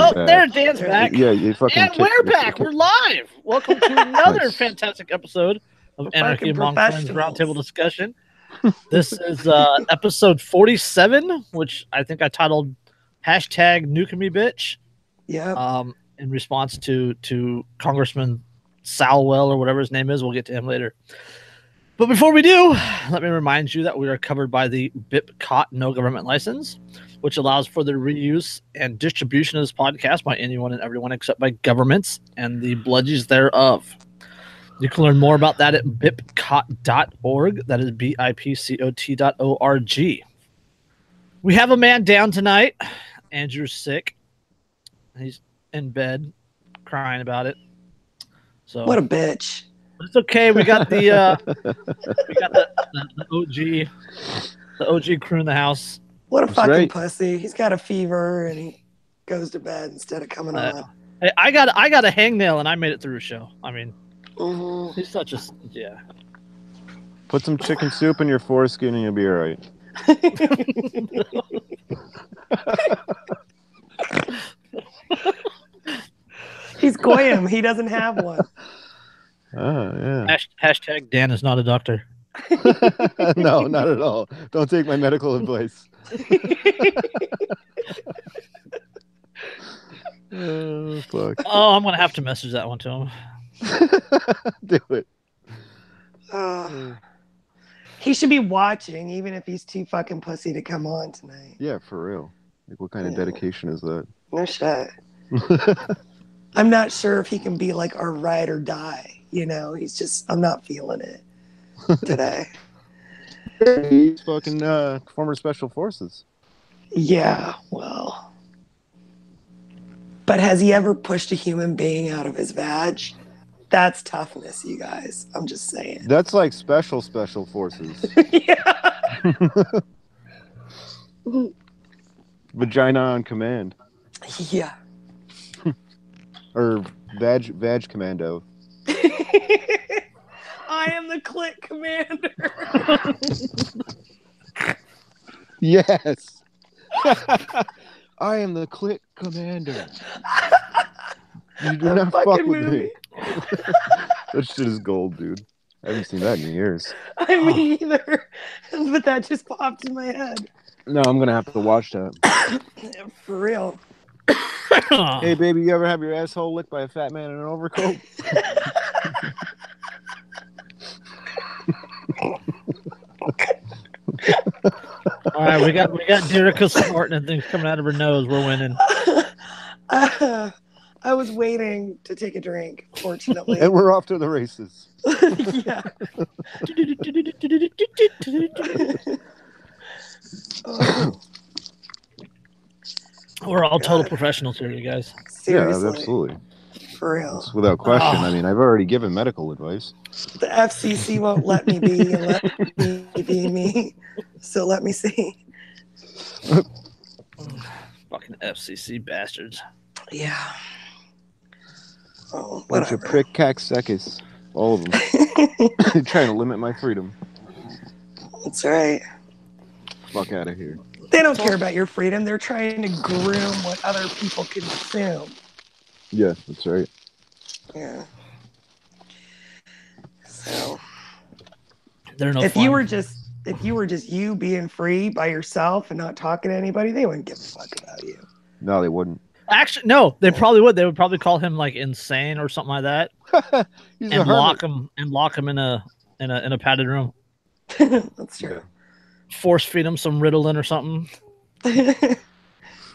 Oh, back. there, Dan's back. Yeah, you fucking. And we're back. We're live. Welcome to another fantastic episode of Anarchy Among Friends Roundtable discussion. This is episode 47, which I think I titled hashtag nuking me bitch. Yeah. In response to Congressman Salwell or whatever his name is. We'll get to him later. But before we do, let me remind you that we are covered by the gov't no government license, which allows for the reuse and distribution of this podcast by anyone and everyone except by governments and the bludgies thereof. You can learn more about that at bipcot.org. That is bipcot.org. We have a man down tonight. Andrew's sick. He's in bed crying about it. So what a bitch. It's okay. We got the OG crew in the house. What a fucking pussy. He's got a fever and he goes to bed instead of coming on. Hey, I got a hangnail and I made it through a show. I mean, he's such a Put some chicken soup in your foreskin and you'll be all right. He's goyim. He doesn't have one. Oh, yeah. Hashtag Dan is not a doctor. No, not at all. Don't take my medical advice. Oh, fuck. Oh, I'm going to have to message that one to him. Do it. He should be watching, even if he's too fucking pussy to come on tonight. Yeah, for real. Like, what kind of dedication is that? No shit. I'm not sure if he can be like our ride or die. You know, he's just, I'm not feeling it today. He's fucking former special forces. Yeah, well. But has he ever pushed a human being out of his vag? That's toughness, you guys. I'm just saying. That's like special forces. Yeah. Vagina on command. Yeah. Or vag commando. I am the click commander. Yes. I am the click commander. You do not fuck with me. That shit is gold, dude. I haven't seen that in years. I mean, either. But that just popped in my head. No, I'm going to have to watch that. For real. Hey, baby, you ever have your asshole licked by a fat man in an overcoat? All right, we got Derica snorting and things coming out of her nose. We're winning. I was waiting to take a drink, fortunately. And we're off to the races. Yeah. We're all total professionals here, you guys. Seriously. Yeah, absolutely. For real. It's without question. I mean, I've already given medical advice. The FCC won't let me be and let me be me. So let me see. Fucking FCC bastards. Yeah. Oh, bunch of prick cocksuckers. All of them. Trying to limit my freedom. That's right. Fuck out of here. They don't care about your freedom. They're trying to groom what other people consume. Yeah, that's right. Yeah. So they're no if fun. you were just you being free by yourself and not talking to anybody, they wouldn't give a fuck about you. No, they wouldn't. Actually, no, they probably would. They would probably call him like insane or something like that, and lock him in a padded room. That's true. Force feed him some Ritalin or something.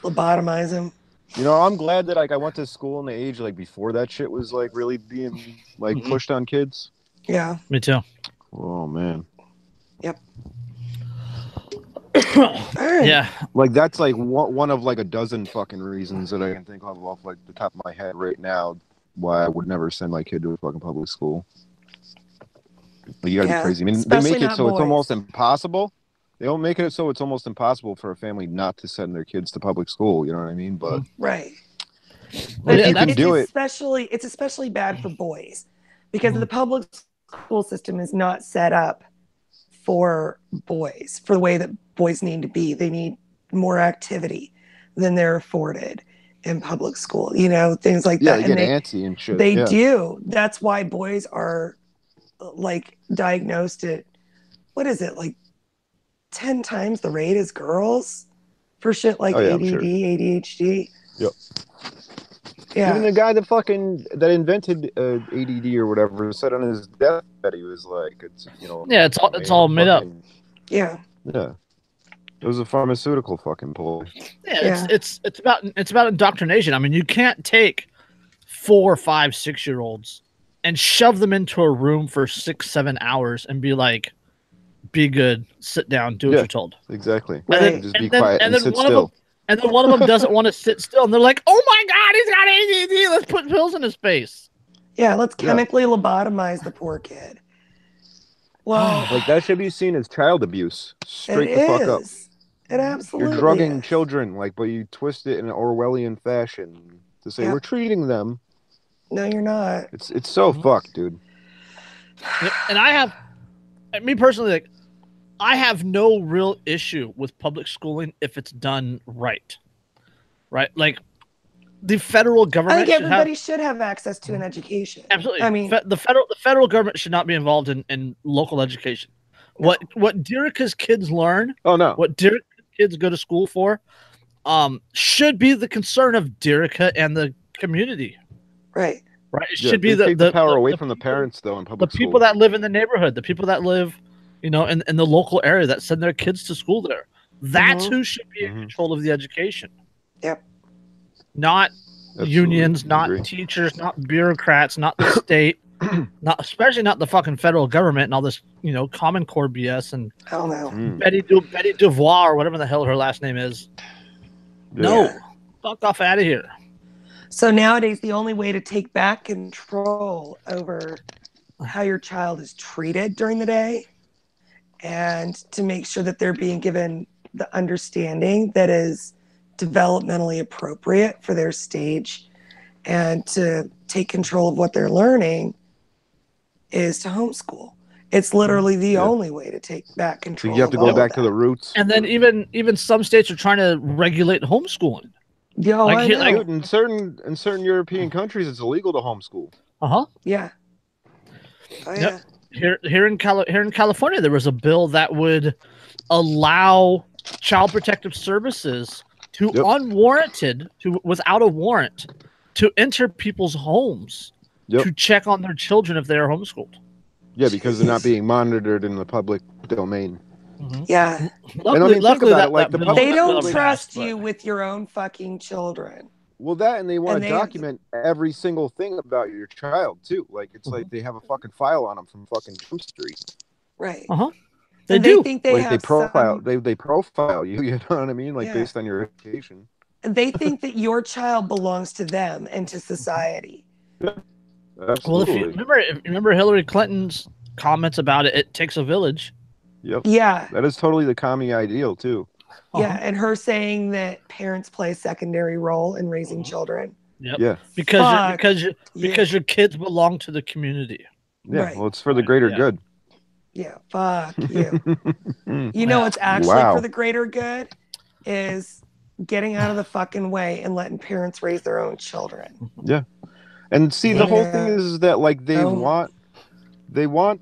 Lobotomize him. You know, I'm glad that like I went to school in the age like before that shit was like really being like pushed on kids. Yeah. Me too. Oh man. Yep. Right. Yeah. Like that's like one of like a dozen fucking reasons that I can think of off like the top of my head right now why I would never send my kid to a fucking public school. Like, you gotta be crazy. I mean, especially they make it so it's boys. almost impossible. They don't make it so it's almost impossible for a family not to send their kids to public school. You know what I mean? But right. But if you can do it. It's especially bad for boys because the public school system is not set up for boys, for the way that boys need to be. They need more activity than they're afforded. in public school, you know, things like Yeah, that. they And get antsy and shit. they yeah. do. That's why boys are like diagnosed at, what is it, like 10 times the rate as girls for shit like Oh, yeah, I'm ADD, sure. ADHD. Yep. Yeah. Even the guy that invented ADD or whatever said on his deathbed, he was like, it's, you know, Yeah, it's all made up. Yeah. Yeah. It was a pharmaceutical fucking ploy. Yeah, it's about indoctrination. I mean, you can't take 4, 5, 6-year-olds and shove them into a room for 6, 7 hours and be like, "Be good, sit down, do what you're told." Exactly. Right. Just be quiet and sit one still. And then one of them doesn't want to sit still, and they're like, "Oh my god, he's got ADD! Let's put pills in his face." Yeah, let's chemically lobotomize the poor kid. Well, like that should be seen as child abuse. Straight the fuck up. It absolutely You're drugging is. children, like, but you twist it in an Orwellian fashion to say we're treating them. No, you're not. It's so fucked, dude. And me personally, like, I have no real issue with public schooling if it's done right. Right? Like, the federal government. I think everybody should have access to an education. Absolutely. I mean, the federal government should not be involved in local education. No. What Derica's kids learn, what Derica's kids go to school for, should be the concern of Derica and the community. Right. Right. It should be the power away from the parents, though, in public school. The people that live in the neighborhood, the people that live, you know, in the local area that send their kids to school there. That's who should be in control of the education. Yep. Not unions, not teachers, not bureaucrats, not the state, especially not the fucking federal government and all this, you know, Common Core BS and Betty Duvois or whatever the hell her last name is. Yeah. No, fuck off out of here. So nowadays, the only way to take back control over how your child is treated during the day and to make sure that they're being given the understanding that is developmentally appropriate for their stage and to take control of what they're learning is to homeschool. It's literally the only way to take back control. So you have to go back to the roots. And then even some states are trying to regulate homeschooling. Yeah, like in certain European countries, it's illegal to homeschool. Yeah. Oh, yeah. Here in California, there was a bill that would allow Child Protective Services to without a warrant, to enter people's homes to check on their children if they are homeschooled. Yeah, because they're not being monitored in the public domain. Yeah. Luckily, they don't trust you with your own fucking children. Well, and they want to document every single thing about your child too. Like it's like they have a fucking file on them from fucking Jump Street. Right. They do. They think they profile. They profile you. You know what I mean? Like based on your education. They think that your child belongs to them and to society. Yeah, absolutely. Well, if you remember Hillary Clinton's comments about it takes a village. Yep. Yeah. That is totally the commie ideal too. Yeah, and her saying that parents play a secondary role in raising children. Yep. Yeah. Because your kids belong to the community. Yeah. Right. Well, it's for the greater good. Yeah. Fuck you. You know what's actually for the greater good is getting out of the fucking way and letting parents raise their own children. Yeah. And see, the whole thing is that like they want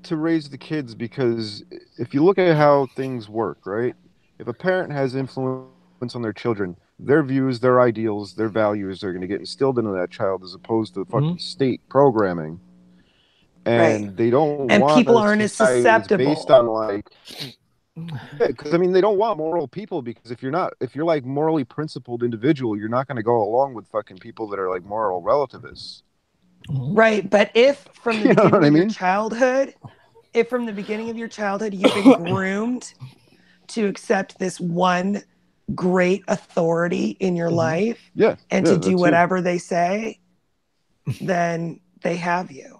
to raise the kids because if you look at how things work, right? If a parent has influence on their children, their views, their ideals, their values are going to get instilled into that child as opposed to fucking state programming. And they don't want people aren't as susceptible. Based on like, because I mean, they don't want moral people because if you're like morally principled individual, you're not going to go along with fucking people that are like moral relativists. Right, but if from the beginning of your childhood, you've been groomed to accept this one great authority in your life, and to do whatever they say, then they have you.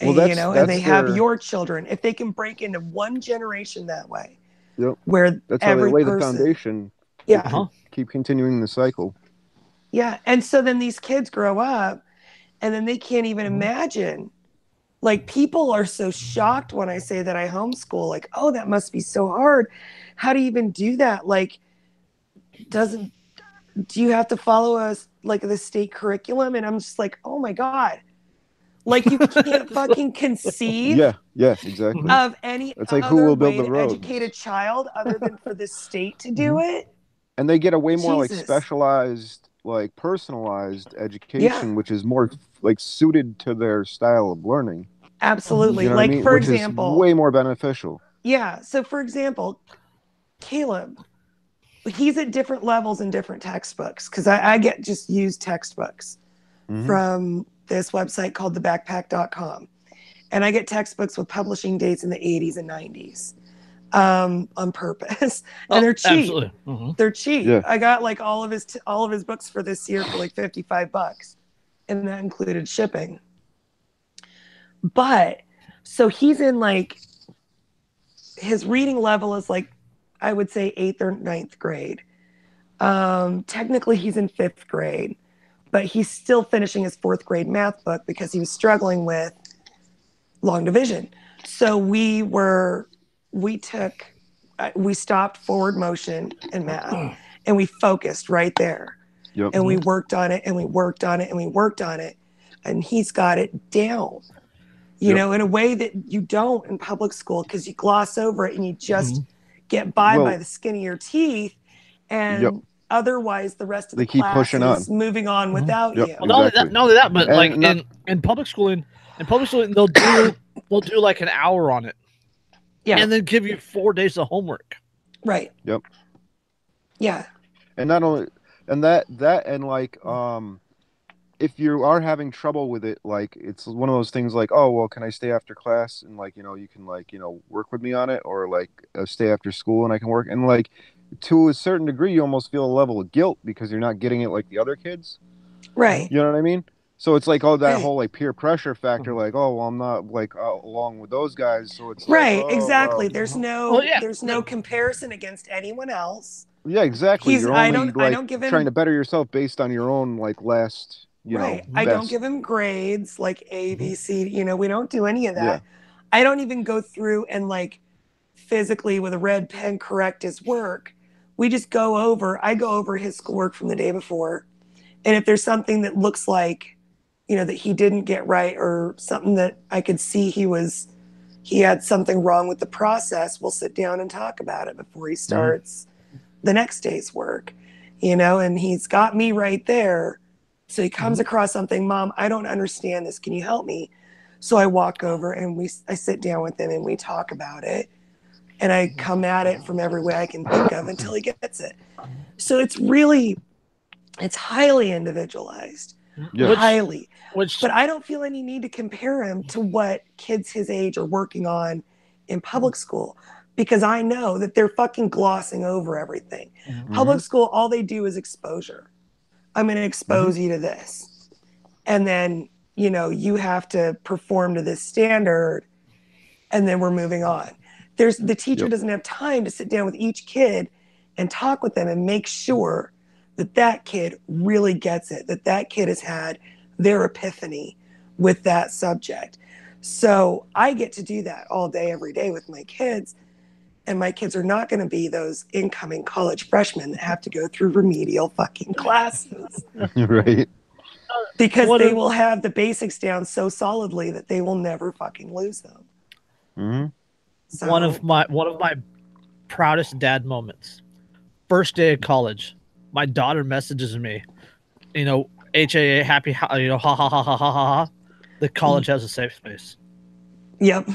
Well, and they have your children. If they can break into one generation that way, where that's how they lay the foundation. Yeah, keep continuing the cycle. Yeah, and so then these kids grow up. And then they can't even imagine. Like, people are so shocked when I say that I homeschool. Like, oh, that must be so hard. How do you even do that? Like, doesn't do you have to follow us like the state curriculum? And I'm just like, oh my God. Like you can't fucking conceive Yeah, exactly. of any It's like, who other will build way the to roads? educate a child other than for the state to do it. And they get a way more like Jesus. specialized, like personalized education, Yeah. which is more like suited to their style of learning. Absolutely. You know Like what I mean? for Which example, is way more beneficial. yeah. So for example, Caleb, he's at different levels in different textbooks because I get just used textbooks from this website called thebackpack.com. And I get textbooks with publishing dates in the 80s and 90s on purpose. And they're cheap. Absolutely. They're cheap. Yeah. I got like all of his books for this year for like $55. And that included shipping. But so he's in like, his reading level is like, I would say 8th or 9th grade. Technically he's in 5th grade, but he's still finishing his 4th grade math book because he was struggling with long division. So we stopped forward motion in math and we focused right there. Yep. And we worked on it and we worked on it and we worked on it. And he's got it down, you know, in a way that you don't in public school because you gloss over it and you just get by the skin of your teeth. And otherwise the rest of the class is moving on without you. Well, not only that, but like in public schooling, they'll do like an hour on it. Yeah. And then give you 4 days of homework. Right. Yep. Yeah. And not only and that and like if you are having trouble with it, like it's one of those things like, oh well, can I stay after class and like, you know, you can like, you know, work with me on it, or like stay after school and I can work, and like to a certain degree you almost feel a level of guilt because you're not getting it like the other kids. Right. You know what I mean? So it's like, oh, that whole like peer pressure factor, like, oh well, I'm not like along with those guys, so it's right, like, oh, exactly. well. There's no comparison against anyone else. Yeah, exactly. You're only I don't give him, trying to better yourself based on your own like last, you know. I don't give him grades like A, B, C. You know, we don't do any of that. I don't even go through and like physically with a red pen correct his work. We just I go over his schoolwork from the day before. And if there's something that looks like, you know, that he didn't get right or something that I could see he had something wrong with the process, we'll sit down and talk about it before he starts the next day's work, you know, and he's got me right there. So he comes across something, Mom, I don't understand this. Can you help me? So I walk over and I sit down with him and we talk about it. And I come at it from every way I can think of until he gets it. So it's highly individualized. Highly. But I don't feel any need to compare him to what kids his age are working on in public school, because I know that they're fucking glossing over everything. Public school, all they do is exposure. I'm going to expose you to this. And then, you know, you have to perform to this standard and then we're moving on. The teacher doesn't have time to sit down with each kid and talk with them and make sure that kid really gets it, that kid has had their epiphany with that subject. So I get to do that all day, every day with my kids. And my kids are not going to be those incoming college freshmen that have to go through remedial fucking classes. Right. Because they will have the basics down so solidly that they will never fucking lose them. So, one of my proudest dad moments. First day of college, my daughter messages me, you know, HAA, happy, you know, ha ha ha ha ha ha. The college has a safe space. Yep.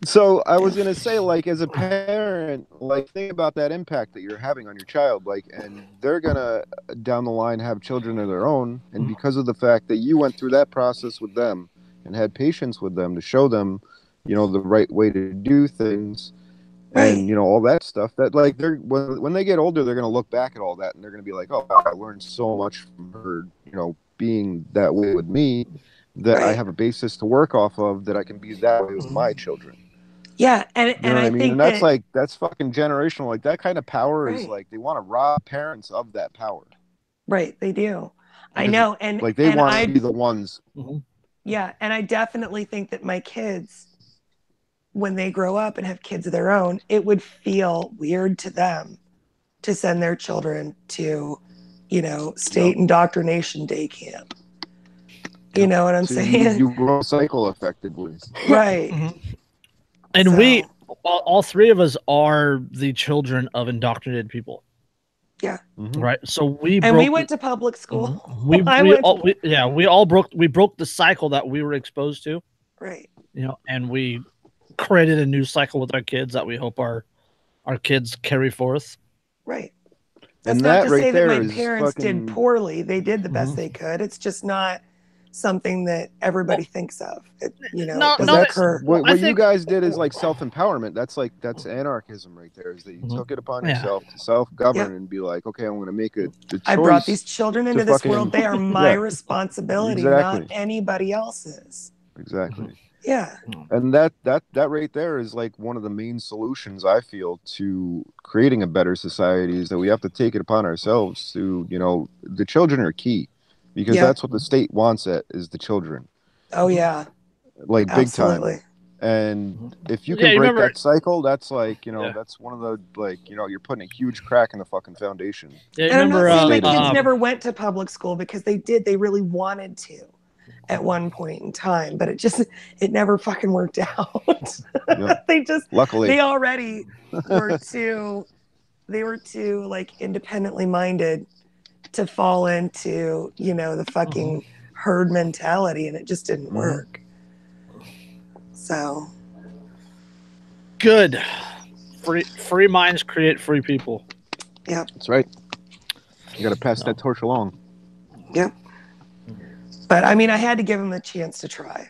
So I was gonna say, like, as a parent, like, think about that impact that you're having on your child, like, and they're gonna down the line have children of their own, and because of the fact that you went through that process with them and had patience with them to show them, you know, the right way to do things. And, you know, all that stuff that, like, they're when they get older, they're going to look back at all that and they're going to be like, oh, I learned so much from her, you know, being that way with me, that I have a basis to work off of, that I can be that way with my children. Yeah. And, you know what I mean? And that's like, that's fucking generational. Like, that kind of power is like, they want to rob parents of that power. Right. They do. Because, I know. And like, they want to be the ones. Yeah. And I definitely think that my kids when they grow up and have kids of their own, it would feel weird to them to send their children to, state indoctrination day camp. You know what I'm saying? You grow a cycle effectively. Right. And we, all three of us are the children of indoctrinated people. Yeah. Right. So we went to public school. We broke the cycle that we were exposed to. Right. And we created a new cycle with our kids that we hope our kids carry forth. Right. That's and not that to right say that there my is parents fucking... did poorly. They did the best they could. It's just not something that everybody thinks of. It, doesn't occur. What you guys did is like self-empowerment. That's anarchism right there. Is that you took it upon yourself to self-govern and be like, okay, I'm going to make the choice. I brought these children into this world. They are my responsibility, not anybody else's. Exactly. Yeah. And that right there is like one of the main solutions I feel to creating a better society, is that we have to take it upon ourselves to, the children are key, because that's what the state wants, is the children. Oh yeah. Like big time. And if you can break that cycle, that's like, that's one of the, like, you're putting a huge crack in the fucking foundation. Yeah, and I'm not saying my kids never went to public school, because they really wanted to at one point in time, but it never fucking worked out. Luckily they already were too like independently minded to fall into, the fucking herd mentality, and it just didn't work. So good. Free minds create free people. Yeah. That's right. You got to pass that torch along. Yep. But I mean, I had to give them a chance to try.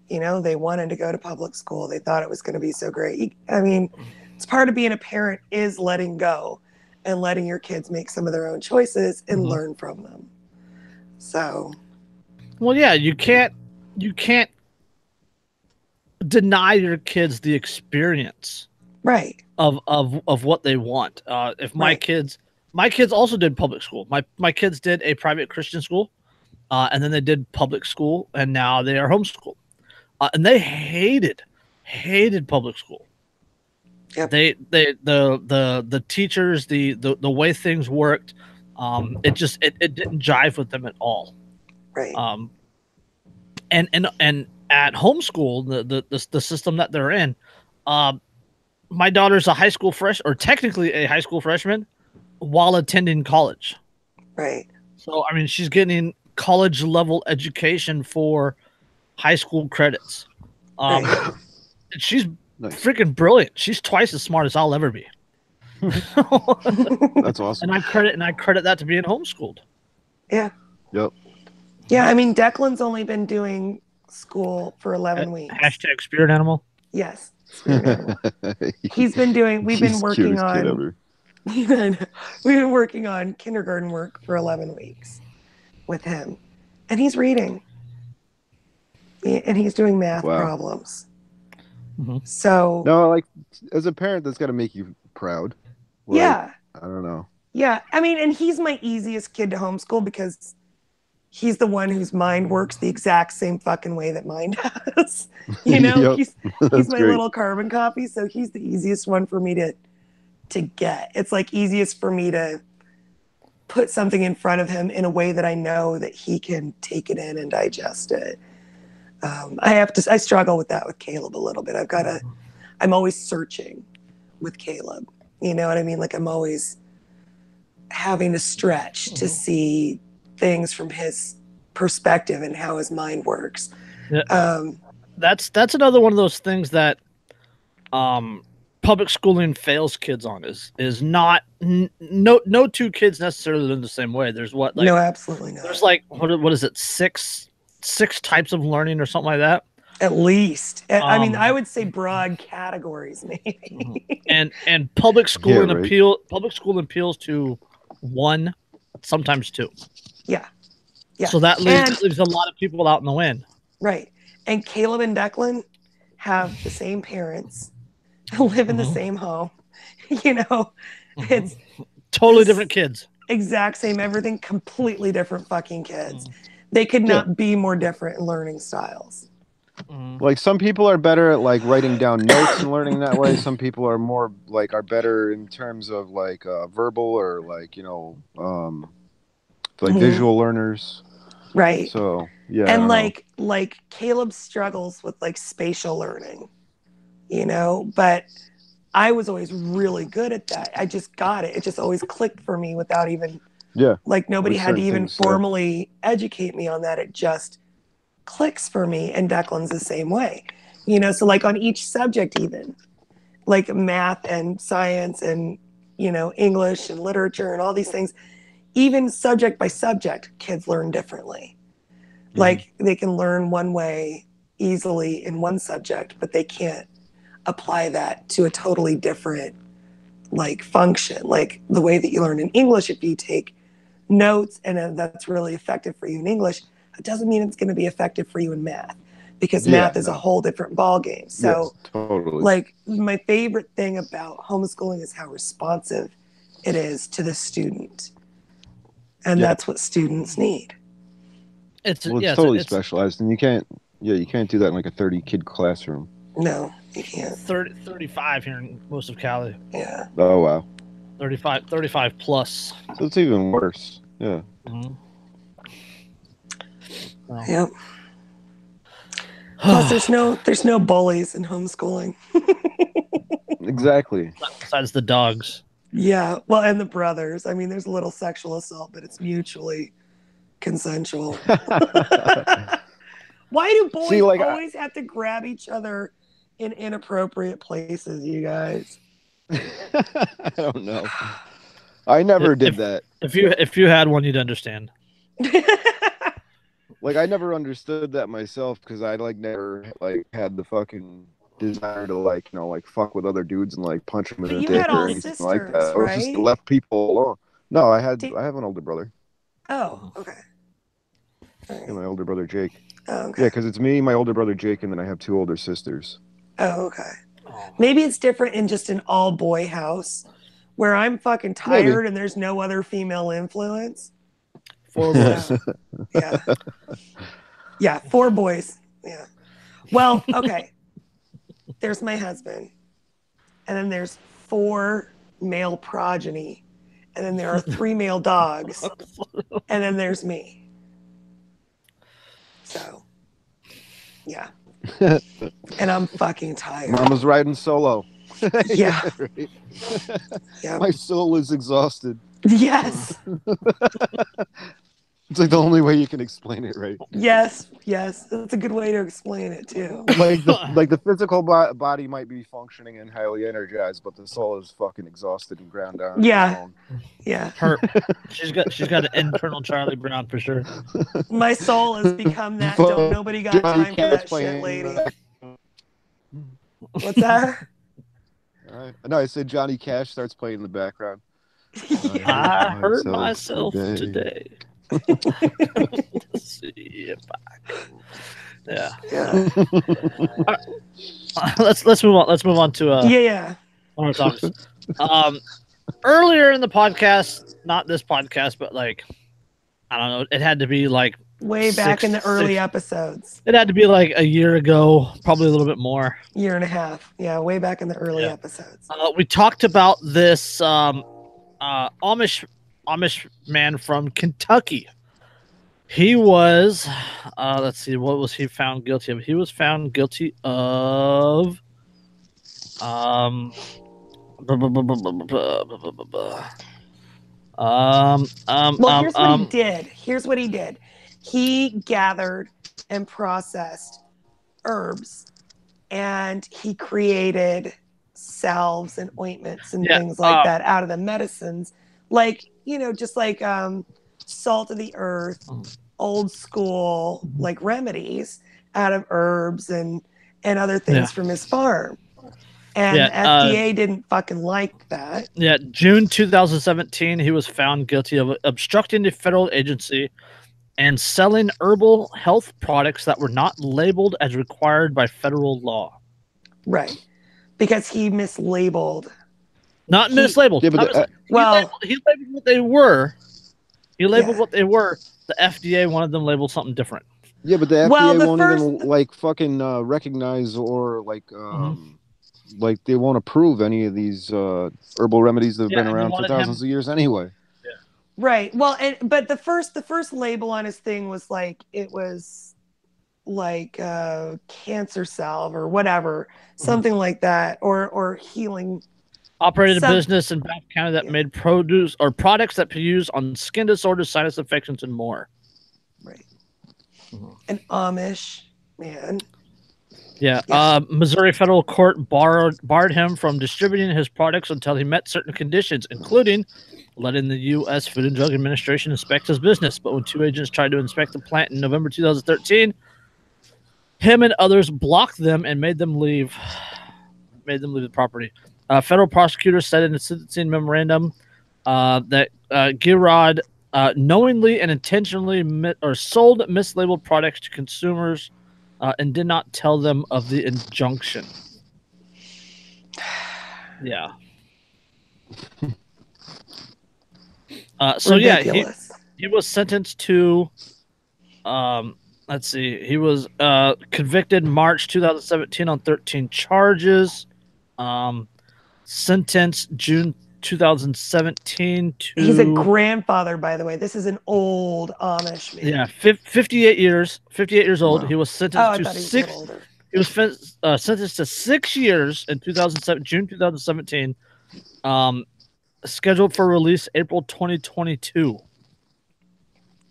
They wanted to go to public school. They thought it was going to be so great. I mean, it's part of being a parent is letting go and letting your kids make some of their own choices and learn from them. So, well, yeah, you can't deny your kids the experience, right, of what they want. If my kids also did public school. My kids did a private Christian school. And then they did public school, and now they are homeschooled. And they hated public school. Yep. The teachers, the way things worked, it didn't jive with them at all. Right. And at homeschool, the system that they're in, my daughter's a high school technically a high school freshman while attending college. Right. So I mean, she's getting college level education for high school credits. She's freaking brilliant. She's twice as smart as I'll ever be. That's awesome. And I credit that to being homeschooled. Yeah. Yep. Yeah, I mean, Declan's only been doing school for 11 weeks. Hashtag spirit animal. Yes. Spirit animal. We've been working on kindergarten work for 11 weeks with him, and he's reading, and he's doing math problems. So no, like, as a parent, that's got to make you proud. Like, I don't know. Yeah, I mean, and he's my easiest kid to homeschool because he's the one whose mind works the exact same fucking way that mine does. Yep. He's my little carbon copy, so he's the easiest one for me to get. It's like easiest for me to put something in front of him in a way that I know that he can take it in and digest it. I struggle with that with Caleb a little bit. I'm always searching with Caleb. You know what I mean? Like, I'm always having to stretch to see things from his perspective and how his mind works. Yeah. That's another one of those things that public schooling fails kids on is not no two kids necessarily learn the same way. There's no, absolutely not. There's like what is it, six types of learning or something like that? At least. I mean, I would say broad categories maybe. And public schooling appeals to one, sometimes two. Yeah. So that leaves a lot of people out in the wind. Right. And Caleb and Declan have the same parents, live in the same home. It's totally different kids. Exact same everything, completely different fucking kids. They could not be more different in learning styles. Like some people are better at like writing down notes and learning that way. Some people are more like are better in terms of like verbal or like like visual learners. Right. So yeah. And like Caleb struggles with like spatial learning, you know, but I was always really good at that. I just got it. It just always clicked for me without even like nobody had to even formally educate me on that. It just clicks for me, and Declan's the same way. You know, so like on each subject, even like math and science and, you know, English and literature and all these things, even subject by subject, kids learn differently. Like they can learn one way easily in one subject, but they can't apply that to a totally different like function. Like the way that you learn in English, if you take notes and that's really effective for you in English, it doesn't mean it's going to be effective for you in math, because math is a whole different ball game. So totally. Like my favorite thing about homeschooling is how responsive it is to the student. And that's what students need. It's totally specialized, and you can't do that in like a 30-kid classroom. No, you can't. 35 here in most of Cali. Yeah. Oh wow. 35 plus. So it's even worse. Yeah. Well. Yep. Plus, there's no bullies in homeschooling. Exactly. Besides the dogs. Yeah. Well, and the brothers. I mean, there's a little sexual assault, but it's mutually consensual. Why do boys always have to grab each other in inappropriate places, you guys? I don't know. I never did that. If you had one, you'd understand. Like I never understood that myself, because I like never like had the fucking desire to like fuck with other dudes and like punch them in the dick or anything like that. Right? I just left people alone. No, I have an older brother. Oh, okay. Right. And my older brother Jake. Oh, okay. Yeah, because it's me, my older brother Jake, and then I have 2 older sisters. Oh, okay. Maybe it's different in just an all-boy house where I'm fucking tired and there's no other female influence. 4 boys. Yeah. Yeah, 4 boys. Yeah. Well, okay. There's my husband. And then there's 4 male progeny. And then there are 3 male dogs. And then there's me. So, yeah. And I'm fucking tired. Mama's riding solo. Yeah. Right? Yeah. My soul is exhausted. Yes. It's like the only way you can explain it, right? Yes. That's a good way to explain it too. Like the physical body might be functioning and highly energized, but the soul is fucking exhausted and ground down. Yeah. She's got an internal Charlie Brown for sure. My soul has become that. Don't nobody got time for that shit, lady. What's that? All right. No, I said Johnny Cash starts playing in the background. I hurt myself today. See if I can. Yeah. Let's move on. Let's move on to one of our topics. Earlier in the podcast, not this podcast, but like I don't know, it had to be like way back in the early episodes. It had to be like a year ago, probably a little bit more. Year and a half. Yeah, way back in the early episodes. We talked about this Amish man from Kentucky. He was, let's see, what was he found guilty of? He was found guilty of, well, here's what he did. He gathered and processed herbs, and he created salves and ointments and things like that out of the medicines, like, just like salt of the earth, old school like remedies out of herbs and other things from his farm. And FDA didn't fucking like that. Yeah, June 2017, he was found guilty of obstructing the federal agency and selling herbal health products that were not labeled as required by federal law. Right. Because he mislabeled. Not mislabeled. Yeah, but he labeled what they were. He labeled what they were. The FDA wanted them labeled something different. Yeah, but the Well, FDA the won't first- even like fucking recognize or like Mhm. like they won't approve any of these herbal remedies that have Yeah, been and they around for wanted thousands him. of years anyway. Right. Well, but the first label on his thing was like it was like cancer salve or whatever, something like that, or healing. Operated a Some- business in Bath County that Yeah. made produce or products that be used on skin disorders, sinus infections, and more. Right. Mhm. An Amish man. Yeah. Yeah. Missouri federal court barred him from distributing his products until he met certain conditions, including letting the U.S. Food and Drug Administration inspect his business. But when two agents tried to inspect the plant in November 2013, him and others blocked them and made them leave the property. Federal prosecutors said in a sentencing memorandum that Girod knowingly and intentionally sold mislabeled products to consumers and did not tell them of the injunction. Yeah. So Ridiculous. he was sentenced to let's see, he was convicted March 2017 on 13 charges, sentenced June 2017 to He's a grandfather, by the way. This is an old Amish man. yeah 58 years old. Wow. He was Oh, sentenced I to thought he was a little 6 older. he was sentenced to 6 years in June 2017, scheduled for release April 2022.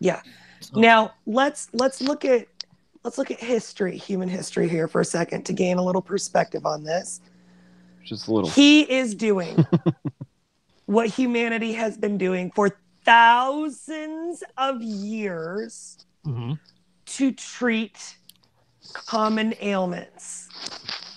Yeah. So- Now let's look at history, human history here for a second to gain a little perspective on this. Just a little. He is doing what humanity has been doing for thousands of years Mhm. to treat common ailments.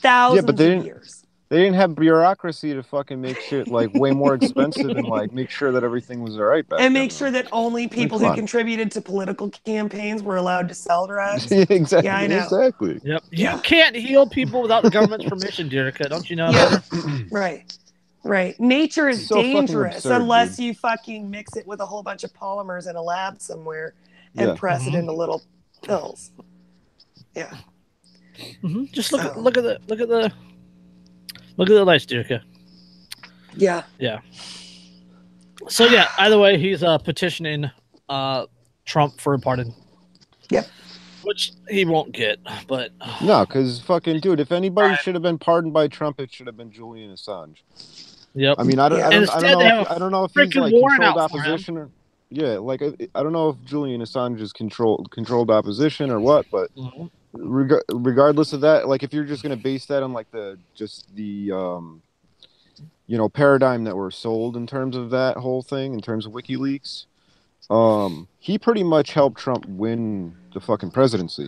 Thousands but they of didn't- years. They didn't have bureaucracy to fucking make shit like way more expensive and like make sure that everything was all right back And then, make sure that only people come who on. contributed to political campaigns were allowed to sell drugs. Exactly. Yeah, I know. Exactly. Yep. Yeah. You can't heal people without the government's permission, Derica. Don't you know? Yeah. Right. Nature is So fucking dangerous absurd, unless dude. you fucking mix it with a whole bunch of polymers in a lab somewhere and Yeah. press it Mhm. into little pills. Yeah. Just So- look at the lights, Derica. Yeah. Yeah. So yeah, either way, he's petitioning Trump for a pardon. Yep. Which he won't get, but No, because fucking dude, if anybody Right. should have been pardoned by Trump, it should have been Julian Assange. yep. I mean, I don't, Yeah. I don't, Instead, I don't they know. have I don't know if he's freaking like warrant controlled out for him. opposition or yeah, like I don't know if Julian Assange is controlled opposition or what, but Mhm. regardless of that, like if you're just gonna base that on like the paradigm that we're sold in terms of that whole thing, in terms of WikiLeaks, he pretty much helped Trump win the fucking presidency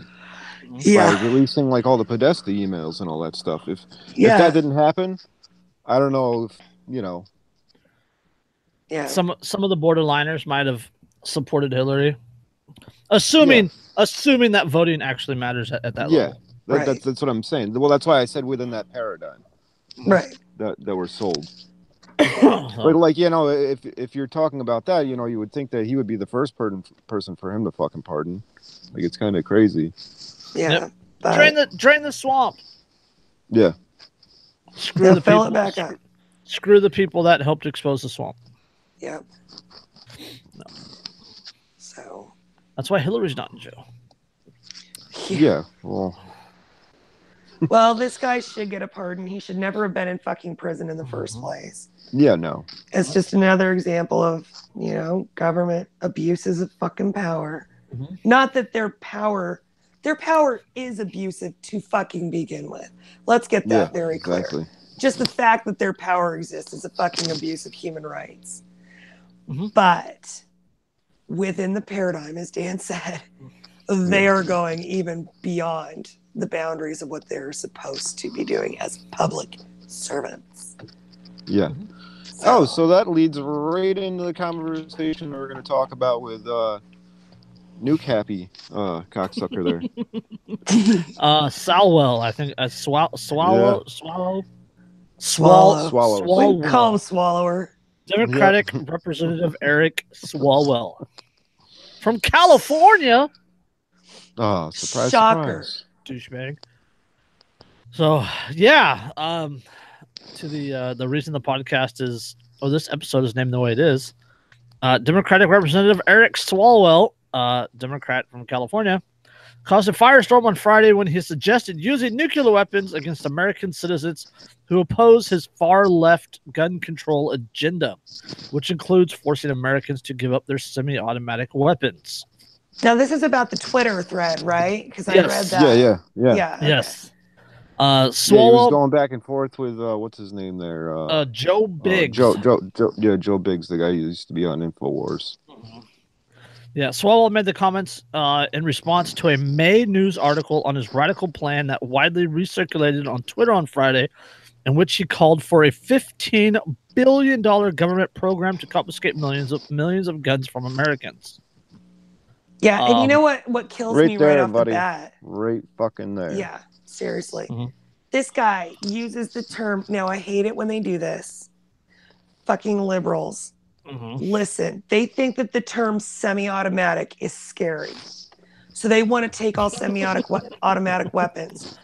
by Yeah. releasing like all the Podesta emails and all that stuff. If Yeah. that didn't happen, I don't know if Yeah. Some of the borderliners might have supported Hillary, assuming that voting actually matters at that level. Right. That's what I'm saying. Well, that's why I said within that paradigm Right. that we're sold. So, But like if you're talking about that, you would think that he would be the first person for him to fucking pardon. Like it's kind of crazy. Yeah. Yep. But drain the swamp. Yeah. Screw they'll the fill people. it back up. Screw the people that helped expose the swamp. Yeah. No. So. That's why Hillary's not in jail. Yeah. Well. Well, this guy should get a pardon. He should never have been in fucking prison in the first place. Yeah. No. It's just another example of, government abuses of fucking power. Mhm. Not that their power is abusive to fucking begin with. Let's get that very clear. Exactly. Just the fact that their power exists is a fucking abuse of human rights. Mhm. But within the paradigm, as Dan said, they are going even beyond the boundaries of what they're supposed to be doing as public servants. Yeah. So that leads right into the conversation we're going to talk about with Nuke Happy cocksucker there. Salwell, I think. Swallow. We call him Swallower. Democratic Representative Eric Swalwell from California. Oh, surprise, Shocker. surprise. Douchebag. So yeah, to the reason the podcast is, or this episode is named the way it is, Democratic Representative Eric Swalwell, Democrat from California, caused a firestorm on Friday when he suggested using nuclear weapons against American citizens who oppose his far-left gun control agenda, which includes forcing Americans to give up their semi-automatic weapons. Now, this is about the Twitter thread, right? Because I Yes. read that. Yeah. Okay. Yes. Yeah, he was going back and forth with what's his name there? Joe Biggs. Joe Biggs, the guy who used to be on InfoWars. Yeah, Swalwell made the comments in response to a May News article on his radical plan that widely recirculated on Twitter on Friday, in which he called for a $15 billion government program to confiscate millions of guns from Americans. Yeah, and you know what kills me right off the bat? Right fucking there. Yeah, seriously. This guy uses the term, now I hate it when they do this, fucking liberals. Listen, they think that the term semi-automatic is scary. So they want to take all semi-automatic weapons.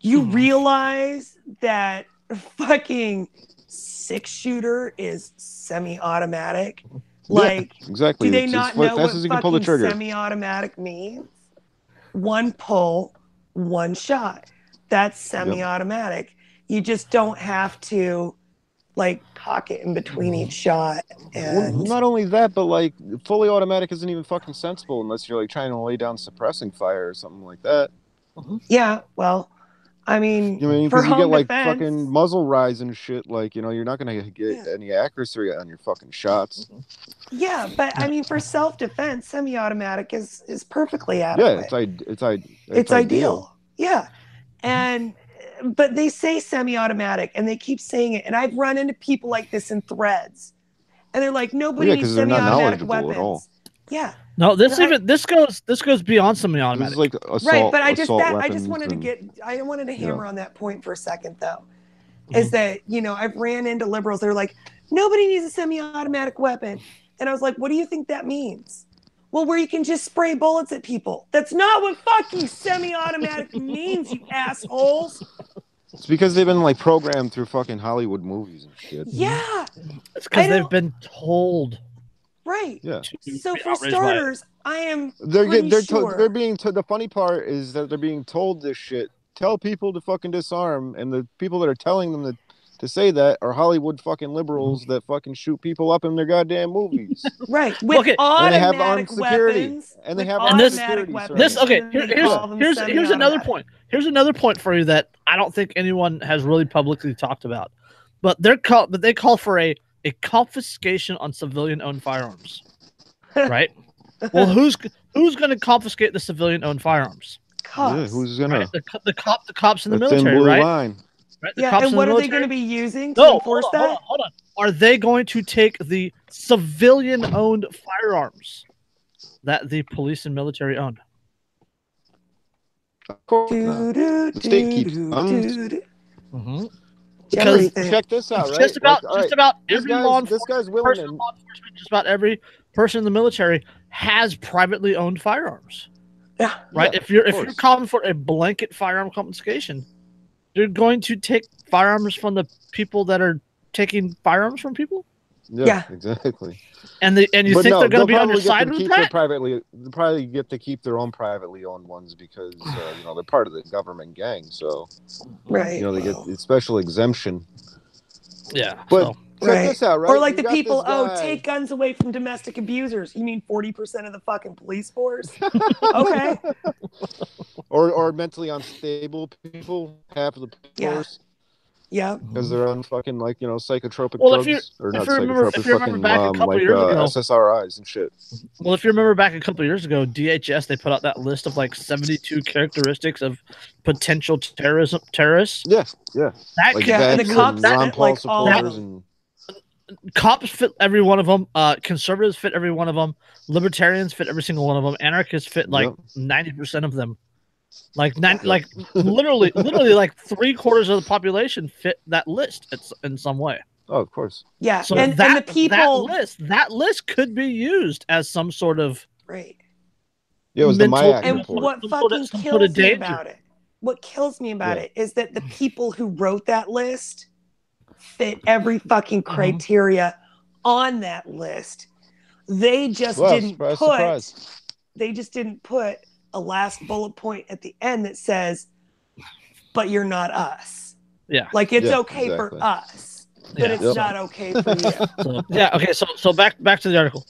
You realize that fucking 6-shooter is semi-automatic? Like, exactly. Do they not know what fucking semi-automatic means? One pull, one shot. That's semi-automatic. You just don't have to like pocket in between each shot. And well, not only that, but like fully automatic isn't even fucking sensible unless you're like trying to lay down suppressing fire or something like that. Yeah, well, I mean, because you get like fucking muzzle rise and shit. Like, you know, you're not gonna get any accuracy on your fucking shots. Yeah, but I mean, for self-defense, semi-automatic is perfectly adequate. Yeah, it's ideal. Yeah, but they say semi-automatic and they keep saying it, and I've run into people like this in threads, and they're like, nobody needs semi-automatic weapons. Yeah. No, this goes beyond semi-automatic. This is like assault, right, but I wanted to hammer on that point for a second though, is that, you know, I've ran into liberals. They're like, nobody needs a semi-automatic weapon, and I was like, what do you think that means? Well, where you can just spray bullets at people. That's not what fucking semi-automatic means, you assholes. It's because they've been like programmed through fucking Hollywood movies and shit. Yeah. It's because they've been told. Right. Yeah. So for starters, I am they're being the funny part is that they're being told this shit. Tell people to fucking disarm, and the people that are telling them to say that are Hollywood fucking liberals that fucking shoot people up in their goddamn movies. Right. With and they have armed security. And they have armed security. Here's another point. Here's another point for you that I don't think anyone has really publicly talked about. But they call for a confiscation on civilian-owned firearms. Right? Well, who's going to confiscate the civilian-owned firearms? Cops. Yeah, who's gonna? Right? The cops in the military, right? Line. Right? Yeah, and what are they going to be using to enforce that? Hold on. Are they going to take the civilian-owned firearms that the police and military own? Of course not. The state keeps Because check this out, right? Just about every this guy's willing just about every person in the military has privately owned firearms. Yeah. Right? Yeah, if you're calling for a blanket firearm confiscation, you're going to take firearms from the people that are taking firearms from people? Yeah. Exactly. And you think they're going to be on your side with that? They'll probably get to keep their own privately owned ones because you know, they're part of the government gang, so right. You know, they get a special exemption. Yeah. But check this out, right? Or like the people, take guns away from domestic abusers. You mean 40% of the fucking police force? Okay. Or mentally unstable people, half of the force. Yeah. Because they're on fucking, like, you know, psychotropic drugs. If you remember back a couple years ago, SSRIs and shit. Well, if you remember back a couple years ago, DHS, they put out that list of like 72 characteristics of potential terrorists. Yeah. And the cops like all cops fit every one of them. Conservatives fit every one of them. Libertarians fit every single one of them. Anarchists fit like 90% of them. Like literally like 3/4 of the population fit that list in some way. Oh, of course. Yeah. So and the people that list could be used as some sort of Yeah, it was the mental MIAC And report. what fucking some sort of kills me danger. about it, what kills me about Yeah. it is that the people who wrote that list fit every fucking Mm-hmm. criteria on that list. They just Well, didn't surprise, put surprise. they just didn't put a last bullet point at the end that says, but you're not us. Yeah. Like it's Yeah, okay exactly. for us, but Yeah. it's Yep. not okay for you. So yeah, okay. So back to the article.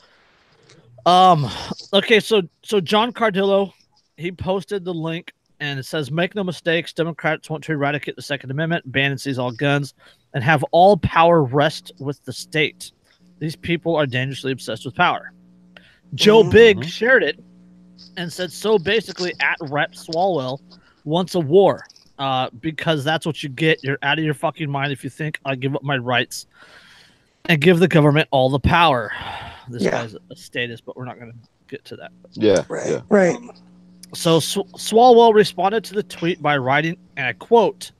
Okay, so John Cardillo, he posted the link and it says, "Make no mistakes, Democrats want to eradicate the Second Amendment, ban and seize all guns, and have all power rest with the state. These people are dangerously obsessed with power." Joe Big shared it and said, "So basically, at Rep Swalwell wants a war, because that's what you get. You're out of your fucking mind if you think I give up my rights and give the government all the power." This guy's a statist, but we're not going to get to that. Yeah. Right. Yeah. Right. So Swalwell responded to the tweet by writing, and I quote,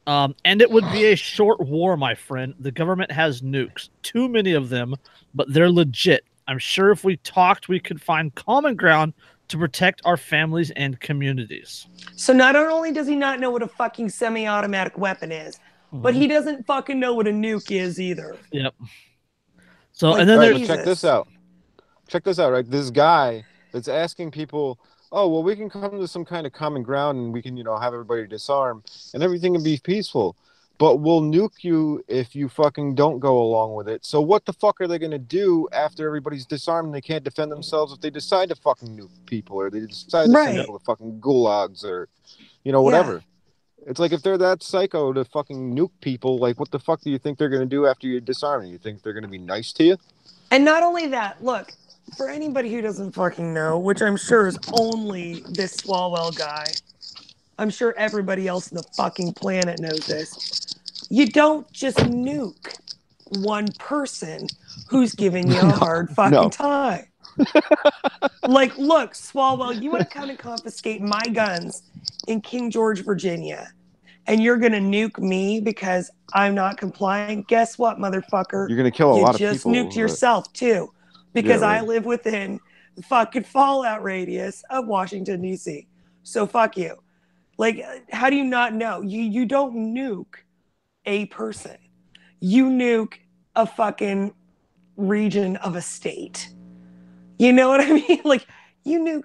"And it would be a short war, my friend. The government has nukes, too many of them, but they're legit. I'm sure if we talked, we could find common ground to protect our families and communities." So not only does he not know what a fucking semi-automatic weapon is, but he doesn't fucking know what a nuke is either. Yep. So Like, and then Right, there's but check this out. Check this out, right? This guy that's asking people, oh, well, we can come to some kind of common ground and we can, have everybody disarm and everything can be peaceful. But we'll nuke you if you fucking don't go along with it. So what the fuck are they going to do after everybody's disarmed and they can't defend themselves if they decide to fucking nuke people or they decide to send people to fucking gulags or, whatever. It's like if they're that psycho to fucking nuke people, like what the fuck do you think they're going to do after you disarm them? You think they're going to be nice to you? And not only that, look, for anybody who doesn't fucking know, which I'm sure is only this Swalwell guy, I'm sure everybody else on the fucking planet knows this. You don't just nuke one person who's giving you a hard fucking time. Like, look, Swalwell, you want to come and confiscate my guns in King George, Virginia, and you're going to nuke me because I'm not complying? Guess what, motherfucker? You're going to kill a lot of people. You just nuked yourself, too, because I live within the fucking fallout radius of Washington, D.C. So fuck you. Like, how do you not know? You don't nuke a person. You nuke a fucking region of a state. You know what I mean? Like, you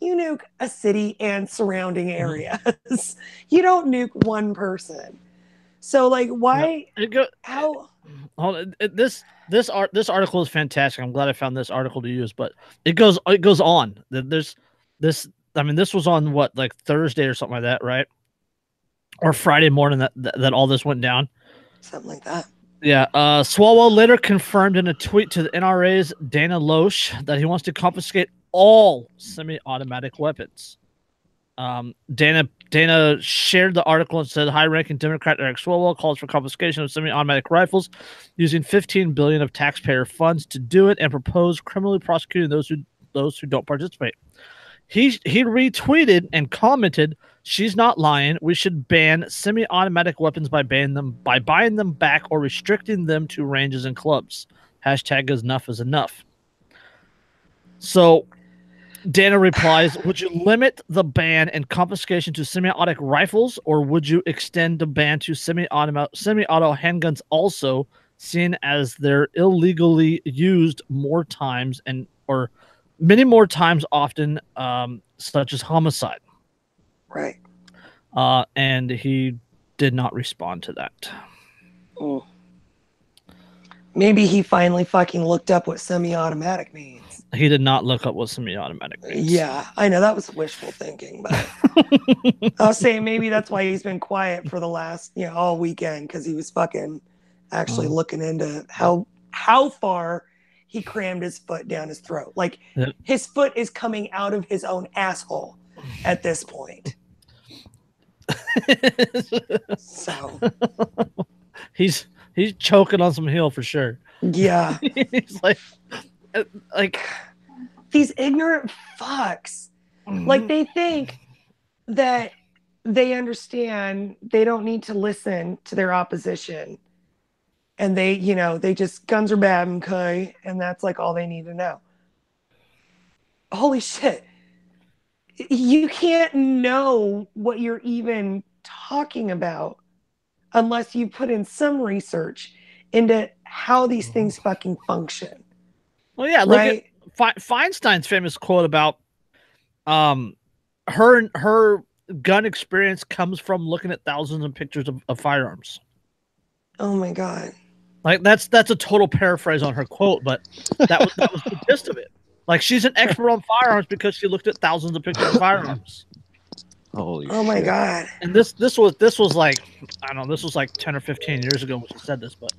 nuke a city and surrounding areas. You don't nuke one person. So, like, why? How? This article is fantastic. I'm glad I found this article to use, but it goes on. There's this. I mean, this was on what, like Thursday or something like that, right? Or Friday morning that all this went down. Something like that. Yeah. Swalwell later confirmed in a tweet to the NRA's Dana Loesch that he wants to confiscate all semi-automatic weapons. Dana shared the article and said, "High-ranking Democrat Eric Swalwell calls for confiscation of semi-automatic rifles using $15 billion of taxpayer funds to do it, and proposed criminally prosecuting those who don't participate." He retweeted and commented, "She's not lying. We should ban semi-automatic weapons by buying them back or restricting them to ranges and clubs. Hashtag enough is enough." So Dana replies, "Would you limit the ban and confiscation to semi-automatic rifles, or would you extend the ban to semi-auto handguns also, seeing as they're illegally used more times or many more times often, such as homicide?" Right. And he did not respond to that. Maybe he finally fucking looked up what semi-automatic means. He did not look up what semi-automatic means. Yeah, I know that was wishful thinking, but I was saying maybe that's why he's been quiet for the last, all weekend, because he was fucking actually looking into how far he crammed his foot down his throat. Like, his foot is coming out of his own asshole at this point. So he's choking on some heel for sure. Yeah. He's like these ignorant fucks. Like, they think that they understand, they don't need to listen to their opposition, and they just, guns are bad, okay, and that's like all they need to know. Holy shit. you can't know what you're even talking about unless you put in some research into how these things fucking function. Well, yeah, look at Feinstein's famous quote about her gun experience comes from looking at thousands of pictures of firearms. Oh my God. Like that's a total paraphrase on her quote, but that was the gist of it. Like she's an expert on firearms because she looked at thousands of pictures of firearms. Holy Oh my shit. God. And this was like, I don't know, this was like 10 or 15 years ago when she said this, but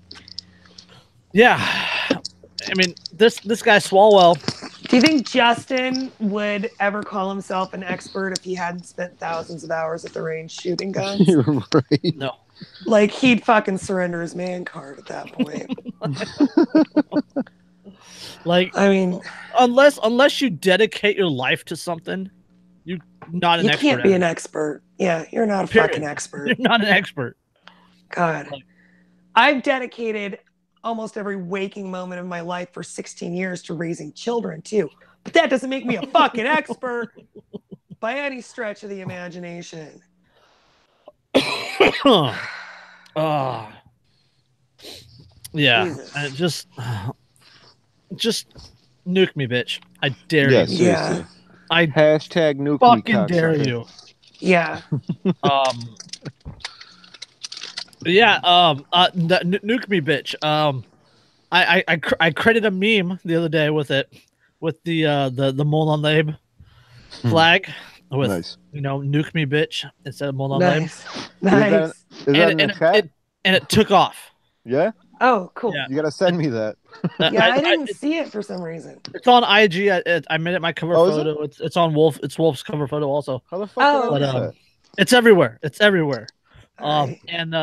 yeah. I mean, this guy Swalwell. Do you think Justin would ever call himself an expert if he hadn't spent thousands of hours at the range shooting guns? You're right. No. Like he'd fucking surrender his man card at that point. Like, I mean, unless you dedicate your life to something, you're not an expert. You can't be an expert. Yeah, you're not a fucking expert. You're not an expert. God. I've dedicated almost every waking moment of my life for 16 years to raising children too. But that doesn't make me a fucking expert by any stretch of the imagination. Yeah. And just nuke me, bitch. I dare you. Seriously. Yeah. I hashtag nuke fucking me, dare you. Yeah. Nuke me, bitch. I created a meme the other day with it, with the Molon Lab flag with nuke me, bitch, instead of Molon Lab. Nice. Is that in the chat? And it took off. Yeah. Oh, cool. Yeah. You gotta send me that. Yeah, I didn't see it for some reason. It's on IG. I made it my cover photo. It's on Wolf. It's Wolf's cover photo also. How the fuck did I miss that? It's everywhere. It's everywhere. Right. And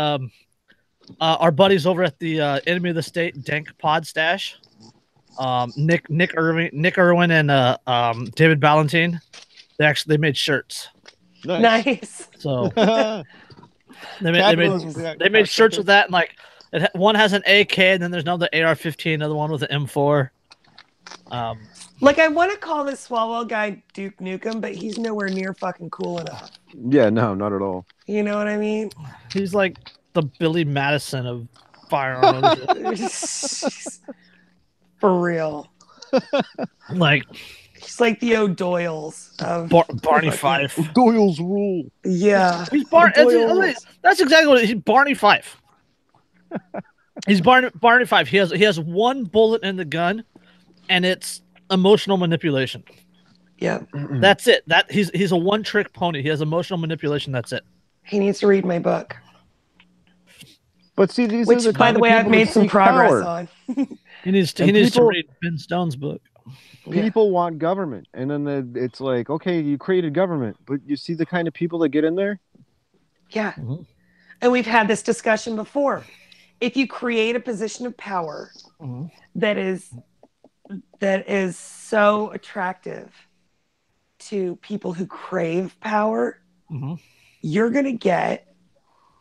our buddies over at the Enemy of the State Dank Pod Stash, Nick Irwin and David Ballantine, they made shirts. Nice. So they made shirts with that, and like one has an AK, and then there's another AR-15, another one with an M4. Like I want to call this Swalwell guy Duke Nukem, but he's nowhere near fucking cool enough. Yeah, no, not at all. You know what I mean? He's like the Billy Madison of firearms. For real. Like he's like the O'Doyles of Barney Fife. Doyle's rule. Yeah. He's that's exactly what he's Barney Fife. He's Barney Fife. He has one bullet in the gun, and it's emotional manipulation. Yeah. That's it. He's a one-trick pony. He has emotional manipulation. That's it. He needs to read my book. But see, these which, are the by the way, I've made some progress on. He needs to read Ben Stone's book. People want government, and then it's like, okay, you created government, but you see the kind of people that get in there. Yeah, and we've had this discussion before. If you create a position of power that is so attractive to people who crave power, you're going to get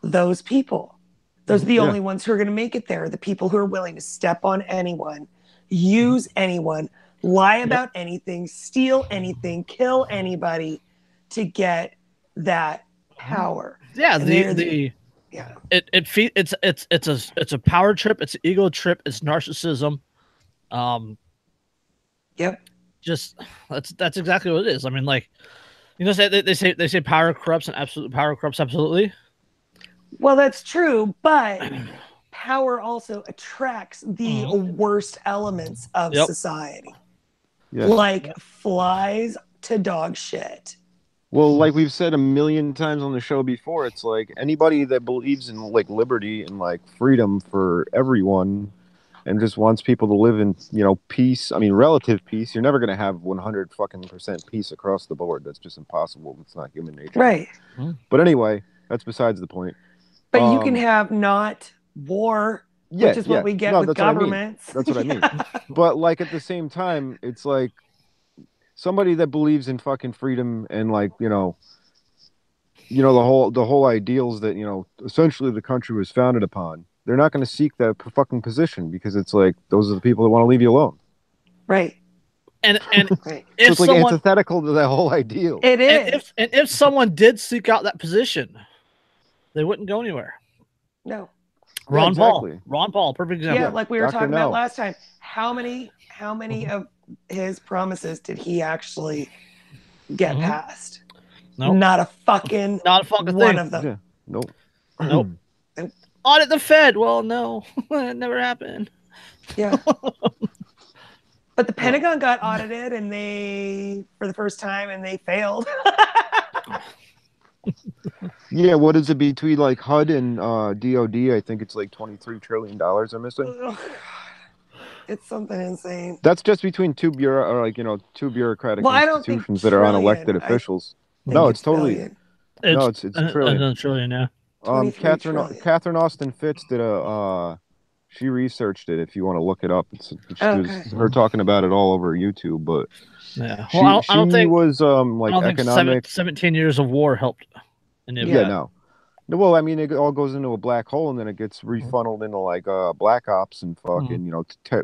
those people. Those are the only ones who are going to make it there. The people who are willing to step on anyone, use anyone, lie about anything, steal anything, kill anybody to get that power. Yeah, it's a power trip. It's an ego trip. It's narcissism. Yep. Just that's exactly what it is. I mean, like, you know, they say power corrupts, and absolute power corrupts absolutely. Well, that's true, but power also attracts the worst elements of society, like flies to dog shit. Well, like we've said a million times on the show before, it's like anybody that believes in like liberty and like freedom for everyone and just wants people to live in, peace. I mean, relative peace. You're never going to have 100% peace across the board. That's just impossible. It's not human nature. Right. But anyway, that's besides the point. But you can have not war, which is what we get with governments. That's what I mean. But like at the same time, it's like somebody that believes in fucking freedom and like, the whole ideals that, essentially the country was founded upon. They're not going to seek that fucking position because it's like those are the people that want to leave you alone. Right. And Right. if it's like someone antithetical to that whole ideal. It is. and if someone did seek out that position, they wouldn't go anywhere. No. Yeah, exactly. Ron Paul, perfect example. Yeah, like we were Dr. talking Nell. about last time. How many of his promises did he actually get past? Nope. Not a fucking Not a fucking one thing. of them. Yeah. Nope. Nope. Audit the Fed. Well, no, it never happened. Yeah. But the Pentagon got audited, and they, for the first time, and they failed. Yeah, what is it between like HUD and DOD? I think it's like $23 trillion they're missing. Oh, God. It's something insane. That's just between two bureaucratic Well, I don't think institutions that are unelected trillion. officials. Think No, it's totally billion. no, it's trillion. A trillion, yeah. 23 trillion. Catherine Austin Fitz did she researched it. If you want to look it up, it's Okay. her talking about it all over YouTube. But Yeah. she, Well, I don't think was like I don't think economic. 17 years of war helped. Yeah, no. Well, I mean, it all goes into a black hole, and then it gets refunneled into like black ops and fucking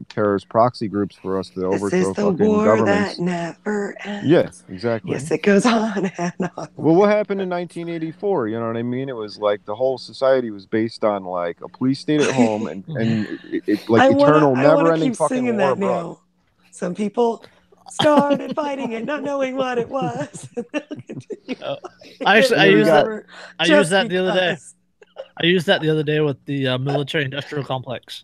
terrorist proxy groups for us to overthrow This is the fucking war governments. that never ends. Yeah, exactly. Yes, it goes on and on. Well, what happened in 1984? You know what I mean? It was like the whole society was based on like a police state at home and it like eternal, never-ending fucking war that abroad. now. Some people started fighting it, not knowing what it was. I used that the other day. because. I used that the other day with the military-industrial complex.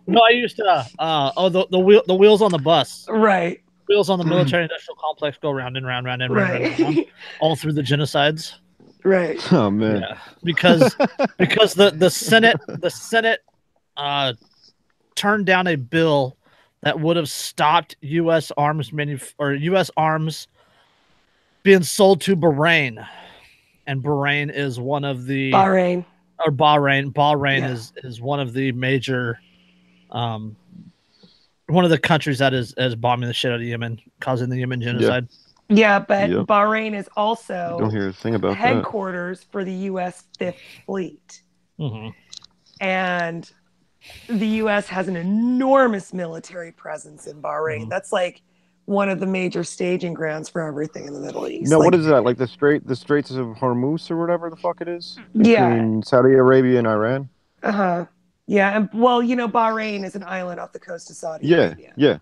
No, I used the wheels on the bus. Right. Wheels on the military-industrial complex go round and round, round and round, round, and round, all through the genocides. Right. Oh man. Yeah, because the Senate turned down a bill that would have stopped U.S. arms U.S. arms being sold to Bahrain, and Bahrain is one of the Bahrain is one of the major one of the countries that is bombing the shit out of Yemen, causing the Yemen genocide. Yeah, but Bahrain is also Don't hear a thing about headquarters for the U.S. Fifth Fleet. Mm-hmm. And the U.S. has an enormous military presence in Bahrain. Mm-hmm. That's like one of the major staging grounds for everything in the Middle East. No, what is that? Like the Straits of Hormuz or whatever the fuck it is? Yeah. Between Saudi Arabia and Iran? Uh-huh. Yeah, and well, Bahrain is an island off the coast of Saudi Arabia. Yeah.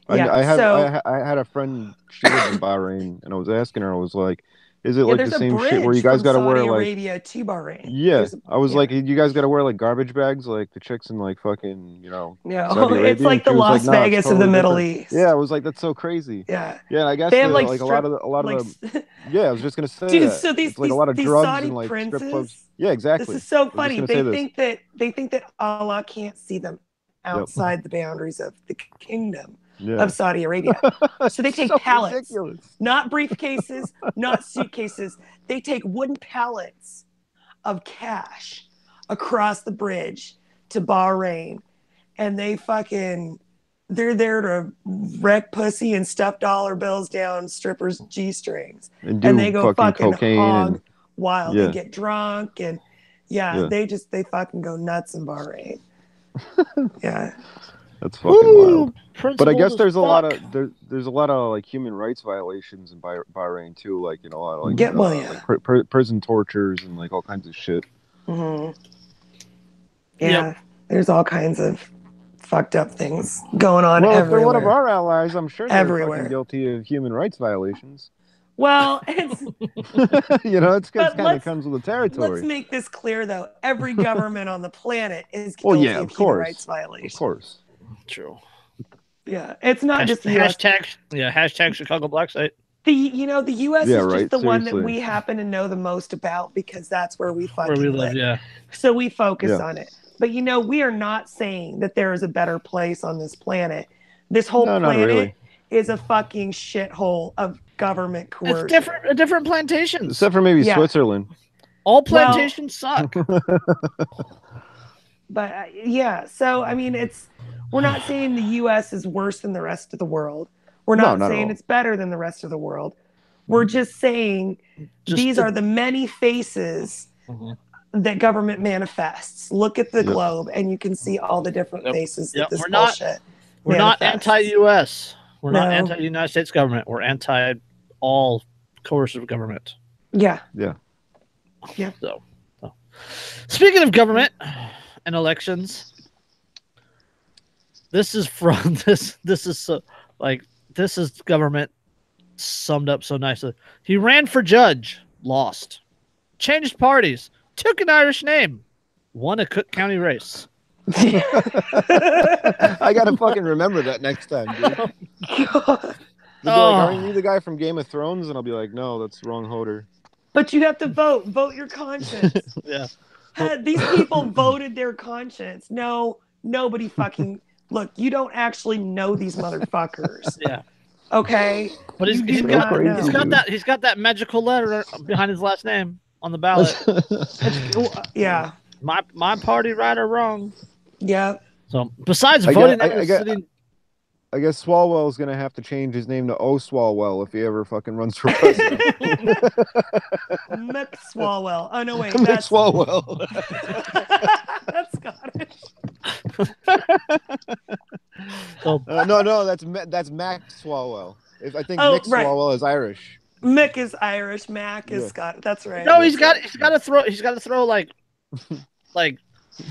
Yeah, I had a friend, she lived in Bahrain, and I was asking her, I was like, is it like the same shit where you guys got to wear like Saudi Arabia to Bahrain? Yeah, I was like, you guys got to wear like garbage bags, like the chicks in like fucking, No, Saudi Arabia? it's like the Las Vegas of the Middle East. Yeah, I was like, that's so crazy. Yeah, I guess they have like a lot of the yeah, I was just gonna say dude, that. So these it's like a lot of drugs Saudi and like princes, strip clubs. Yeah, exactly. This is so funny. They think that Allah can't see them outside the boundaries of the kingdom. Of Saudi Arabia. So they take pallets, ridiculous. Not briefcases, not suitcases. They take wooden pallets of cash across the bridge to Bahrain, and they're there to wreck pussy and stuff dollar bills down strippers' G-strings. And they go fucking hog wild. They get drunk and they fucking go nuts in Bahrain. Yeah. That's fucking wild. But I guess there's a lot of like human rights violations in Bahrain too, like a lot of like prison tortures and like all kinds of shit. Mm-hmm. Yeah, there's all kinds of fucked up things going on everywhere. If they're one of our allies, I'm sure they're fucking guilty of human rights violations. Well, it's it's kind of comes with the territory. Let's make this clear, though. Every government on the planet is guilty of human rights violations. Of course. True. Yeah, it's not just the US. Hashtag Chicago Black Site. The U.S. is just the one that we happen to know the most about because that's where we fucking live. Yeah. So we focus on it. But we are not saying that there is a better place on this planet. This whole planet is a fucking shithole of government coercion. It's different plantations. Except for maybe Switzerland. All plantations suck. But so I mean, we're not saying the U.S. is worse than the rest of the world. We're not saying it's better than the rest of the world. We're just saying these are the many faces that government manifests. Look at the globe, and you can see all the different faces that this bullshit We're not manifests. anti-U.S. We're not No. anti-United States government. We're anti-all coercive government. Yeah. Yeah. So, speaking of government and elections, this is from this. This is so like this is government summed up so nicely. He ran for judge, lost, changed parties, took an Irish name, won a Cook County race. I gotta fucking remember that next time, dude. God. They'll be like, aren't you the guy from Game of Thrones? And I'll be like, no, that's the wrong Hoder. But you have to vote. Vote your conscience. Yeah. These people voted their conscience. No, nobody fucking look. You don't actually know these motherfuckers. Yeah. Okay. But he's got that magical letter behind his last name on the ballot. Yeah. My party, right or wrong. Yeah. So besides voting, I guess Swalwell's gonna have to change his name to O Swalwell if he ever fucking runs for president. Mick Swalwell. Oh no, wait, Mick Swalwell. That's Scottish. No, that's Mac Swalwell. I think Mick Swalwell is Irish. Mick is Irish. Mac is Scottish. That's right. No, he's got to throw like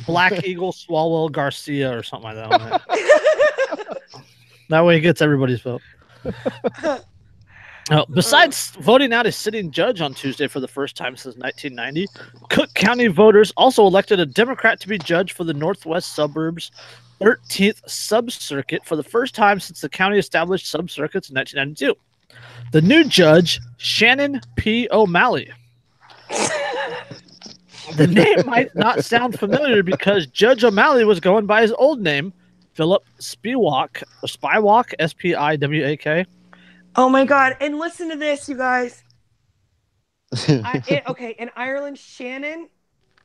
Black Eagle Swalwell Garcia or something like that on it. That way he gets everybody's vote. Now, besides voting out a sitting judge on Tuesday for the first time since 1990, Cook County voters also elected a Democrat to be judge for the Northwest Suburbs 13th Sub-Circuit for the first time since the county established sub-circuits in 1992. The new judge, Shannon P. OMalley. The name might not sound familiar because Judge OMalley was going by his old name, Philip Spiwak, S-P-I-W-A-K. Oh my God. And listen to this, you guys. Okay, in Ireland, Shannon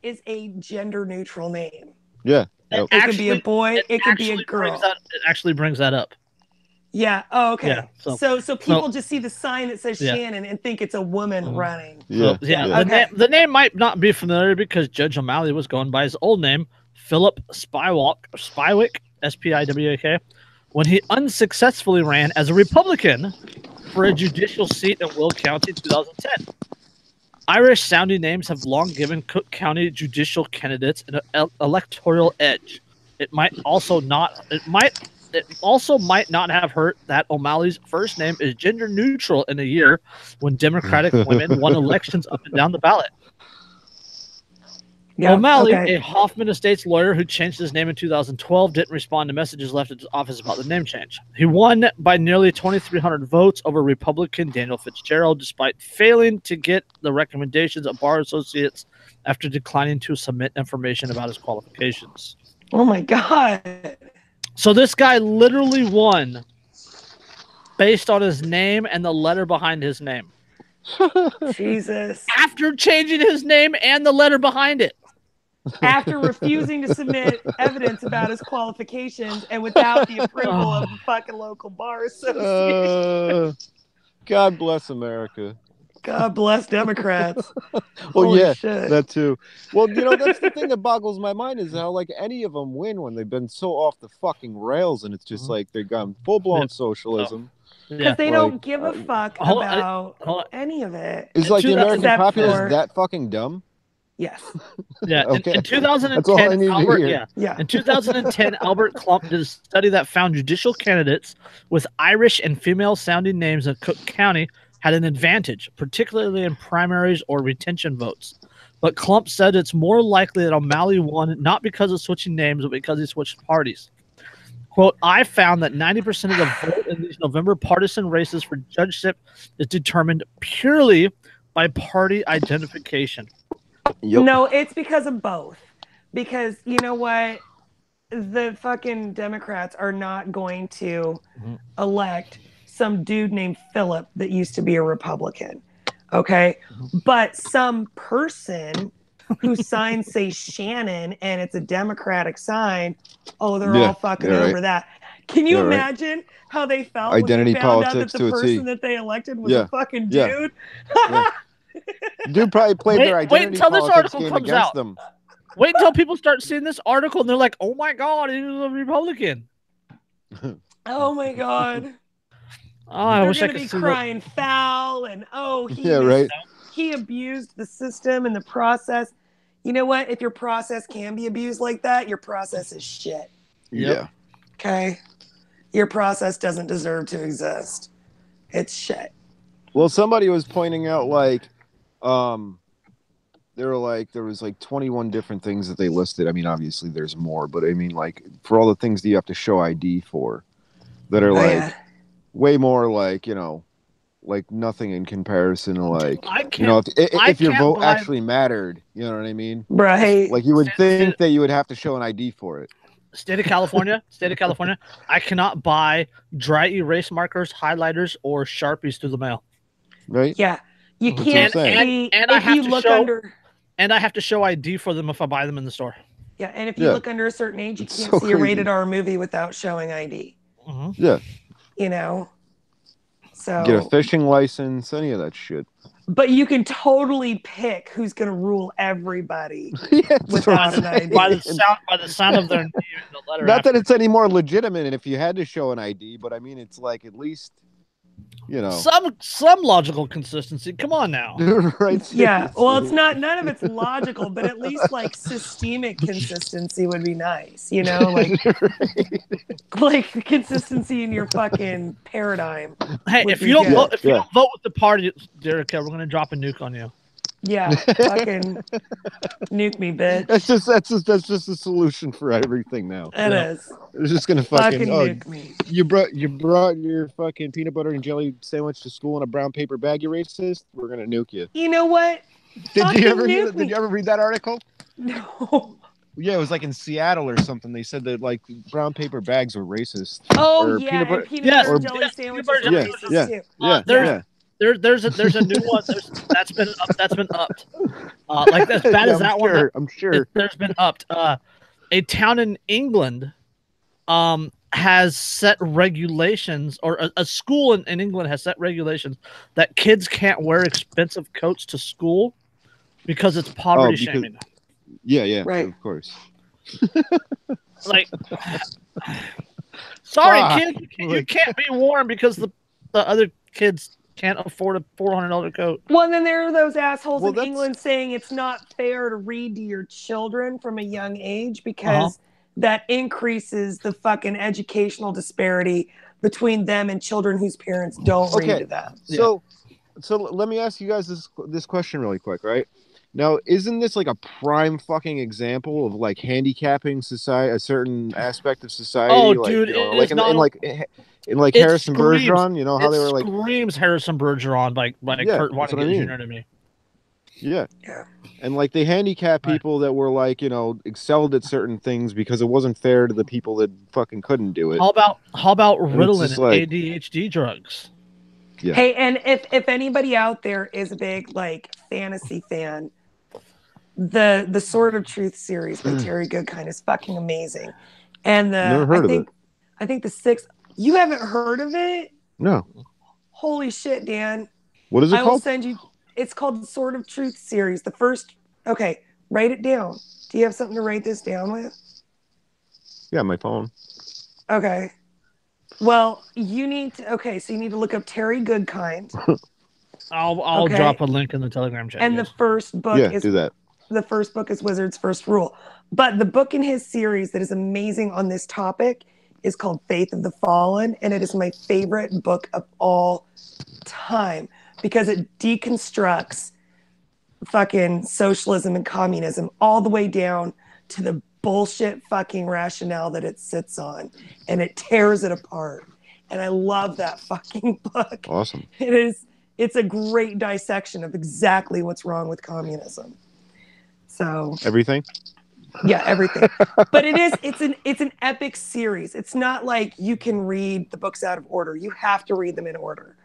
is a gender neutral name. Yeah. It could be a boy, it could be a girl. It actually brings that up. Yeah. Oh, okay. Yeah, so people just see the sign that says Shannon and think it's a woman running. Yeah. The name might not be familiar because Judge OMalley was going by his old name, Philip Spiwak, S-P-I-W-A-K, when he unsuccessfully ran as a Republican for a judicial seat in Will County in 2010. Irish-sounding names have long given Cook County judicial candidates an electoral edge. It also might not have hurt that O'Malley's first name is gender neutral in a year when Democratic women won elections up and down the ballot. Yeah, O'Malley, a Hoffman Estates lawyer who changed his name in 2012, didn't respond to messages left at his office about the name change. He won by nearly 2,300 votes over Republican Daniel Fitzgerald, despite failing to get the recommendations of bar associates after declining to submit information about his qualifications. Oh my God. So this guy literally won based on his name and the letter behind his name. Jesus. After changing his name and the letter behind it. After refusing to submit evidence about his qualifications and without the approval of the fucking local bar association. God bless America. God bless Democrats. Well, yeah, shit. That too. Well, that's the thing that boggles my mind is how any of them win when they've been so off the fucking rails, and it's just like they've gone full-blown socialism. Because they don't give a fuck about any of it. Is the American populace that fucking dumb? Yes. Yeah. Okay. In 2010, in 2010, Albert Klump did a study that found judicial candidates with Irish and female-sounding names in Cook County had an advantage, particularly in primaries or retention votes. But Klump said it's more likely that O'Malley won not because of switching names, but because he switched parties. Quote, I found that 90% of the vote in these November partisan races for judgeship is determined purely by party identification. Yep. No, it's because of both. Because you know what? The fucking Democrats are not going to elect some dude named Philip that used to be a Republican. Okay? But some person whose sign says Shannon and it's a Democratic sign, they're all fucking over that. Can you imagine how they felt identity when they found politics out that the person that they elected was a fucking dude? Dude probably played their identity politics game against them. Wait until people start seeing this article and they're like, oh my God, he was a Republican. Oh my God. Oh, I They're wish I going to could be see crying foul and Yeah, right. he abused the system and the process. You know what? If your process can be abused like that, your process is shit. Yep. Yeah. Okay? Your process doesn't deserve to exist. It's shit. Well, somebody was pointing out there was like 21 different things that they listed. I mean, obviously there's more, but I mean, like, for all the things that you have to show ID for, that are like way more, like, like nothing in comparison to, like, if your vote actually mattered, you know what I mean? Right. Like, you would think that you would have to show an ID for it. State of California, I cannot buy dry erase markers, highlighters, or Sharpies through the mail. Right? Yeah. You That's can't what I'm saying. see And I if have you to look show, under. and I have to show ID for them if I buy them in the store. Yeah, and if you look under a certain age, you It's can't so see a rated crazy. R movie without showing ID. Yeah. You know? So Get a fishing license, any of that shit. but you can totally pick who's going to rule everybody Yeah, without an ID. By the sound of their name in the letter. Not that it's any more legitimate if you had to show an ID, but I mean, it's like, at least, some logical consistency. Come on now. Right? Yeah. Well, it's not, none of it's logical, but at least like systemic consistency would be nice, like consistency in your fucking paradigm. Hey, if you don't vote with the party, Derek, we're gonna drop a nuke on you. Yeah, fucking nuke me, bitch. That's just the solution for everything now. It is. It's just gonna fucking nuke me. You brought your fucking peanut butter and jelly sandwich to school in a brown paper bag, you racist. We're gonna nuke you. You know what? Did you ever read that article? No. Yeah, it was like in Seattle or something. They said that like brown paper bags were racist. Oh yeah, peanut butter and jelly sandwiches are racist too. There's a new one that's been upped. Like as bad as that one. I'm sure. There's been upped. A town in England has set regulations, or a school in England has set regulations that kids can't wear expensive coats to school because it's poverty shaming. Yeah, right. Of course. Like, sorry, kids, you can't be warm because the other kids can't afford a $400 coat. Well, then there are those assholes in England saying it's not fair to read to your children from a young age because that increases the fucking educational disparity between them and children whose parents don't read to them. So let me ask you guys this question really quick, right? Now, isn't this like a prime fucking example of like handicapping society, a certain aspect of society? Oh, like, dude, in Harrison Bergeron, how they were like screams Harrison Bergeron by Kurt Vonnegut Jr. to me. Yeah. And like they handicap people that were like, excelled at certain things because it wasn't fair to the people that fucking couldn't do it. How about Ritalin and ADHD drugs? Yeah. Hey, and if anybody out there is a big like fantasy fan, the Sword of Truth series by Terry Goodkind is fucking amazing. And I think the sixth, you haven't heard of it? No. Holy shit, Dan. What is it called? I will send you. It's called the Sword of Truth series. The first. Okay, write it down. Do you have something to write this down with? Yeah, my phone. Okay. Well, you need to. Okay, so you need to look up Terry Goodkind. I'll drop a link in the Telegram chat. And the first book is do that. The first book is Wizard's First Rule. But the book in his series that is amazing on this topic is called Faith of the Fallen, and it is my favorite book of all time because it deconstructs fucking socialism and communism all the way down to the bullshit fucking rationale that it sits on, and it tears it apart. And I love that fucking book. Awesome. It's a great dissection of exactly what's wrong with communism. So everything? Yeah, everything. But it's an epic series. It's not like you can read the books out of order. You have to read them in order.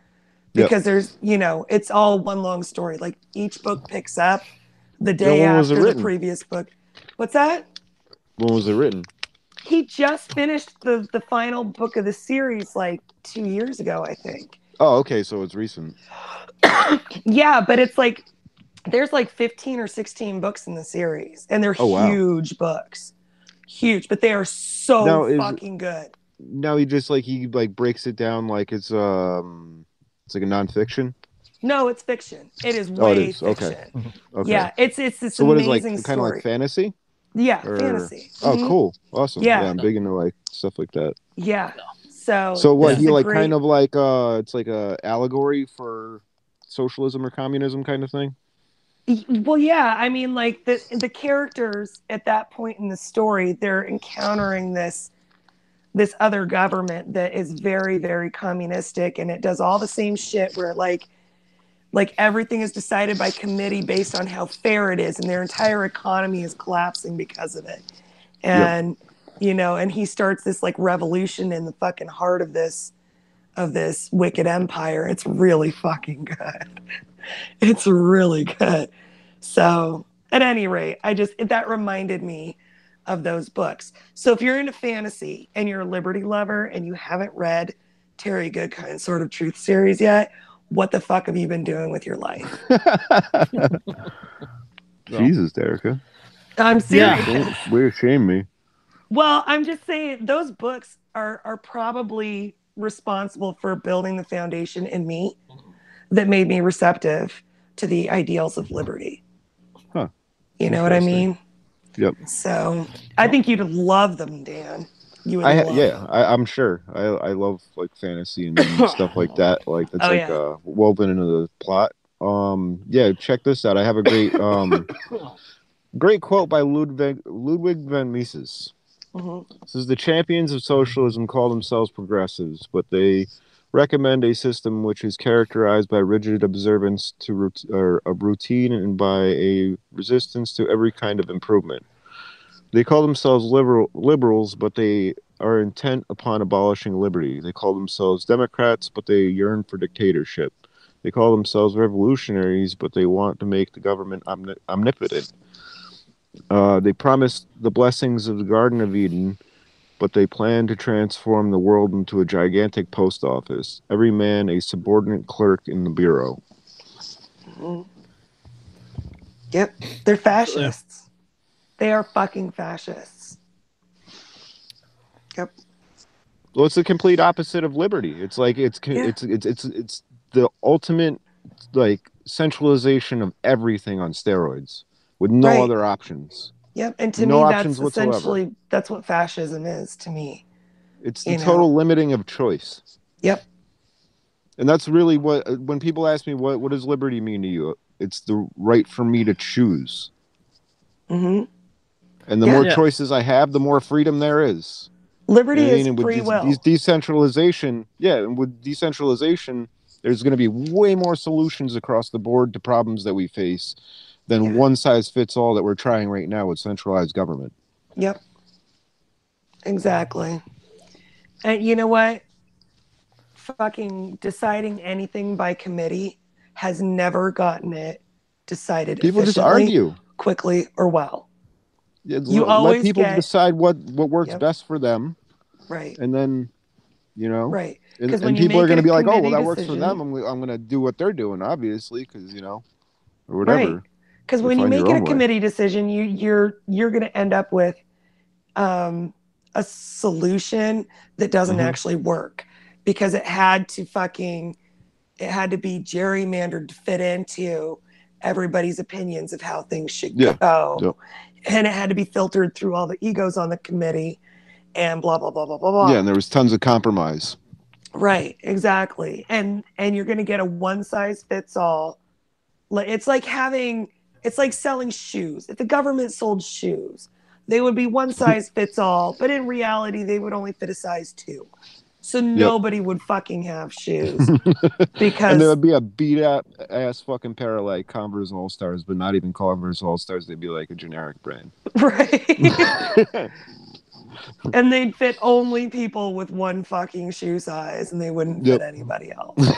Because there's, it's all one long story. Like each book picks up the day after the previous book. What's that? When was it written? He just finished the final book of the series like 2 years ago, I think. Oh, okay, so it's recent. Yeah, but it's like there's like 15 or 16 books in the series, and they're huge books. Huge, but they are so fucking good. now he just he breaks it down like it's like a nonfiction. No, it's fiction. It is Oh, it way is. Okay. fiction. Okay. Yeah, it's this So what is amazing kind of like story. fantasy? Yeah, Or fantasy. oh, cool, awesome. Yeah. Yeah, I'm big into stuff like that. Yeah. So what this he is a kind great... of it's like a allegory for socialism or communism kind of thing. Well, yeah, I mean, like the characters at that point in the story, they're encountering this other government that is very, very communistic, and it does all the same shit where like everything is decided by committee based on how fair it is, and their entire economy is collapsing because of it. And and he starts this like revolution in the fucking heart of this wicked empire. It's really fucking good. It's really good. So at any rate, that reminded me of those books. So if you're into fantasy and you're a Liberty lover and you haven't read Terry Goodkind's Sword of Truth series yet, what the fuck have you been doing with your life? Jesus, Derica. I'm serious. Don't shame me. Well, I'm just saying those books are probably responsible for building the foundation in me that made me receptive to the ideals of liberty. Huh. You know what I mean? Yep. So I think you'd love them, Dan. You would love them. I'm sure. I love like fantasy and stuff like that. Like that's woven into the plot. Check this out. I have a great great quote by Ludwig van Mises. Mm-hmm. This is: the champions of socialism call themselves progressives, but they recommend a system which is characterized by rigid observance of routine and by a resistance to every kind of improvement. They call themselves liberals, but they are intent upon abolishing liberty. They call themselves Democrats, but they yearn for dictatorship. They call themselves revolutionaries, but they want to make the government omnipotent. They promise the blessings of the Garden of Eden, but they plan to transform the world into a gigantic post office. Every man a subordinate clerk in the bureau. Mm-hmm. Yep, they're fascists. They are fucking fascists. Yep. Well, it's the complete opposite of liberty. It's like it's the ultimate like centralization of everything on steroids with no other options. Yep, and to me, that's essentially that's what fascism is to me. It's the total limiting of choice. Yep. And that's really when people ask me what does liberty mean to you, it's the right for me to choose. Mm-hmm. And the more choices I have, the more freedom there is. Liberty is free will. Decentralization, and with decentralization, there's going to be way more solutions across the board to problems that we face than one size fits all that we're trying right now with centralized government. Yep. Exactly. And you know what? Fucking deciding anything by committee has never gotten it decided people just argue quickly or well. You always let people decide what works best for them, right? And then right, and people are going to be like, oh well, that works for them. I'm going to do what they're doing, obviously, because or whatever. Right. Because when you make it a committee decision, you're going to end up with a solution that doesn't actually work, because it had to be gerrymandered to fit into everybody's opinions of how things should go. Yep. And it had to be filtered through all the egos on the committee and blah, blah, blah, blah, blah, blah. Yeah, and there was tons of compromise. Right, exactly. And you're going to get a one-size-fits-all. It's like selling shoes. If the government sold shoes, they would be one-size-fits-all, but in reality, they would only fit a size 2. So nobody would fucking have shoes. Because and there would be a beat-up ass fucking pair of like Converse All-Stars, but not even Converse All-Stars. They'd be like a generic brand. Right. And they'd fit only people with one fucking shoe size, and they wouldn't fit anybody else.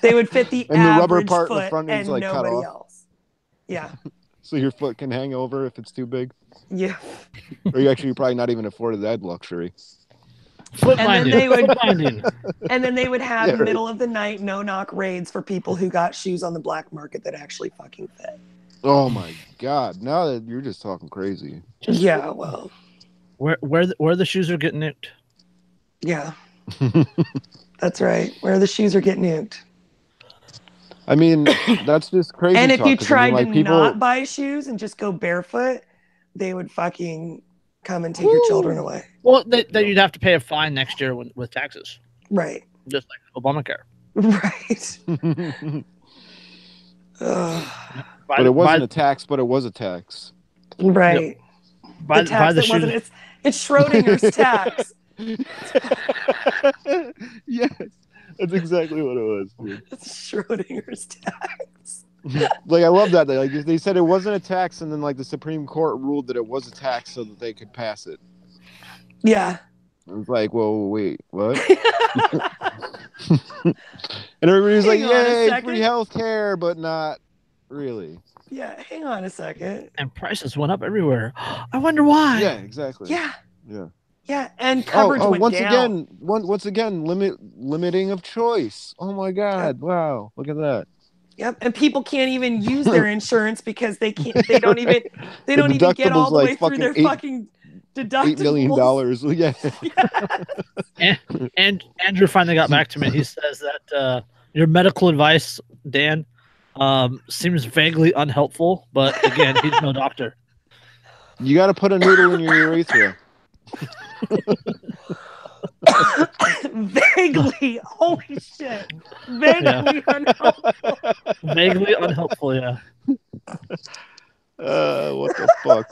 They would fit the and average the rubber part foot in the front and is like nobody cut off. else. Yeah. So your foot can hang over if it's too big. Yeah. Or you're probably not even afforded that luxury. And then they would have middle of the night no-knock raids for people who got shoes on the black market that actually fucking fit. Oh my God! Now that you're just talking crazy. Yeah, well, where the shoes are getting nuked? Yeah. That's right. Where the shoes are getting nuked. I mean, that's just crazy. And if you talk, tried I mean, like, to people... not buy shoes and just go barefoot, they would fucking come and take your children away. Well, then you'd have to pay a fine next year with taxes. Right. Just like Obamacare. Right. But it wasn't a tax, but it was a tax. Right. By, the tax the that wasn't. It's Schrodinger's tax. Yes, that's exactly what it was, dude. It's Schrodinger's tax. Like, I love that. Like, they said it wasn't a tax, and then like the Supreme Court ruled that it was a tax so that they could pass it. Yeah. I was like, well, wait, what? And everybody was like, yay, free health care, but not really. Yeah, hang on a second. And prices went up everywhere. I wonder why. Yeah, exactly. Yeah. Yeah. Yeah, and coverage went down. Once again, limiting of choice. Oh my God! Yep. Wow, look at that. Yep, and people can't even use their insurance because they can't. They don't even get all the way through their fucking deductibles. $8 million. Yeah. And Andrew finally got back to me. He says that your medical advice, Dan, seems vaguely unhelpful, but again, he's no doctor. You got to put a noodle in your urethra. Vaguely, holy shit! Vaguely unhelpful. Vaguely unhelpful, yeah. What the fuck?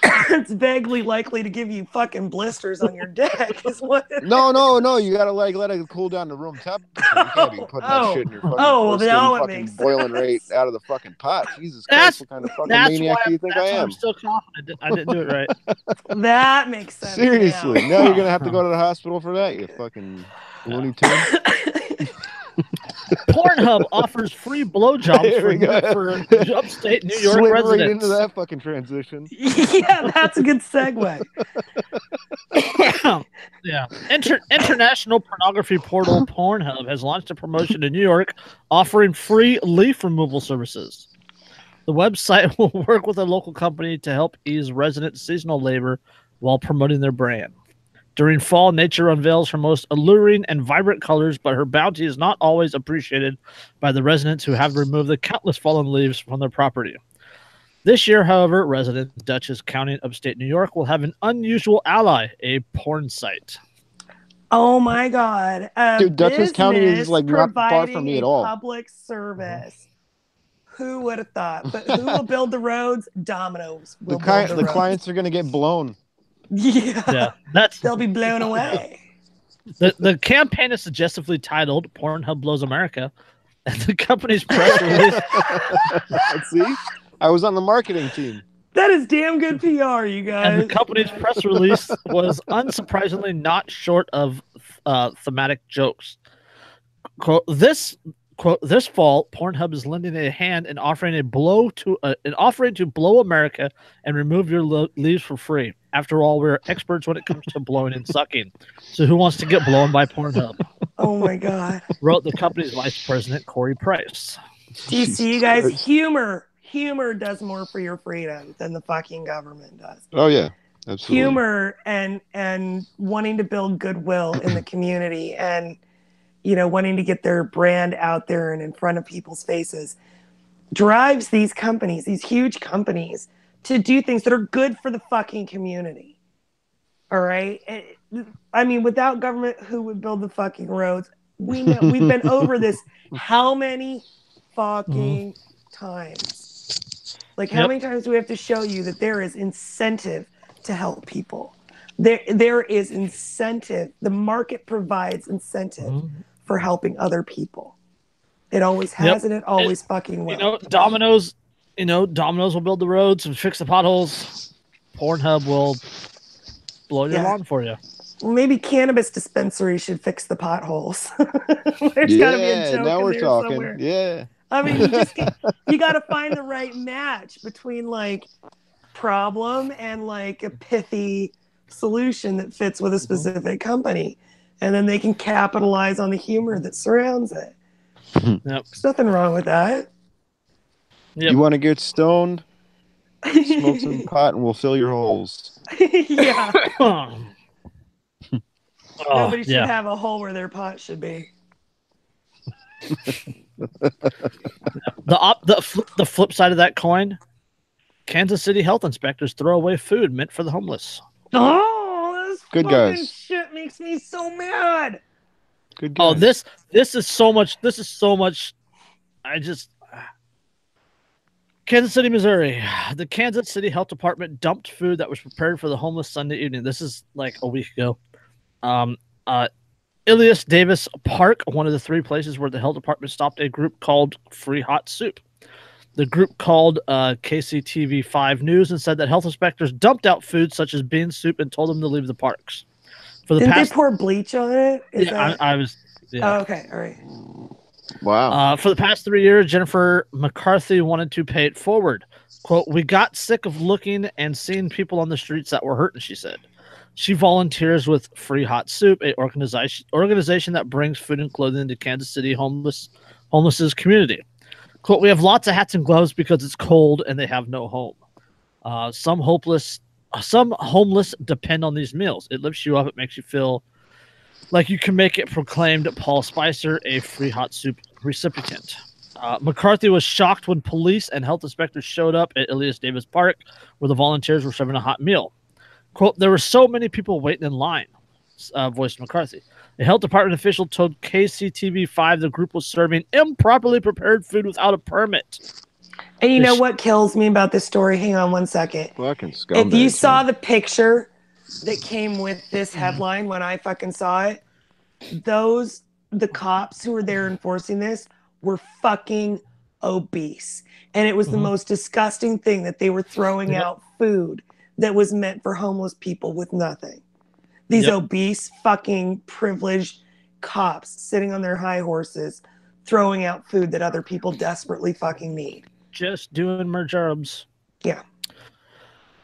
It's vaguely likely to give you fucking blisters on your dick. Is what? No. You gotta like let it cool down to room temperature. You can't be putting that shit in your fucking. Now it fucking makes boiling sense. right out of the fucking pot. Jesus Christ! What kind of fucking maniac do you think I am? I'm still confident I didn't do it right. That makes sense. Seriously, now you're gonna have to go to the hospital for that. You fucking Looney Tune. Pornhub offers free blowjobs for upstate New York residents. Right into that fucking transition. Yeah, that's a good segue. Yeah. International pornography portal Pornhub has launched a promotion in New York offering free leaf removal services. The website will work with a local company to help ease resident seasonal labor while promoting their brand. During fall, nature unveils her most alluring and vibrant colors, but her bounty is not always appreciated by the residents who have to remove the countless fallen leaves from their property. This year, however, residents of Dutchess County, upstate New York, will have an unusual ally, a porn site. Oh my God. Dude, Dutchess County is like not far from me at all. Public service. Who would have thought? But who will build the roads? Domino's will build the roads. Clients are going to get blown. Yeah. They'll be blown away. The campaign is suggestively titled Pornhub Blows America, and the company's press release. See? I was on the marketing team. That is damn good PR, you guys. And the company's press release was unsurprisingly not short of thematic jokes. Quote, this fall, Pornhub is lending a hand in offering to blow America and remove your leaves for free. After all, we're experts when it comes to blowing and sucking. So who wants to get blown by Pornhub? Oh my God. Wrote the company's vice president, Corey Price. Do you see, you guys? Humor does more for your freedom than the fucking government does. Oh yeah, absolutely. Humor and wanting to build goodwill in the community and, you know, wanting to get their brand out there and in front of people's faces drives these companies, these huge companies, to do things that are good for the fucking community. All right? I mean, without government, who would build the fucking roads? We know, we've been over this how many fucking times? Like, how many times do we have to show you that there is incentive to help people? There is incentive. The market provides incentive for helping other people. It always has, and it always fucking will. Domino's will build the roads and fix the potholes. Pornhub will blow your lawn for you. Well, maybe cannabis dispensaries should fix the potholes. There's got to be a joke now in we're there talking. somewhere. Yeah. I mean, you got to find the right match between like problem and like a pithy solution that fits with a specific company, and then they can capitalize on the humor that surrounds it. There's nothing wrong with that. You want to get stoned? Smoke some pot and we'll fill your holes. Yeah. Nobody should have a hole where their pot should be. The flip side of that coin, Kansas City health inspectors throw away food meant for the homeless. Oh, this Good fucking guys. shit makes me so mad. Good guys. Oh, this is so much. This is so much. Kansas City, Missouri. The Kansas City Health Department dumped food that was prepared for the homeless Sunday evening. This is like a week ago. Ilias Davis Park, one of the 3 places where the health department stopped a group called Free Hot Soup. The group called KCTV5 News and said that health inspectors dumped out food such as bean soup and told them to leave the parks. Didn't they pour bleach on it? I was. Yeah. Oh, okay, all right. Wow. For the past 3 years, Jennifer McCarthy wanted to pay it forward. Quote, "We got sick of looking and seeing people on the streets that were hurting," she said. She volunteers with Free Hot Soup, an organization that brings food and clothing to Kansas City homeless community. Quote, "We have lots of hats and gloves because it's cold and they have no home. Some homeless depend on these meals. It lifts you up. It makes you feel like you can make it," proclaimed Paul Spicer, a Free Hot Soup recipient. McCarthy was shocked when police and health inspectors showed up at Ilias Davis Park, where the volunteers were serving a hot meal. Quote, "There were so many people waiting in line," voiced McCarthy. A health department official told KCTV5 the group was serving improperly prepared food without a permit. And you know what kills me about this story? Hang on one second. Fucking scumbags. If you saw the picture that came with this headline when I fucking saw it, the cops who were there enforcing this were fucking obese. And it was the most disgusting thing that they were throwing out food that was meant for homeless people with nothing. These obese, fucking privileged cops sitting on their high horses, throwing out food that other people desperately fucking need. Just doing their jobs. Yeah.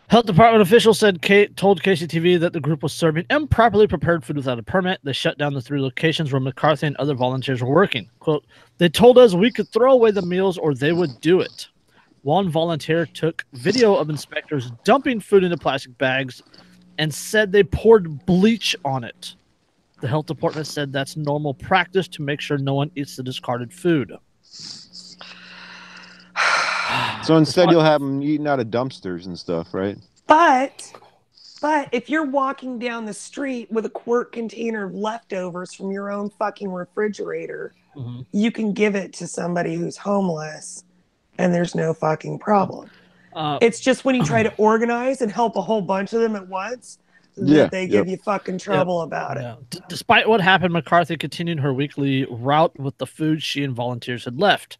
Health department officials told KCTV that the group was serving improperly prepared food without a permit. They shut down the 3 locations where McCarthy and other volunteers were working. Quote, "They told us we could throw away the meals or they would do it." One volunteer took video of inspectors dumping food into plastic bags and said they poured bleach on it. The health department said that's normal practice to make sure no one eats the discarded food. So instead, you'll have them eating out of dumpsters and stuff, right? But if you're walking down the street with a quart container of leftovers from your own fucking refrigerator, you can give it to somebody who's homeless and there's no fucking problem. It's just when you try to organize and help a whole bunch of them at once that they give you fucking trouble about it. Despite what happened, McCarthy continued her weekly route with the food she and volunteers had left.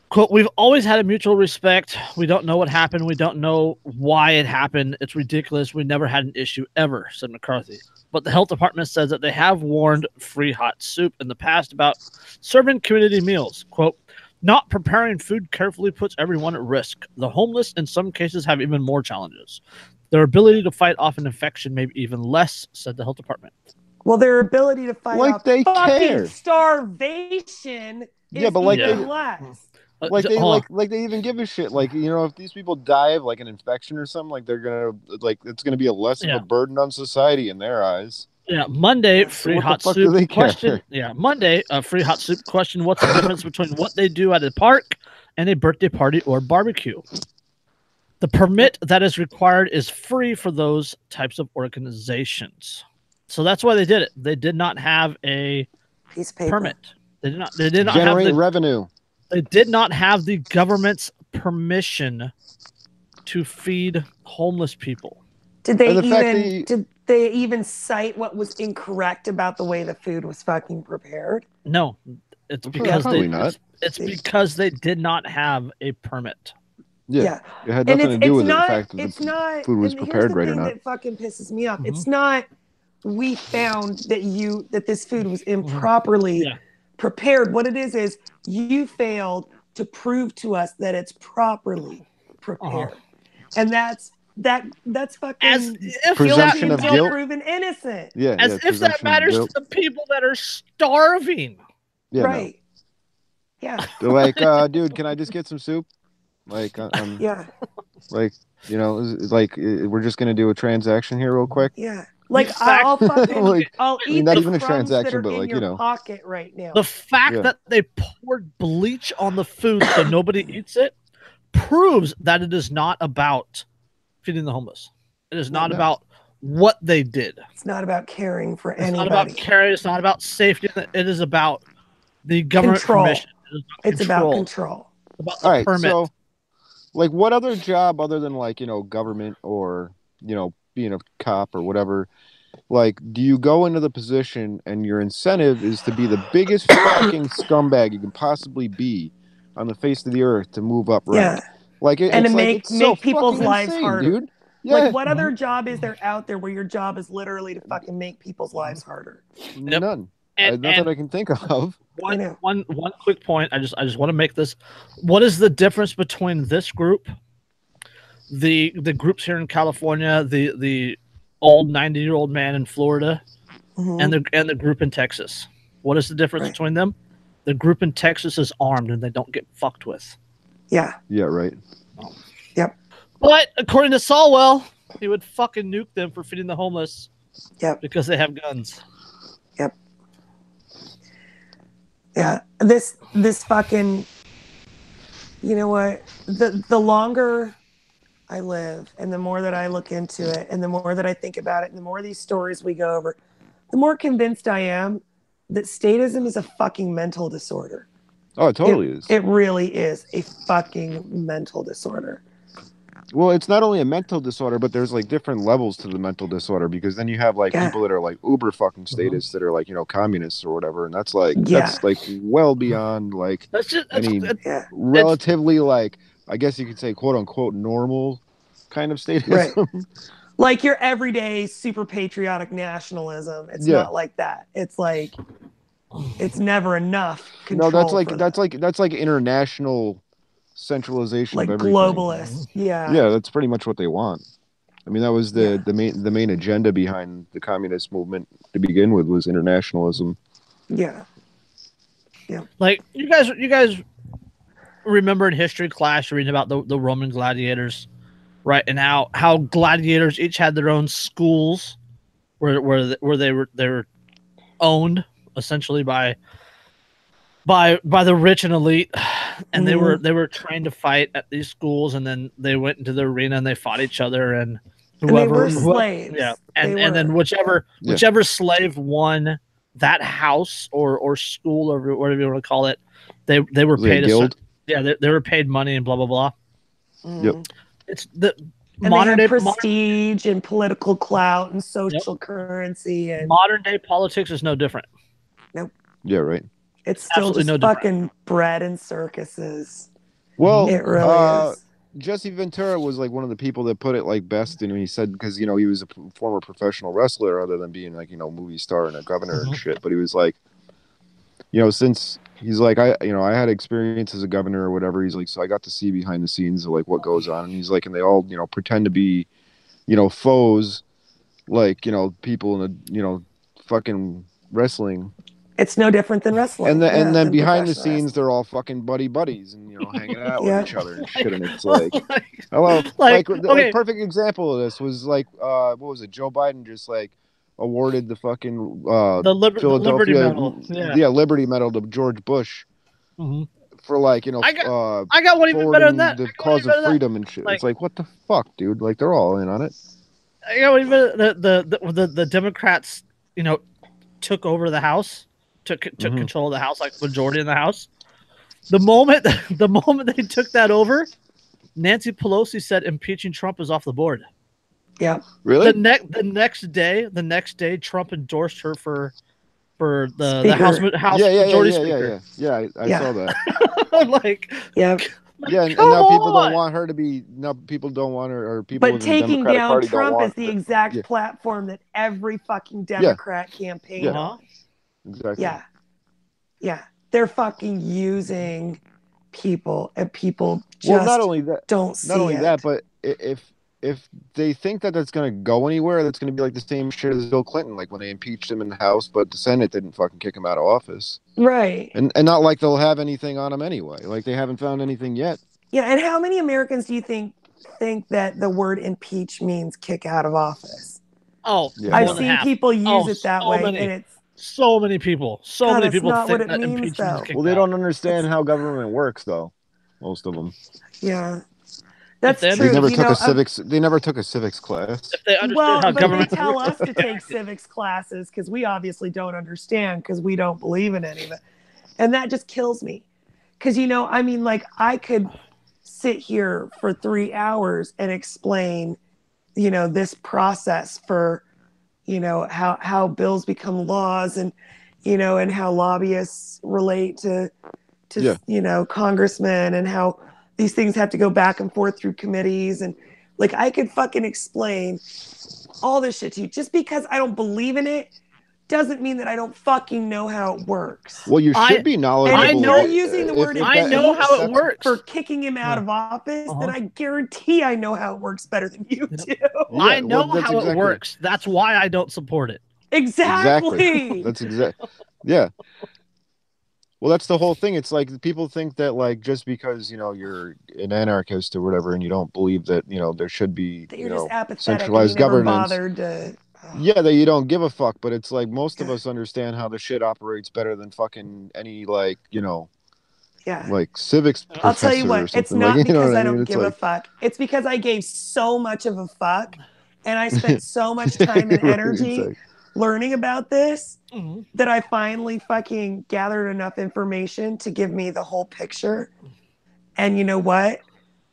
Quote, "We've always had a mutual respect. We don't know what happened. We don't know why it happened. It's ridiculous. We never had an issue ever," said McCarthy. But the health department says that they have warned Free Hot Soup in the past about serving community meals. Quote, "Not preparing food carefully puts everyone at risk. The homeless in some cases have even more challenges. Their ability to fight off an infection may be even less," said the health department. Well, their ability to fight off they fucking care. starvation is even less. Like they even give a shit. Like, you know, if these people die of like an infection or something, like they're gonna it's gonna be a less of a burden on society in their eyes. Yeah, Monday, Free Hot Soup question. Yeah, Monday, Free Hot Soup question: what's the difference between what they do at a park and a birthday party or barbecue? The permit that is required is free for those types of organizations. So that's why they did it. They did not have a piece of paper. Permit. They did not generate have revenue. They did not have the government's permission to feed homeless people. Did they even cite what was incorrect about the way the food was fucking prepared? No, it's because because they did not have a permit. Yeah. It had nothing to do with the fact that the food was prepared right or not. That fucking pisses me off. It's not we found that this food was improperly prepared. What it is you failed to prove to us that it's properly prepared. And that's fucking as if presumption of guilt, proven innocent. Yeah, as if that matters to the people that are starving. Yeah, right. No. Yeah. They're like, dude, can I just get some soup? Like, yeah. Like, you know, like we're just gonna do a transaction here real quick. Yeah. Like I'll fucking Like, I'll I mean, eat not the even a crumbs that transaction, are but in like, your you know, pocket right now. The fact that they poured bleach on the food so nobody eats it proves that it is not about feeding the homeless. It is not about what they did. It's not about caring for It's anybody. not about caring. It's not about safety. It is about the government Control. permission. It's about control. About the all right, permit. so like what other job other than like, you know, government or, you know, being a cop or whatever, like do you go into the position and your incentive is to be the biggest fucking scumbag you can possibly be on the face of the earth to move up rank? Like and it's to like make it's so people's fucking lives insane, harder. dude. Yeah. Like what other job is there out there where your job is literally to fucking make people's lives harder? None. And, not that I can think of. One quick point. I just want to make this. What is the difference between this group, the groups here in California, the old 90-year-old man in Florida, and the group in Texas? What is the difference between them? The group in Texas is armed and they don't get fucked with. Yeah. Yeah, right. Yep. But according to Solwell, he would fucking nuke them for feeding the homeless. Yep. Because they have guns. Yep. Yeah. This fucking, you know what? The longer I live and the more that I look into it and the more that I think about it and the more these stories we go over, the more convinced I am that statism is a fucking mental disorder. Oh, it totally is. It really is a fucking mental disorder. Well, it's not only a mental disorder, but there's like different levels to the mental disorder, because then you have like people that are like uber fucking status that are like, you know, communists or whatever, and that's like well beyond like any relatively like, I guess you could say, quote unquote normal kind of statism. Right. Like your everyday super patriotic nationalism. It's not like that. It's like it's never enough control. No, that's like international centralization like of everything. Globalist. Yeah, that's pretty much what they want. I mean, that was the main agenda behind the communist movement to begin with, was internationalism. Yeah. Like you guys remember in history class reading about the Roman gladiators, right? And how gladiators each had their own schools where they were owned essentially by the rich and elite, and they were trained to fight at these schools, and then they went into the arena and they fought each other, and whoever, and they were slaves. And then whichever slave won that house or school or whatever you want to call it, they were paid a guild. They were paid money and blah blah blah. Yep. It's the and modern day prestige and political clout and social currency, and modern day politics is no different. Nope. Yeah, right. It's still just fucking bread and circuses. Well, it really is. Jesse Ventura was like one of the people that put it like best, and he said, because you know he was a former professional wrestler, other than being like, you know, movie star and a governor and shit. But he was like, you know, since he's like, I had experience as a governor or whatever. He's like, so I got to see behind the scenes of like what goes on, and he's like, and they all, you know, pretend to be, you know, foes, like, you know, people in the, you know, fucking wrestling. It's no different than wrestling. And then behind the scenes, they're all fucking buddies and, you know, hanging out with each other and shit. And it's like, hello, like the perfect example of this was like, what was it? Joe Biden just like awarded the fucking Philadelphia Liberty Medal. Liberty Medal to George Bush for like, you know, I got one even better than that. The cause of freedom and shit. Like, it's like, what the fuck, dude? Like, they're all in on it. I got one even the Democrats, you know, took over the House. Took control of the House, like majority in the House. The moment they took that over, Nancy Pelosi said impeaching Trump is off the board. Yeah, really. The next day, Trump endorsed her for the House majority speaker. Yeah, I saw that. Like, and now people don't want her to be. Now people don't want her, or people. But taking the down Party Trump is the exact platform that every fucking Democrat campaign on. Exactly. Yeah. They're fucking using people, and people just not only that, don't see it. Not only that, but if they think that that's going to go anywhere, that's going to be like the same shit as Bill Clinton, like when they impeached him in the House, but the Senate didn't fucking kick him out of office. Right. And not like they'll have anything on him anyway. Like they haven't found anything yet. Yeah, and how many Americans do you think that the word impeach means kick out of office? Oh, Yeah, I've more than seen half. people use it that so way, many. and it's So many people. So God, many that's people not think what it that means, impeachment is though. kicked well, they out. don't understand how government works, though. Most of them. Yeah, If that's they true. They never You took know, a civics. They never took a civics class. If they understood well, how but they government tell works, us to take civics classes because we obviously don't understand because we don't believe in any of it, and that just kills me. Because I mean, like I could sit here for 3 hours and explain, this process for, how bills become laws and, and how lobbyists relate to Yeah. congressmen and how these things have to go back and forth through committees and like I could fucking explain all this shit to you. Just because I don't believe in it doesn't mean that I don't fucking know how it works. Well, you should I be And knowledgeable. if I you're know- using the word I know how it impeach works. for kicking him out of office, then Uh-huh. I guarantee I know how it works better than you do. Yeah, I know well, that's how it exactly- works. That's why I don't support it. Exactly. That's exact. Yeah. Well, that's the whole thing. It's like people think that like just because you're an anarchist or whatever, and you don't believe that there should be That you're just apathetic and you centralized never governance. bothered to. Yeah, that you don't give a fuck. But it's like most of God. us understand how the shit operates better than fucking any like Yeah. like civics I'll professor tell you or what, something. it's not like, you know because what I don't mean? It's give a like, fuck. It's because I gave so much of a fuck and I spent so much time and Right, energy exactly. learning about this Mhm. that I finally fucking gathered enough information to give me the whole picture. And you know what?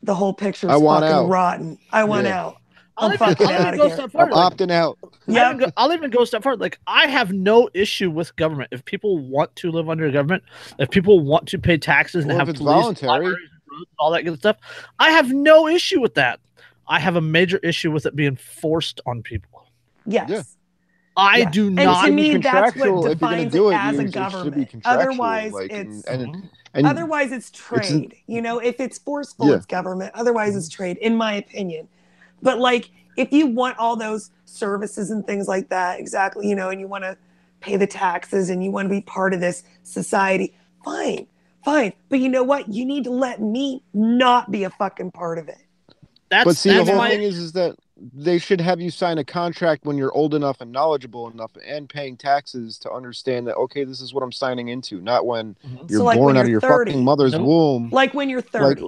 The whole picture I is want fucking out. rotten. I want Yeah. out. I'll I'm even fucking out of go a here. step I'm further. Like, opting out. Yep. I'll even go a step further. Like, I have no issue with government. If people want to live under government, if people want to pay taxes and Well, have if it's police, voluntary. libraries, roads, all that good stuff, I have no issue with that. I have a major issue with it being forced on people. Yes. Yeah. I Yeah. do And not. to me, that's contractual. what If you're gonna defines do it it, as a it should be government. contractual. Otherwise, Like, it's and otherwise it's trade. If it's forceful, Yeah. it's government. Otherwise, it's trade, in my opinion. But like, if you want all those services and things like that, exactly, and you want to pay the taxes and you want to be part of this society, fine. But you know what? You need to let me not be a fucking part of it. But see, the that's whole my thing is that they should have you sign a contract when you're old enough and knowledgeable enough and paying taxes to understand that, okay, this is what I'm signing into, not when you're So, like, born when out of you're your 30. fucking mother's Nope. womb. Like when you're 30.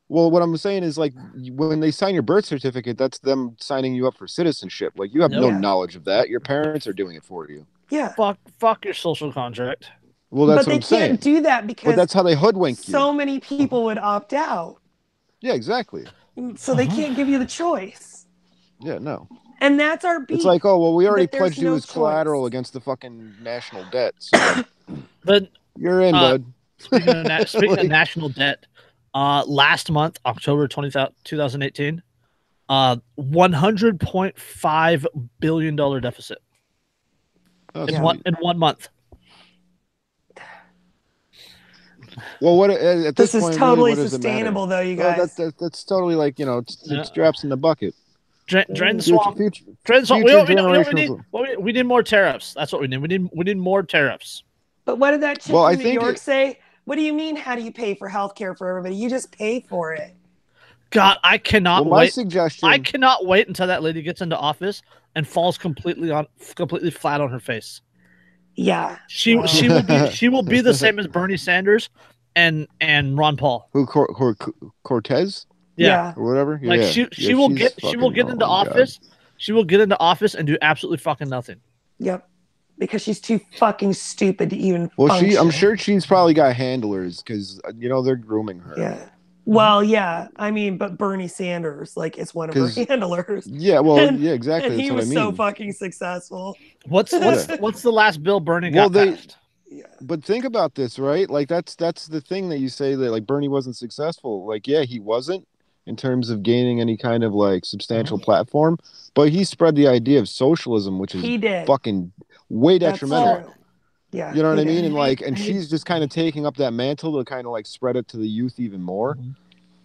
Well, what I'm saying is, like, when they sign your birth certificate, that's them signing you up for citizenship. Like, you have no Yeah. knowledge of that. Your parents are doing it for you. Yeah. fuck your social contract. Well, that's But what they I'm saying. can't do that But because that's how they hoodwink you. so many people would opt out. Yeah, exactly. So they can't give you the choice. Yeah, no. And that's our beef. It's like, oh, well, we already that there's pledged you no as collateral choice. against the fucking national debt. So But you're in, bud. speaking of national debt, last month, October 2018, $100.5 billion deficit Oh, in sweet. one month. Well, what at This this is point, totally really, what does it matter? sustainable, though, you Well, guys. that's totally like, it's drops in the bucket. Drain the Future- swamp. future- Drain the swamp. future We need. generations- We need more tariffs. That's what we need. We need more tariffs. But what did that chick Well, I from New think York say? What do you mean? How do you pay for healthcare for everybody? You just pay for it. God, I cannot Well, my wait. suggestion. I cannot wait until that lady gets into office and falls completely flat on her face. Yeah. She will be the same as Bernie Sanders and Ron Paul. Who Cortez Yeah. or whatever. Yeah, Like yeah. she will she's get into office. She will get into office and do absolutely fucking nothing. Yep. Because she's too fucking stupid to even Well, function. I'm sure she's probably got handlers because they're grooming her. Yeah. Well, yeah. I mean, but Bernie Sanders, like, is one of her 'Cause- handlers. Yeah, well, And- yeah, exactly. And he That's what I was mean. so fucking successful. What's the last bill Bernie Well, got they- passed? Yeah. But think about this, right? Like that's the thing that you say that like Bernie wasn't successful. Like, yeah, he wasn't in terms of gaining any kind of like substantial platform, but he spread the idea of socialism, which is He did. fucking way That's detrimental. true. Yeah. You know what he I mean? did. And like, and she's just kind of taking up that mantle to kind of like spread it to the youth even more.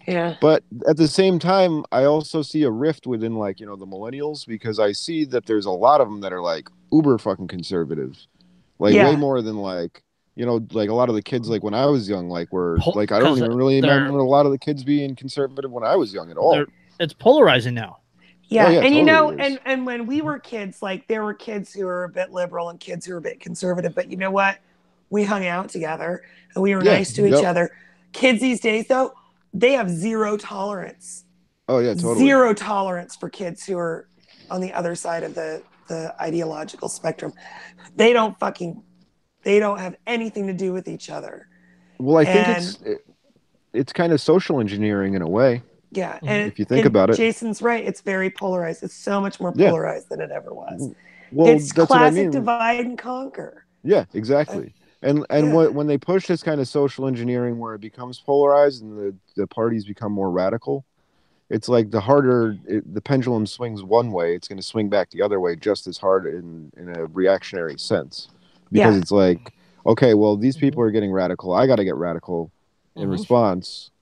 Yeah. But at the same time, I also see a rift within like, the millennials, because I see that there's a lot of them that are like uber fucking conservative, like Yeah. way more than like, like a lot of the kids, like when I was young, like were like, I don't 'Cause even really they're- remember a lot of the kids being conservative when I was young at all. It's polarizing now. Yeah, yeah, and you know, totally is. and when we were kids, like there were kids who were a bit liberal and kids who were a bit conservative, but you know what? We hung out together and we were Yeah. nice to each Yep. other. Kids these days, though, they have zero tolerance. Oh yeah, totally. Zero tolerance for kids who are on the other side of the ideological spectrum. They don't have anything to do with each other. Well, I think And it's kind of social engineering in a way. yeah, and if you think about it, Jason's right. It's very polarized. It's so much more Yeah. polarized than it ever was. Well, It's that's what I classic mean. divide and conquer. Yeah, exactly. And Yeah. when they push this kind of social engineering where it becomes polarized and the parties become more radical, it's like the harder the pendulum swings one way, it's going to swing back the other way just as hard in a reactionary sense. Because Yeah. it's like, okay, well, these people are getting radical. I got to get radical in response.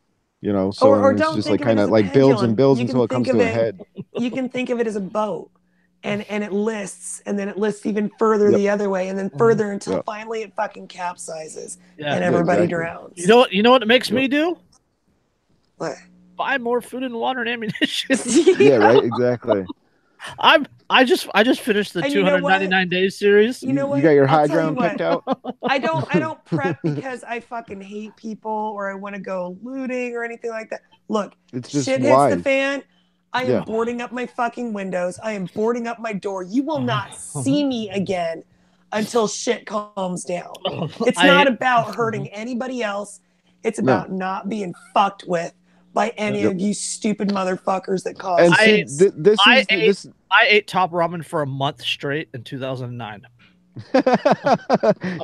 You know, so Or it's don't just think like of it kind as of a like builds and pendulum. builds You until can it comes think of to a it. head. You can think of it as a boat, and it lists, and then it lists even further Yep. the other way, and then further until Yep. finally it fucking capsizes Yeah. and everybody exactly. drowns. You know what it makes me do? What? Buy more food and water and ammunition. Yeah, right. Exactly. I just finished the And you know 299 days series. You know what? You got your I'll high tell you ground what. picked out. I don't prep because I fucking hate people or I want to go looting or anything like that. Look, It's just shit hits wise. the fan. I am Yeah. boarding up my fucking windows. I am boarding up my door. You will not see me again until shit calms down. It's not about hurting anybody else. It's about not being fucked with by any of you stupid motherfuckers that cause. And see, I ate top ramen for a month straight in 2009.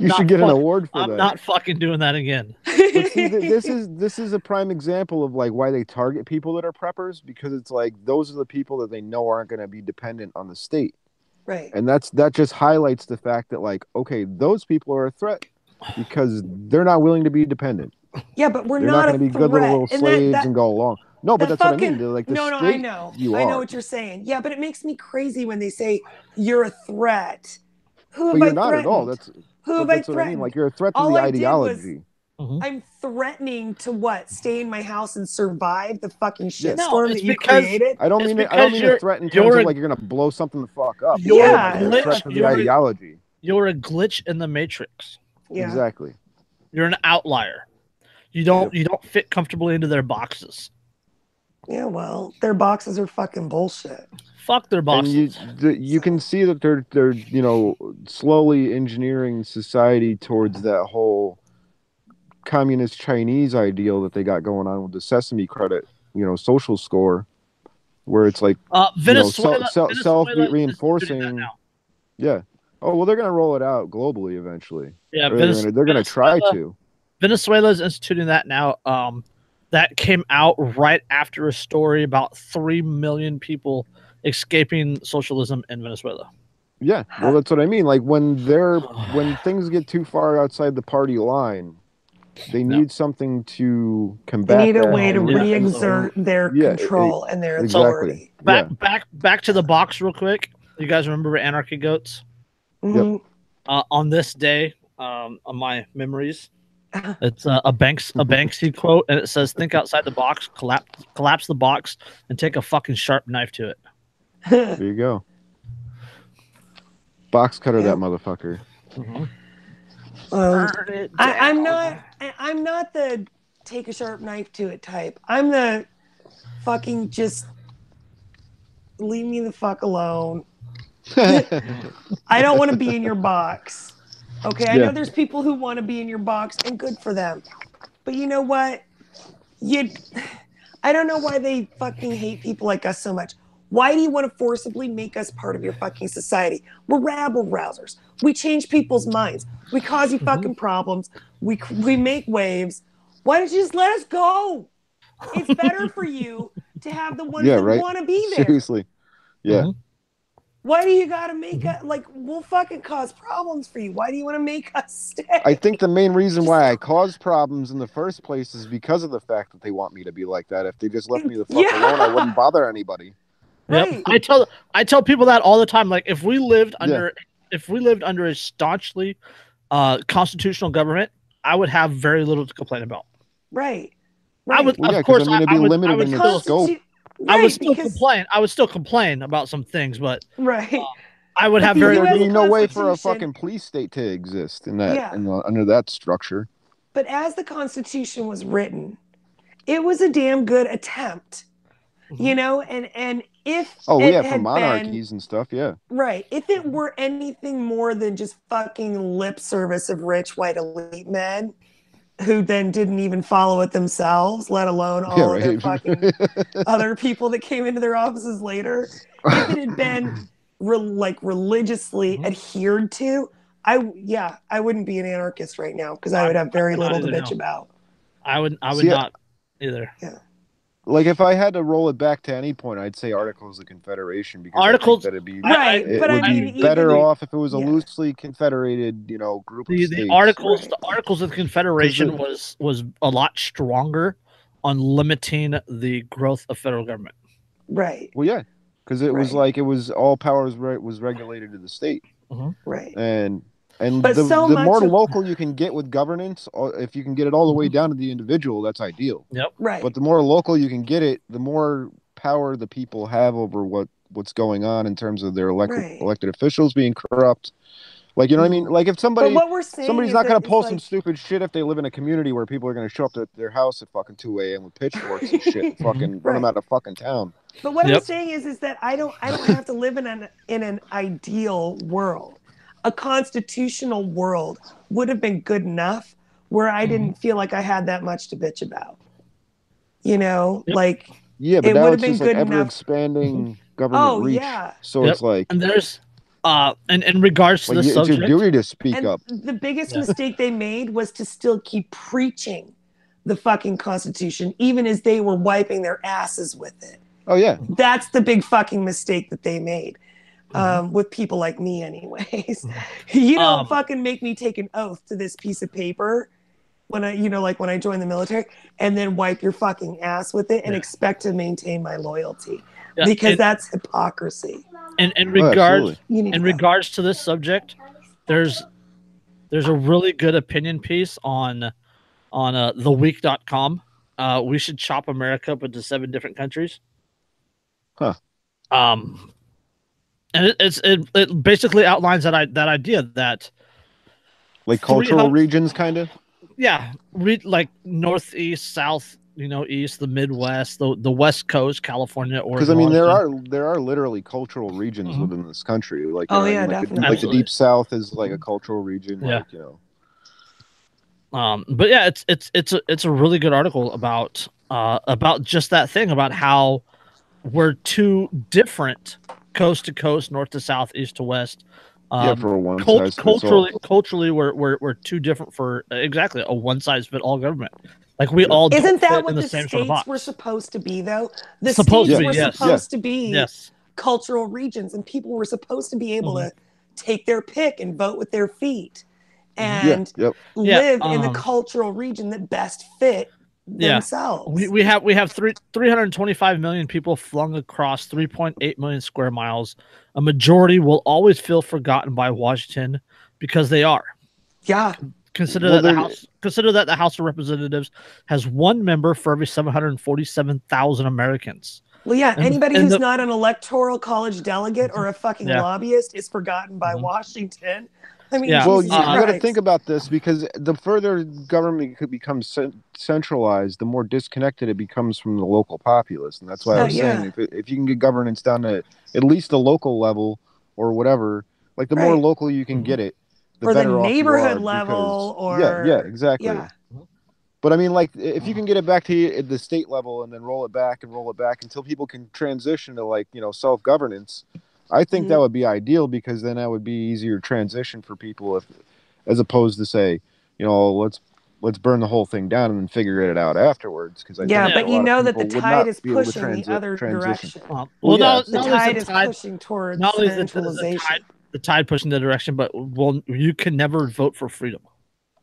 You should get an award for that. I'm not fucking doing that again. But see, this is a prime example of like why they target people that are preppers, because it's like those are the people that they know aren't going to be dependent on the state. Right. And that just highlights the fact that like, okay, those people are a threat because they're not willing to be dependent. Yeah, but they're not going to be good little slaves and go along. No, but that's what I mean. They're like the no, state. I know. I know what you're saying. Yeah, but it makes me crazy when they say you're a threat. Who have you're I not threatened? at all. That's what I mean. Like you're a threat to the ideology. I'm threatening to what? Stay in my house and survive the fucking shitstorm that you because created. I don't mean to threaten in terms of like you're gonna blow something the fuck up. You're Yeah. a threat to the ideology. You're a glitch in the matrix. Yeah. Exactly. You're an outlier. You don't fit comfortably into their boxes. Yeah, well, their boxes are fucking bullshit. Fuck their boxes. And you can see that they're slowly engineering society towards that whole communist Chinese ideal that they got going on with the Sesame credit, social score, where it's like Venezuela, self-reinforcing. Yeah. Oh well, they're gonna roll it out globally eventually. Yeah, they're gonna try to. Venezuela's instituting that now. That came out right after a story about 3 million people escaping socialism in Venezuela. Yeah, well, that's what I mean. Like when things get too far outside the party line, they need something to combat. They need a way to re-exert their control and their authority. Back to the box real quick. You guys remember Anarchy goats? Mm-hmm. Yep. On this day, on my memories, it's a Banksy quote, and it says, "Think outside the box, collapse the box, and take a fucking sharp knife to it." There you go. Box cutter that motherfucker. Mm-hmm. I'm not the take a sharp knife to it type. I'm the fucking just leave me the fuck alone. I don't want to be in your box. Okay, I know there's people who want to be in your box, and good for them. But you know what? I don't know why they fucking hate people like us so much. Why do you want to forcibly make us part of your fucking society? We're rabble rousers. We change people's minds. We cause you fucking problems. We make waves. Why don't you just let us go? It's better for you to have the ones that want to be there. Seriously. Yeah. Mm-hmm. Why do you gotta make us we'll fucking cause problems for you? Why do you want to make us stay? I think the main reason why I cause problems in the first place is because of the fact that they want me to be like that. If they just left me the fuck alone, I wouldn't bother anybody. Right. Yep. I tell people that all the time. Like if we lived under a staunchly constitutional government, I would have very little to complain about. Right. I would, well, of course, it'd be limited in its scope. I would still because- complain. I would still complain about some things, but Right. I would But have the very US There'd be no way for a Constitution- fucking police state to exist in that Yeah. under that structure. But as the Constitution was written, it was a damn good attempt, you know. And if Oh it yeah, had from been monarchies and stuff. Yeah. right, if it were anything more than just fucking lip service of rich white elite men who then didn't even follow it themselves, let alone all of their fucking other people that came into their offices later, if it had been religiously adhered to, I wouldn't be an anarchist right now because I would have very little to bitch about. I would See, not either. Yeah. Like if I had to roll it back to any point, I'd say Articles of Confederation because Articles- I think that'd be Right, it but would I mean, be better even- off if it was a yeah. loosely confederated, group of The states. articles Right. the Articles of Confederation was a lot stronger on limiting the growth of federal government. Right. Well, yeah, because it was Right. like it was all powers was regulated to the state, Right. and But the so more much of- local you can get with governance, if you can get it all the way down to the individual, that's ideal. Yep. Right. But the more local you can get it, the more power the people have over what's going on in terms of their elected officials being corrupt. Like, you know what I mean? Like if But what we're saying somebody's is not going that to pull it's some like- stupid shit if they live in a community where people are going to show up at their house at fucking 2 a.m. with pitchforks and shit and fucking run them out of fucking town. But what Yep. I'm saying is that I don't have to live in an ideal world. A constitutional world would have been good enough where I didn't feel like I had that much to bitch about. You know, like Yeah, but it now would it's have been just like good ever enough. expanding government reach. Yeah. So it's like, and there's and in regards to like this it's your subject, duty to speak And up. the biggest mistake they made was to still keep preaching the fucking Constitution, even as they were wiping their asses with it. Oh yeah. That's the big fucking mistake that they made. With people like me, anyways. You don't fucking make me take an oath to this piece of paper when I, like when I joined the military, and then wipe your fucking ass with it and expect to maintain my loyalty, because that's hypocrisy. in regards absolutely. in regards to this subject, there's a really good opinion piece on theweek.com. We should chop America up into 7 different countries. Huh. And it basically outlines that idea that Like cultural regions, kind of. yeah, like northeast, south, east, the Midwest, the West Coast, California, Oregon. Because I mean, there are literally cultural regions within this country. Like, you know what I mean? Definitely. Like the deep south is like a cultural region. Yeah. Like, but yeah, it's a really good article about just that thing about how we're two different coast to coast, north to south, east to west. for one size fits all. Culturally, we're too different for exactly a one size fit all government. Like we all Isn't that fit what in the same states sort of box. were supposed to be, though? The Supposed states to be, were yes. supposed to be Yes. cultural regions, and people were supposed to be able to take their pick and vote with their feet and live in the cultural region that best fit themselves. We have 325 million people flung across 3.8 million square miles. A majority will always feel forgotten by Washington because they are. Yeah. Consider that the House of Representatives has 1 member for every 747,000 Americans. Well, yeah, And- anybody and who's the- not an electoral college delegate or a fucking lobbyist is forgotten by Washington. I mean, Yeah. Well, Jesus you got to Christ. think about this, because the further government could become centralized, the more disconnected it becomes from the local populace. And that's why I was saying, if you can get governance down to at least the local level or whatever, like the more local you can get it, the or better the off you neighborhood are, level, because, or yeah, exactly. Yeah. But I mean, like, if you can get it back to the state level and then roll it back until people can transition to, like, self-governance, I think that would be ideal, because then that would be easier transition for people, as opposed to say, let's burn the whole thing down and then figure it out afterwards. Because but you know that the tide is pushing the other direction. The tide is pushing towards centralization. The tide pushing the direction, but you can never vote for freedom.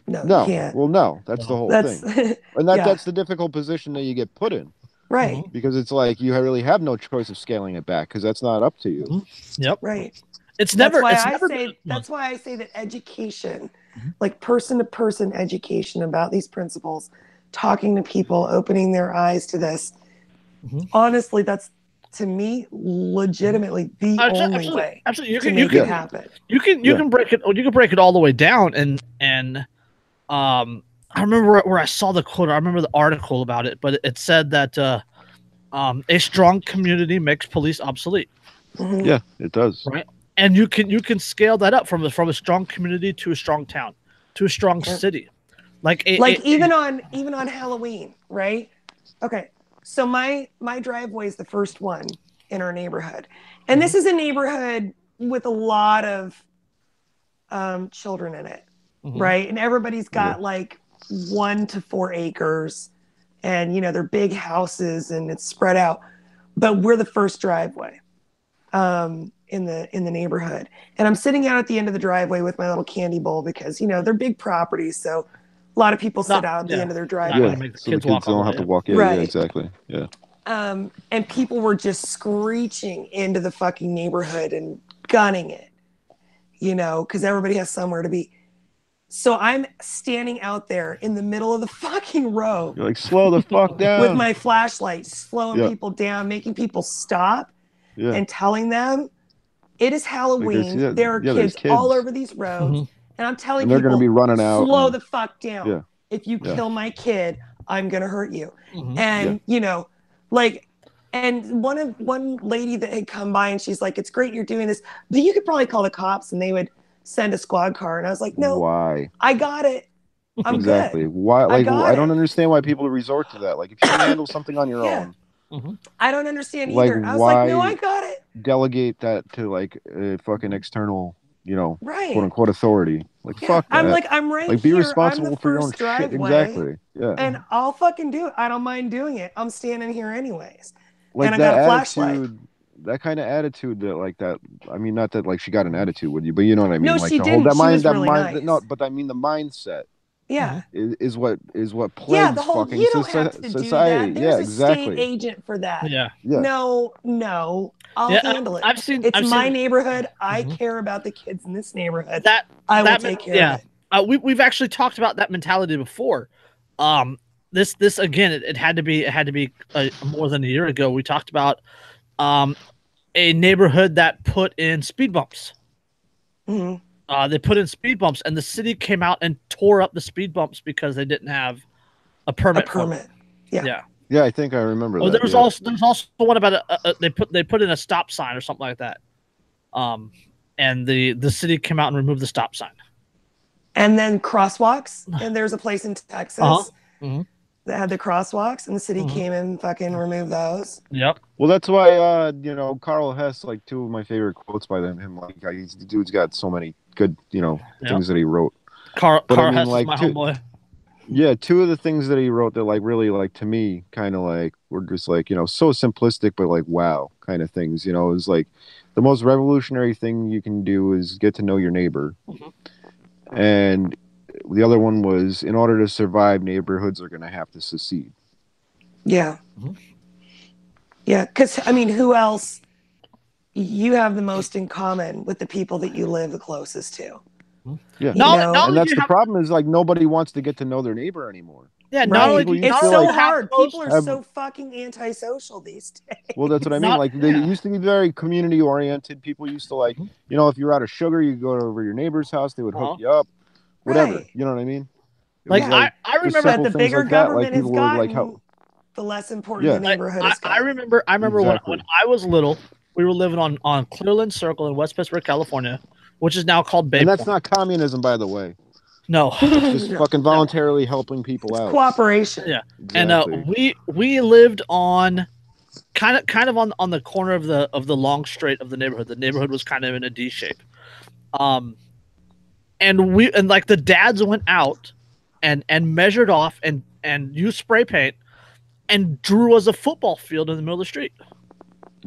No, No, you can't. well, no, that's the whole thing, and that's the difficult position that you get put in, right? Because it's like you really have no choice of scaling it back, because that's not up to you. Yep. Right. That's why I say that education, like person-to-person education about these principles, talking to people, opening their eyes to this, Honestly, that's to me legitimately the only way absolutely. to make it happen. You can break it. You can break it all the way down, and I remember where I saw the quote. I remember the article about it, but it said that a strong community makes police obsolete. Yeah, it does. Right, and you can scale that up from a strong community to a strong town, to a strong city, even on Halloween, right? Okay, so my driveway is the first one in our neighborhood, and this is a neighborhood with a lot of children in it, right? And everybody's got like 1 to 4 acres, and they're big houses and it's spread out, but we're the first driveway in the neighborhood, and I'm sitting out at the end of the driveway with my little candy bowl because they're big properties, so a lot of people sit out at the end of their driveway. So the kids don't have to walk. Yeah, exactly. Yeah. And people were just screeching into the fucking neighborhood and gunning it, because everybody has somewhere to be. So I'm standing out there in the middle of the fucking road. You're like, slow the fuck down. With my flashlight, slowing people down, making people stop, and telling them it is Halloween. Like there are kids all over these roads. And I'm telling people, they're going to be running out. Slow the fuck down. Yeah. If you kill my kid, I'm going to hurt you. And, and one lady that had come by and she's like, it's great you're doing this, but you could probably call the cops and they would send a squad car. And I was like, no, why? I got it. I'm good. Why? Like, I don't understand why people resort to that. Like, if you can handle something on your own. I don't understand either. I was like, no, I got it. Delegate that to like a fucking external, quote unquote authority. Like, fuck that. I'm like, I'm right like, here. be responsible for your own driveway, shit. Exactly. Yeah. And I'll fucking do it. I don't mind doing it. I'm standing here anyways. Like, and I got a flashlight. That kind of attitude that like that. I mean, not that like she got an attitude with you, but you know what I mean. No, like, she didn't. She was really nice. No, but I mean the mindset. Yeah. Is what plagues the whole, fucking you don't have to society. Do that. There's a state agent for that. Yeah. No, I'll handle it. It's my neighborhood. I care about the kids in this neighborhood. I will take care of it. We've actually talked about that mentality before. This again, it had to be more than a year ago. We talked about a neighborhood that put in speed bumps. They put in speed bumps, and the city came out and tore up the speed bumps because they didn't have a permit. Yeah, I think I remember that. There's also one about they put in a stop sign or something like that. And the city came out and removed the stop sign. And then crosswalks, and there's a place in Texas that had the crosswalks, and the city came and fucking removed those. Yep. Well, that's why Carl Hess, like, 2 of my favorite quotes by him. Like, the dude's got so many good things that he wrote. Carl Hess is my homeboy. Yeah, 2 of the things that he wrote that like really like to me kind of like were just like so simplistic but like wow kind of things. It was like the most revolutionary thing you can do is get to know your neighbor, and the other one was, in order to survive, neighborhoods are going to have to secede. Yeah. Yeah, because, I mean, who else? You have the most in common with the people that you live the closest to. Yeah. And that's the problem is, like, nobody wants to get to know their neighbor anymore. Yeah, it's so hard. People are so fucking antisocial these days. Well, that's what I mean. Like, they used to be very community-oriented. People used to, like, if you're out of sugar, you go over your neighbor's house, they would hook you up. Whatever, you know what I mean? Like, I remember that the bigger government has gotten, the less important the neighborhood is. I remember when I was little, we were living on Clearland Circle in West Pittsburgh, California, which is now called Bay Point. And that's not communism, by the way. No, it's just fucking voluntarily helping people out. Cooperation. Yeah, exactly. And we lived on kind of on the corner of the long straight of the neighborhood. The neighborhood was kind of in a D shape. And like the dads went out and measured off and used spray paint and drew us a football field in the middle of the street.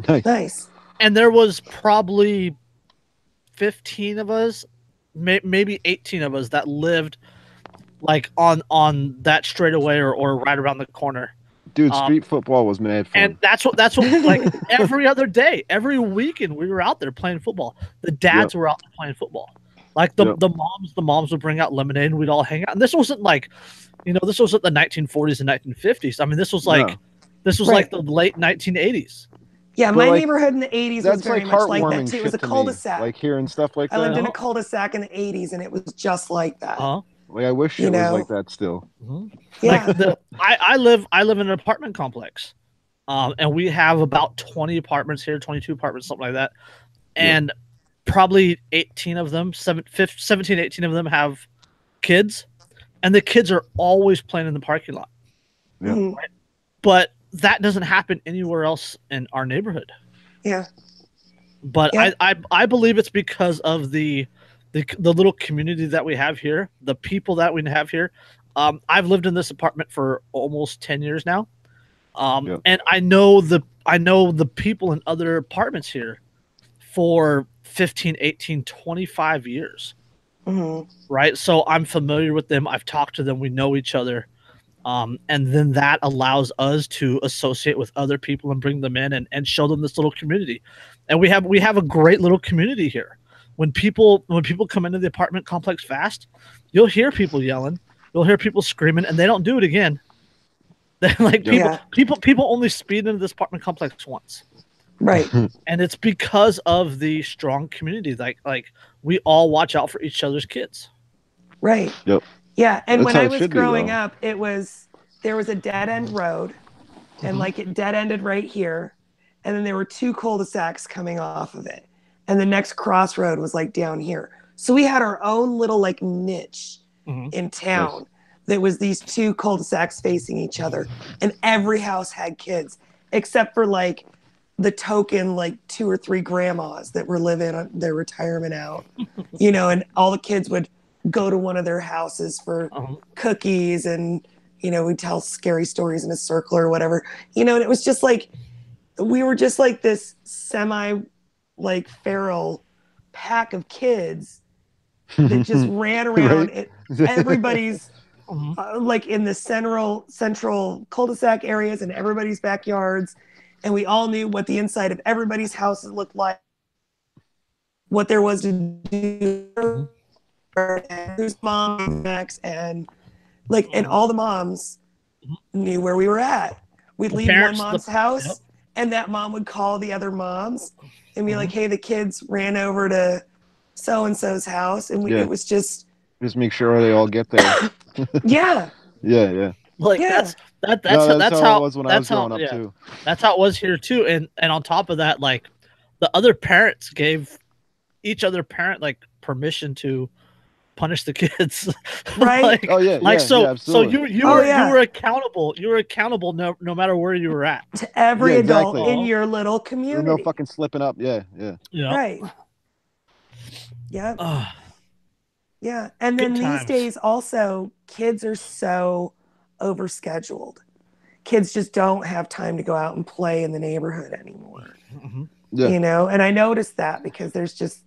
Nice. And there was probably 15 of us, maybe 18 of us that lived like on that straightaway or right around the corner. Dude, street football was mad fun. And that's what like every other day, every weekend we were out there playing football. The dads were out there playing football. Like the moms would bring out lemonade and we'd all hang out. And this wasn't like, this wasn't the 1940s and 1950s. I mean, this was like This was like the late 1980s. Yeah, my neighborhood in the 80s was very much like that heartwarming too. It was a shit to me. cul-de-sac. Like hearing stuff like that. I lived in a cul-de-sac in the 80s, and it was just like that. Like I wish it was like that still. Yeah. Like I live in an apartment complex, and we have about 20 apartments here, 22 apartments, something like that, and probably 18 of them, 17, 18 of them have kids, and the kids are always playing in the parking lot. Yeah. Right? But that doesn't happen anywhere else in our neighborhood. Yeah. But I believe it's because of the little community that we have here, the people that we have here. I've lived in this apartment for almost 10 years now. And I know the people in other apartments here for 15, 18, 25 years. Right? So I'm familiar with them. I've talked to them. We know each other. And then that allows us to associate with other people and bring them in and show them this little community. And we have a great little community here. When people come into the apartment complex fast, you'll hear people yelling, you'll hear people screaming, and they don't do it again. They're like people only speed into this apartment complex once. Right. And it's because of the strong community. Like we all watch out for each other's kids. Right. Yep. Yeah, and That's when how I it was should be, growing though. up, there was a dead end road, and like it dead ended right here, and then there were two cul-de-sacs coming off of it, and the next crossroad was like down here. So we had our own little like niche in town that was these two cul-de-sacs facing each other, and every house had kids except for like the token like 2 or 3 grandmas that were living on their retirement out, you know, and all the kids would go to one of their houses for cookies, and you know, we'd tell scary stories in a circle or whatever, you know, and it was just like we were just like this semi like feral pack of kids that just ran around at everybody's like in the central cul-de-sac areas and everybody's backyards, and we all knew what the inside of everybody's houses looked like, what there was to do, and whose mom next, and like, and all the moms knew where we were at. We'd leave one mom's house, and that mom would call the other moms and be like, "Hey, the kids ran over to so and so's house," and it was just make sure they all get there. yeah. Like that's how it was when I was growing up too. That's how it was here too. And on top of that, like the other parents gave each other parent like permission to punish the kids. Right. So you were accountable. You were accountable no matter where you were at. To every adult in your little community. There's no fucking slipping up. Yeah. Right. Yeah. Yeah. And then these days also, kids are so overscheduled. Kids just don't have time to go out and play in the neighborhood anymore. You know, and I noticed that because there's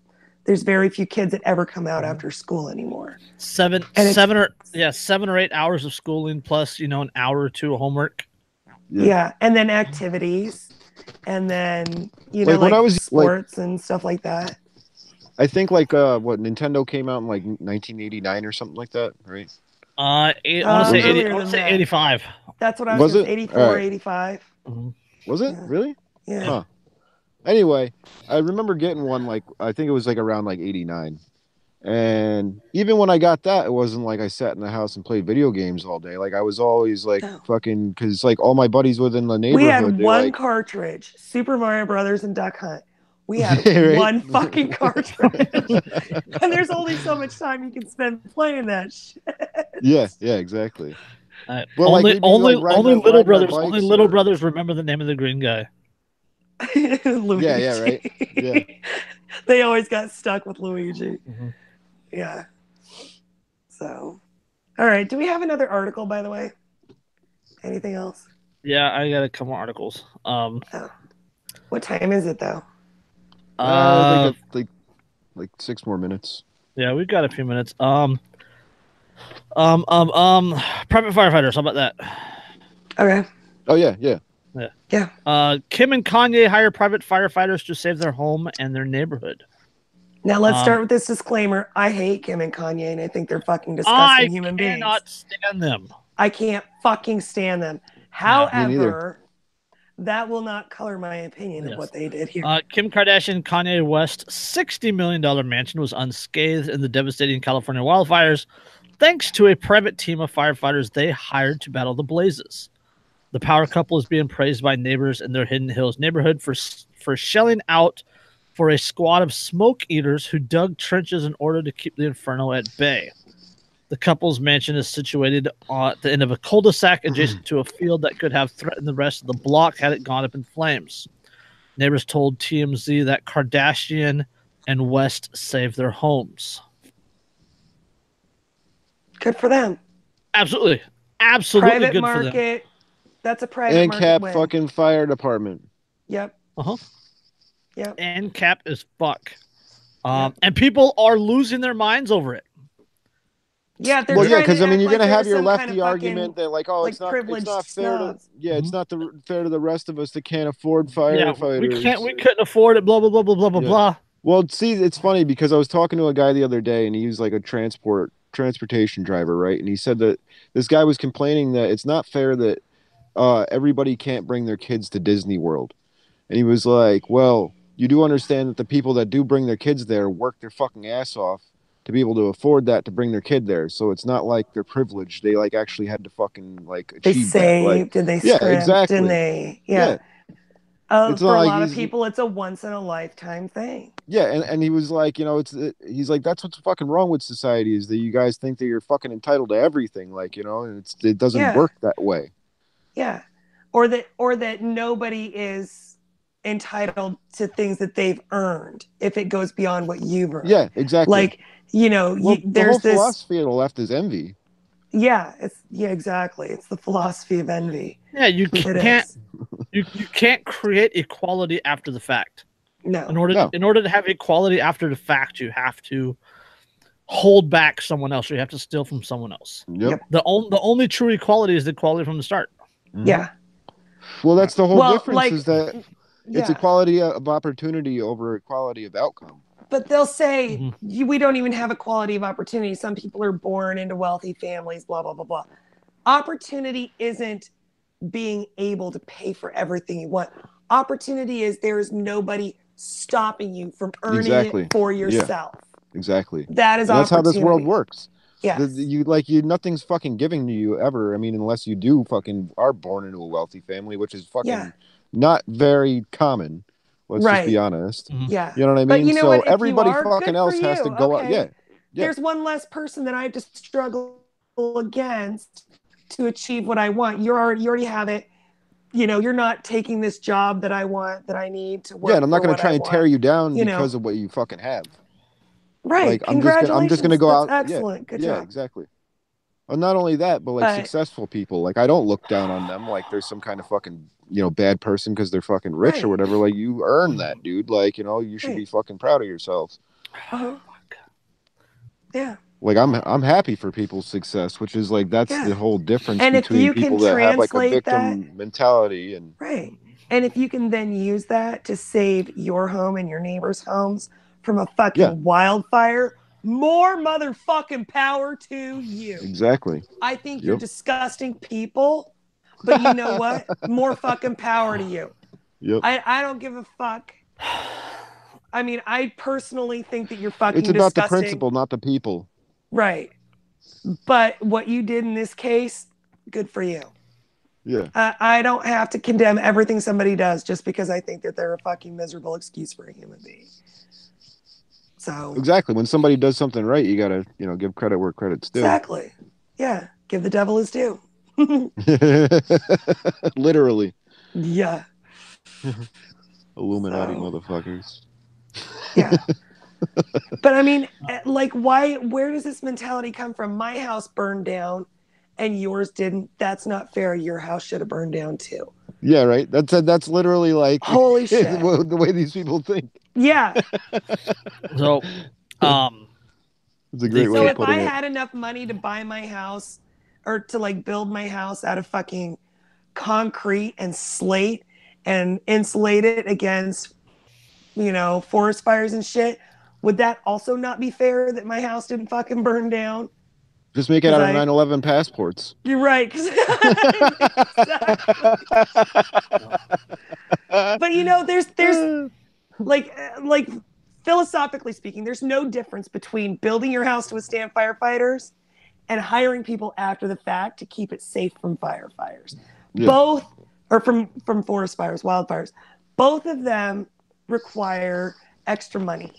very few kids that ever come out after school anymore. 7 or 8 hours of schooling plus, you know, an hour or two of homework. And then activities, and then you know, like sports and stuff like that. I think like what Nintendo came out in like 1989 or something like that, right? I want to say 85. That's what I was saying. 84, 85. Was it really? Yeah. Huh. Anyway, I remember getting one like I think it was like around like 89. And even when I got that, it wasn't like I sat in the house and played video games all day. Like I was always like fucking, because like all my buddies within the neighborhood. We had one cartridge, Super Mario Brothers and Duck Hunt. We had one fucking cartridge. And there's only so much time you can spend playing that shit. Yeah, exactly. Only little brothers remember the name of the green guy. Luigi. Yeah, right. Yeah. They always got stuck with Luigi. Yeah. So, all right. Do we have another article, by the way? Anything else? Yeah, I got a couple articles. What time is it though? Like 6 more minutes. Yeah, we've got a few minutes. Private firefighters. How about that? Okay. Oh yeah. Kim and Kanye hire private firefighters to save their home and their neighborhood. Now let's start with this disclaimer. I hate Kim and Kanye, and I think they're fucking disgusting human beings. I cannot stand them. I can't fucking stand them. However, that will not color my opinion of what they did here. Kim Kardashian, Kanye West's $60 million mansion was unscathed in the devastating California wildfires, thanks to a private team of firefighters they hired to battle the blazes. The power couple is being praised by neighbors in their Hidden Hills neighborhood for shelling out for a squad of smoke eaters who dug trenches in order to keep the inferno at bay. The couple's mansion is situated at the end of a cul-de-sac adjacent to a field that could have threatened the rest of the block had it gone up in flames. Neighbors told TMZ that Kardashian and West saved their homes. Good for them. Absolutely Private good market, for them. That's a private market ANCAP win. fucking fire department. Yep. Yep. ANCAP is fuck. And people are losing their minds over it. Yeah, they're well, yeah, because I mean, you're like gonna have your lefty kind of argument that like, oh, it's not fair to, it's not fair to the rest of us that can't afford firefighters. Yeah, we couldn't afford it. Blah blah blah blah blah blah blah. Well, see, it's funny because I was talking to a guy the other day, and he was like a transportation driver, right? And he said that this guy was complaining that it's not fair that everybody can't bring their kids to Disney World, and he was like, well, you do understand that the people that do bring their kids there work their fucking ass off to be able to afford that to bring their kid there. So it's not like they're privileged. They like actually had to fucking like achieve they saved that. and they scrimped and they for a lot of people it's a once in a lifetime thing. Yeah, and he was like, you know, he's like, that's what's fucking wrong with society is that you guys think that you're fucking entitled to everything, like, you know, and it doesn't work that way. Yeah. Or that nobody is entitled to things that they've earned if it goes beyond what you've earned. Yeah, exactly. Like, you know, there's the whole philosophy of the left is envy. Yeah, exactly. It's the philosophy of envy. Yeah, you can't you can't create equality after the fact. No. In order to have equality after the fact, you have to hold back someone else. Or you have to steal from someone else. Yep. The only true equality is the equality from the start. Mm-hmm. Yeah. Well, that's the whole difference is that it's equality of opportunity over equality of outcome. But they'll say, we don't even have equality of opportunity. Some people are born into wealthy families, blah, blah, blah, blah. Opportunity isn't being able to pay for everything you want. Opportunity is there is nobody stopping you from earning it for yourself. Yeah, exactly. That is that's how this world works. Yeah. Nothing's fucking giving to you ever. I mean, unless you do fucking are born into a wealthy family, which is fucking not very common. Let's just be honest. Yeah. You know what I mean? But you know so what? everybody fucking else has to go out. Yeah. There's one less person that I have to struggle against to achieve what I want. You already have it. You know, you're not taking this job that I want, that I need to work. Yeah, and I'm not going to try and tear you down because of what you fucking have. Right. Like, Congratulations. I'm just going to go out. Excellent. Good job. Yeah, exactly. Well, not only that, but like successful people. Like, I don't look down on them. Like, there's some kind of fucking, bad person because they're fucking rich or whatever. Like, you earn that, dude. Like, you should be fucking proud of yourself. Yeah. Like, I'm happy for people's success, which is like that's the whole difference between people that have like a victim mentality and And if you can then use that to save your home and your neighbors' homes from a fucking wildfire, more motherfucking power to you. Exactly. I think you're disgusting people, but you know what? More fucking power to you. Yep. I don't give a fuck. I mean, I personally think that you're fucking disgusting. It's about the principle, not the people. Right. But what you did in this case, good for you. Yeah. I don't have to condemn everything somebody does just because I think that they're a fucking miserable excuse for a human being. So exactly. When somebody does something right, you gotta, give credit where credit's due. Exactly. Yeah. Give the devil his due. Literally. Yeah. Illuminati motherfuckers. Yeah. But I mean, like, where does this mentality come from? My house burned down and yours didn't. That's not fair. Your house should have burned down too. Yeah, right. That's literally like holy shit. The way these people think. Yeah. So, it's a great way so of putting it. if I had enough money to buy my house or to like build my house out of fucking concrete and slate and insulate it against, forest fires and shit, would that also not be fair that my house didn't fucking burn down? Just make it out of 9/11 passports. You're right. But you know, there's like philosophically speaking, there's no difference between building your house to withstand firefighters and hiring people after the fact to keep it safe from firefighters. Yeah. Both, or from forest fires, wildfires, both of them require extra money,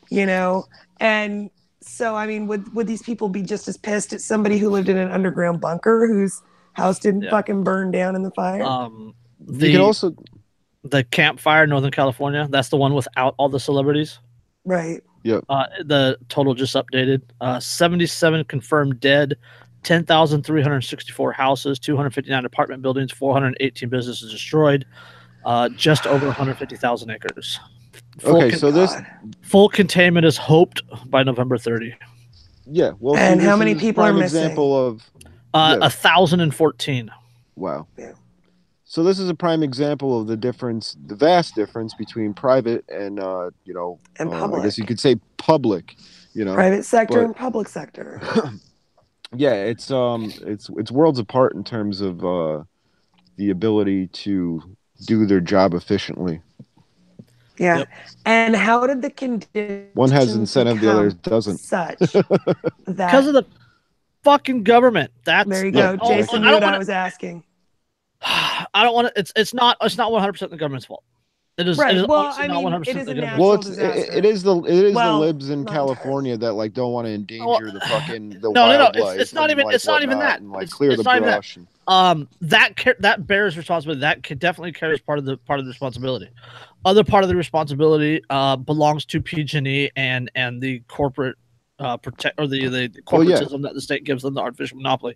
you know? And so, I mean, would these people be just as pissed at somebody who lived in an underground bunker whose house didn't fucking burn down in the fire? You can also... The campfire in Northern California, that's the one without all the celebrities. Right. Yep. The total just updated. 77 confirmed dead, 10,364 houses, 259 apartment buildings, 418 businesses destroyed, just over 150,000 acres. Full containment is hoped by November 30. Yeah. Well, and how many people are missing? Example of 1,014. Wow. Yeah. So this is a prime example of the vast difference between private and and public. I guess you could say public, private sector and public sector. Yeah, it's worlds apart in terms of the ability to do their job efficiently. Yeah. Yep. And how did the conditions one has incentive, the other doesn't. Such because of the fucking government. There you go. Jason knew what I was asking. I don't want to. It's not 100% the government's fault. It is. Right. It is well, I mean, not 100% it is a the natural disaster. It is the libs in California that like don't want to endanger the fucking no. wildlife. It's not even. It's not even that. And, like, clear the brush. That bears responsibility. That definitely carries part of the responsibility. Other part of the responsibility belongs to PG&E and the corporate protect or the corporatism that the state gives them, the artificial monopoly.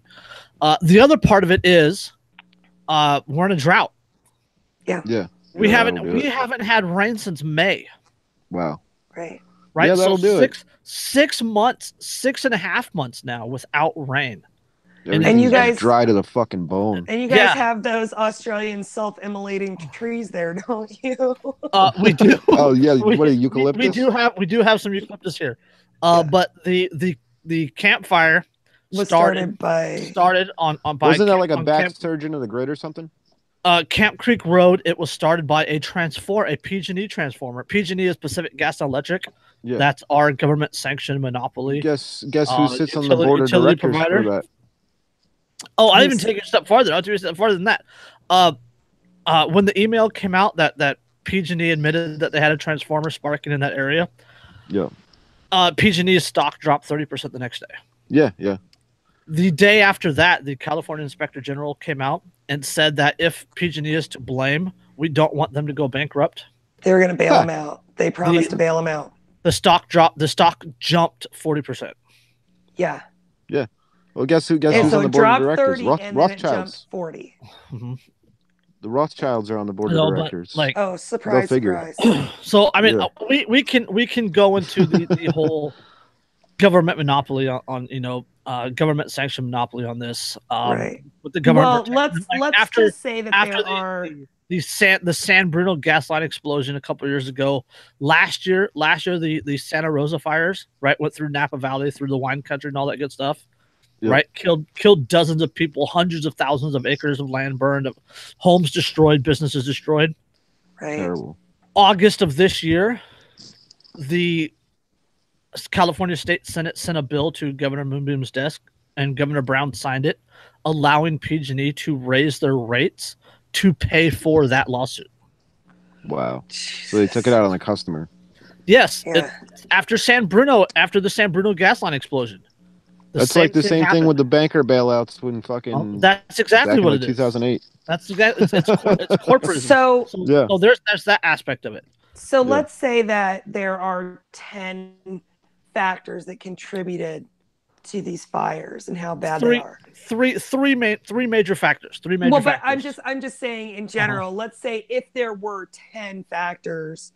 The other part of it is. We're in a drought. Yeah. We haven't had rain since May. Wow. Right. Yeah, that'll do it. 6 months, 6.5 months now without rain. And you guys dry to the fucking bone. And you guys have those Australian self-immolating trees there, don't you? We do. Oh yeah, what are eucalyptus? We do have some eucalyptus here. But the campfire started on wasn't that like a back surgeon of the grid or something? Camp Creek Road. It was started by a PG&E transformer. PG&E is Pacific Gas and Electric. Yeah, that's our government sanctioned monopoly. Guess who sits on the board of directors for that? Oh, I didn't even take it a step farther. I'll take it a step farther than that. When the email came out that PG&E admitted that they had a transformer sparking in that area. Yeah. PG&E's stock dropped 30% the next day. Yeah. The day after that, the California Inspector General came out and said that if PG&E is to blame, we don't want them to go bankrupt. They were going to bail them out. They promised to bail them out. The stock dropped. The stock jumped 40%. Yeah. Well, guess who's on the board of directors? 30 and then it jumped 40. Mm-hmm. The Rothschilds are on the board of directors. Surprise! So I mean, we can go into the whole government monopoly on government sanctioned monopoly on this. Right. With the government. Well, let's just say that there are the San Bruno gas line explosion a couple of years ago. Last year the Santa Rosa fires went through Napa Valley, through the wine country and all that good stuff. Yep. Right, killed dozens of people, hundreds of thousands of acres of land burned, homes destroyed, businesses destroyed. Right. Terrible. August of this year, the California State Senate sent a bill to Governor Moonbeam's desk, and Governor Brown signed it, allowing PG&E to raise their rates to pay for that lawsuit. Wow! So they took it out on the customer. Yes, after the San Bruno gas line explosion. That's like the same thing with the banker bailouts when fucking. That's exactly what it is. 2008. That's exactly it's corporate. So there's that aspect of it. So let's say that there are 10 factors that contributed to these fires and how bad they are. Three major factors. But I'm just saying in general. Let's say if there were 10 factors,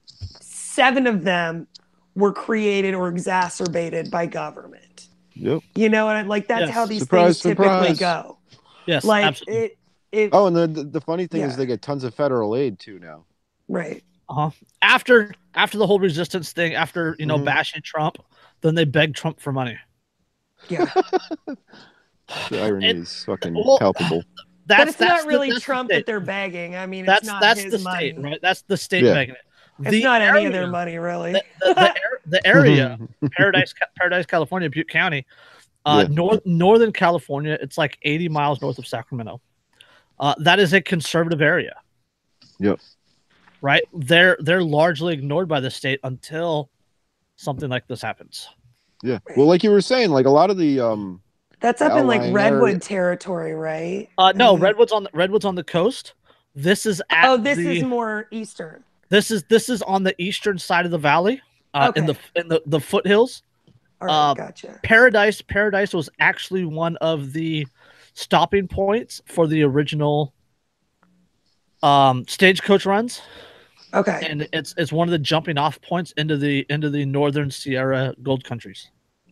7 of them were created or exacerbated by government. Yep. You know, and that's how these things typically go. Yes, like absolutely. And the funny thing is they get tons of federal aid too now. Right. After the whole resistance thing, after bashing Trump, then they begged Trump for money. Yeah. The irony is fucking well, palpable. But it's not really that's Trump the that they're begging. I mean, it's that's not that's his the money. state, right? That's the state Yeah. begging it. It's not any of their money, really. The area, Paradise, California, Butte County, Yeah. Northern California. It's like 80 miles north of Sacramento. That is a conservative area. Yep. Right? They're largely ignored by the state until something like this happens. Yeah. Well, like you were saying, like a lot of the That's up in like outlying Redwood area- territory, right? No, Redwood's on the coast. This is at this is more eastern. This is on the eastern side of the valley, in the foothills. All right, gotcha. Paradise was actually one of the stopping points for the original stagecoach runs. Okay. And it's one of the jumping off points into the northern Sierra gold countries.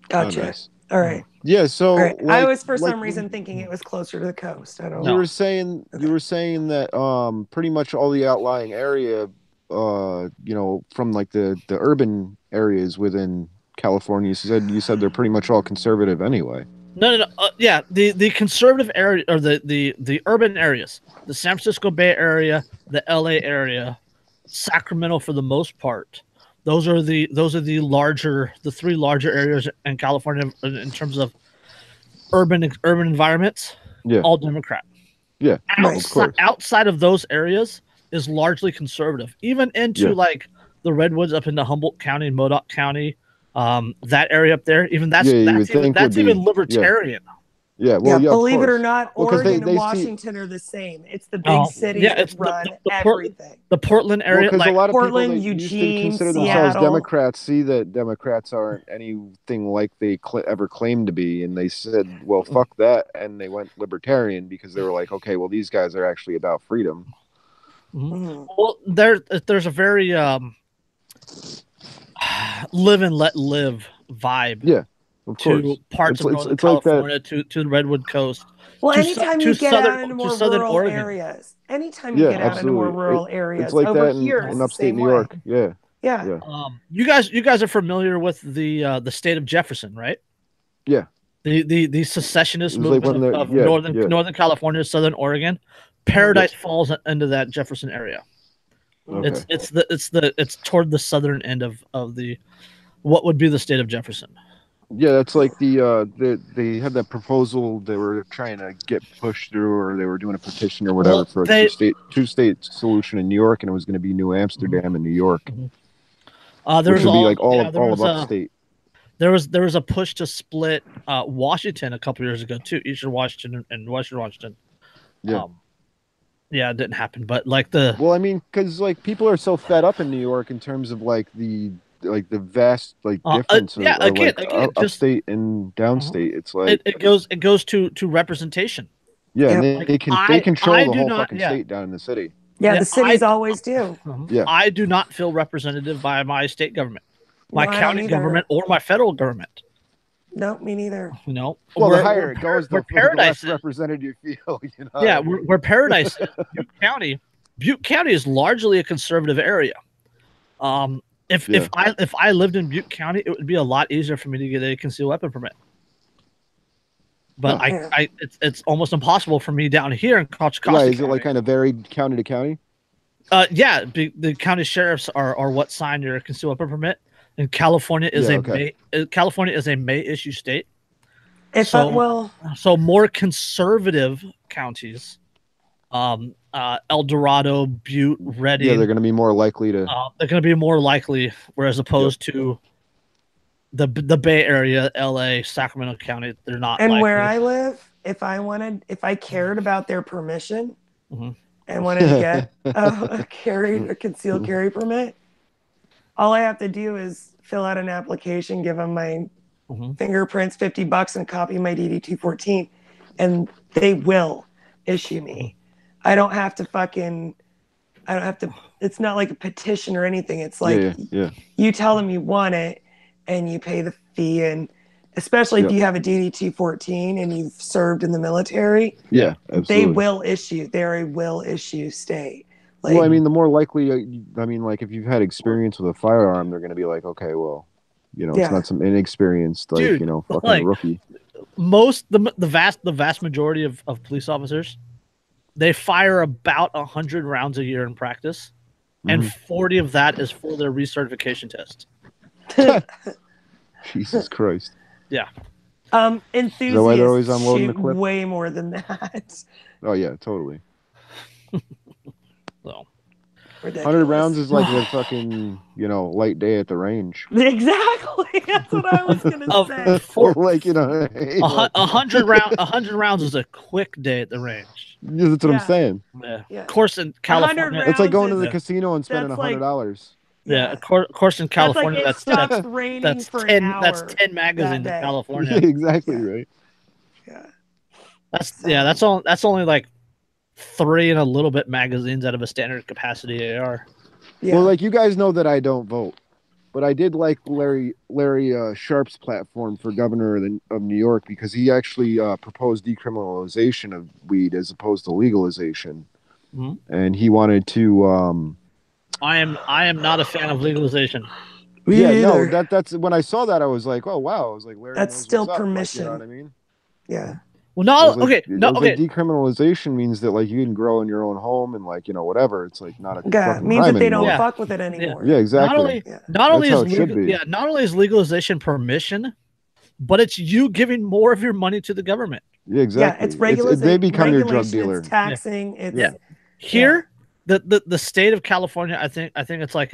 Gotcha. Oh, nice. All right. Yeah, so right. like, I was for some reason thinking it was closer to the coast. I don't know. You were saying that pretty much all the outlying area, from like the urban areas within California, you said they're pretty much all conservative anyway. No. Yeah, the conservative area, or the urban areas, the San Francisco Bay Area, the LA area, Sacramento for the most part. Those are the three larger areas in California in terms of urban environments. Yeah. All Democrat. Yeah. Outside of those areas is largely conservative. Even into like the Redwoods up into Humboldt County and Modoc County. That area up there, even that's even libertarian. Yeah, well, believe it or not, Oregon and Washington are the same. It's the big cities that run everything. The Portland area, because a lot of Portland, people that used to Eugene, consider Seattle. themselves Democrats see that Democrats aren't anything like they ever claimed to be, and they said, "Well, fuck that," and they went libertarian because they were like, "Okay, well, these guys are actually about freedom." Mm-hmm. Well, there's a very live and let live vibe. Yeah. Of to parts of Northern California, like to the Redwood Coast. Well, anytime you get out into more rural areas, anytime you get out into more rural areas, it's like over that here, in upstate New York. Yeah. You guys are familiar with the state of Jefferson, right? Yeah. The secessionist movement of Northern California, Southern Oregon. Paradise falls into that Jefferson area. Okay. It's toward the southern end of the what would be the state of Jefferson. Yeah, that's like they had that proposal they were trying to get pushed through, or they were doing a petition or whatever for a two-state solution in New York, and it was going to be New Amsterdam and New York. Which would be like all of upstate. There was a push to split Washington a couple years ago too, Eastern Washington and Western Washington. Yeah. It didn't happen, but well, I mean, because like people are so fed up in New York in terms of like the vast difference of upstate and downstate. It's like it goes to representation. Yeah, and they control the whole fucking state down in the city. Yeah, the cities always do. Yeah, I do not feel represented by my state government, my county government, or my federal government. No, me neither. No. Well, the higher it goes, the less represented you feel. You know? Yeah, where Paradise, Butte County is largely a conservative area. If I lived in Butte County, it would be a lot easier for me to get a concealed weapon permit. But it's almost impossible for me down here in Costa County. Right, is it like kind of varied county to county? The county sheriffs are what sign your concealed weapon permit. And California is a May issue state. So more conservative counties. El Dorado, Butte, Redding. Yeah, they're going to be more likely to. They're going to be more likely, whereas opposed to the Bay Area, LA, Sacramento County, they're not. And likely. Where I live, if I cared about their permission and wanted to get a concealed carry permit, all I have to do is fill out an application, give them my fingerprints, $50, and copy my DD-214, and they will issue me. I don't have to. It's not like a petition or anything. It's like you tell them you want it, and you pay the fee. And especially if you have a DD-214 and you've served in the military, absolutely. They will issue. They're a will issue state. Well, I mean, the more likely, like if you've had experience with a firearm, they're going to be like, okay, well, it's not some inexperienced, fucking rookie. the vast majority of police officers, they fire about 100 rounds a year in practice, and 40 of that is for their recertification test. Jesus Christ. Yeah. Enthusiasts why they're always unloading the shoot clip? way more than that. Oh yeah, totally. So 100 rounds is like a fucking, light day at the range. Exactly. That's what I was gonna say. Like, you know, 100 rounds is a quick day at the range. Yeah, that's what I'm saying. Yeah. Of course, in California, it's like going to the is- casino and spending that's like- $100. yeah. Of course, in California, That's like it stops raining that's for 10 an hour. that's 10 magazines in that day. California. Yeah, exactly right. Yeah. That's only like 3 and a little bit magazines out of a standard capacity AR. Yeah. Well, like, you guys know that I don't vote, but I did like Larry Sharp's platform for governor of New York, because he actually proposed decriminalization of weed as opposed to legalization, and he wanted to. I am not a fan of legalization. That's when I saw that, I was like, oh wow, I was like, Larry That's knows still what's up. permission. Like, you know what I mean? Yeah. Well, no, Like, decriminalization means that, like, you can grow in your own home and, like, whatever. It's like not a fucking Means crime that they don't anymore. fuck with it anymore. Yeah, exactly. Not only That's not only is legalization permission, but it's you giving more of your money to the government. Yeah, exactly. Yeah, it's regulation. They become your drug dealer. It's taxing. It's Here, the state of California, I think it's like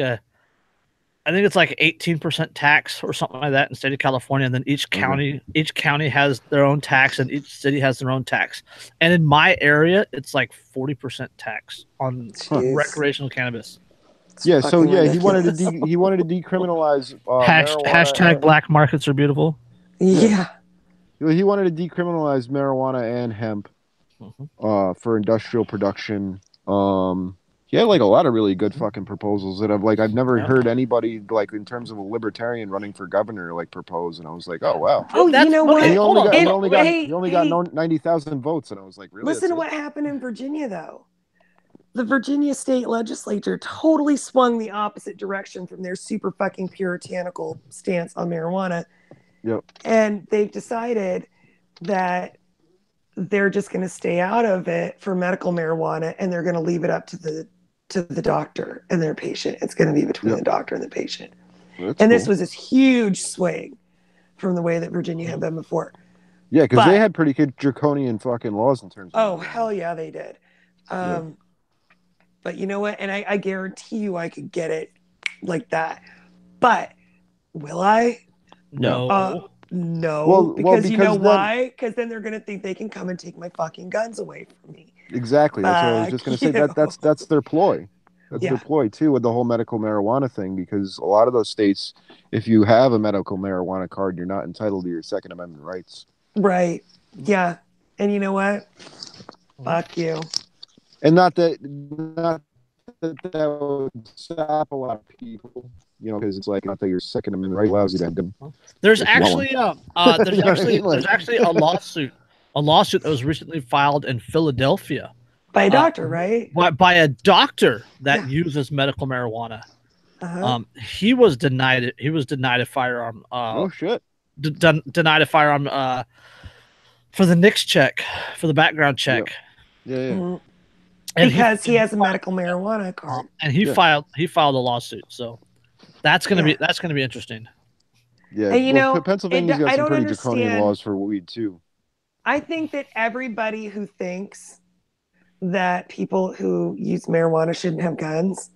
18% tax or something like that in the state of California, and then each county has their own tax, and each city has their own tax. And in my area, it's like 40% tax on recreational cannabis. Yeah, so he wanted to decriminalize marijuana. Hashtag black markets are beautiful. Yeah. He wanted to decriminalize marijuana and hemp for industrial production. He had like a lot of really good fucking proposals that I've never heard anybody, like, in terms of a libertarian running for governor, like, propose, and I was like, oh wow. Oh, you know what? He only got 90,000 votes, and I was like, really? Listen to what happened in Virginia, though. The Virginia state legislature totally swung the opposite direction from their super fucking puritanical stance on marijuana. Yep. And they've decided that they're just going to stay out of it for medical marijuana, and they're going to leave it up to the doctor and their patient. It's going to be between the doctor and the patient. This was this huge swing from the way that Virginia had been before. Yeah, because they had pretty good draconian fucking laws in terms of... Oh, hell yeah, they did. But you know what? And I guarantee you I could get it like that. But will I? No. No, because you know why? Because then they're gonna think they can come and take my fucking guns away from me. Exactly. That's what I was just gonna say. That's their ploy. That's their ploy too, with the whole medical marijuana thing, because a lot of those states, if you have a medical marijuana card, you're not entitled to your Second Amendment rights. Right. Yeah. And you know what? Fuck you. And not that would stop a lot of people. Because it's like, not that your Second Amendment right allows you to have them. There's actually a lawsuit that was recently filed in Philadelphia by a doctor, right? By a doctor that uses medical marijuana. He was denied it. He was denied a firearm. Oh shit! Denied a firearm for the NICS check, for the background check. Yeah. Mm-hmm. Because he has a medical marijuana card, and he filed a lawsuit. So. That's gonna be interesting. Yeah, and Pennsylvania's got some pretty draconian laws for weed too. I think that everybody who thinks that people who use marijuana shouldn't have guns,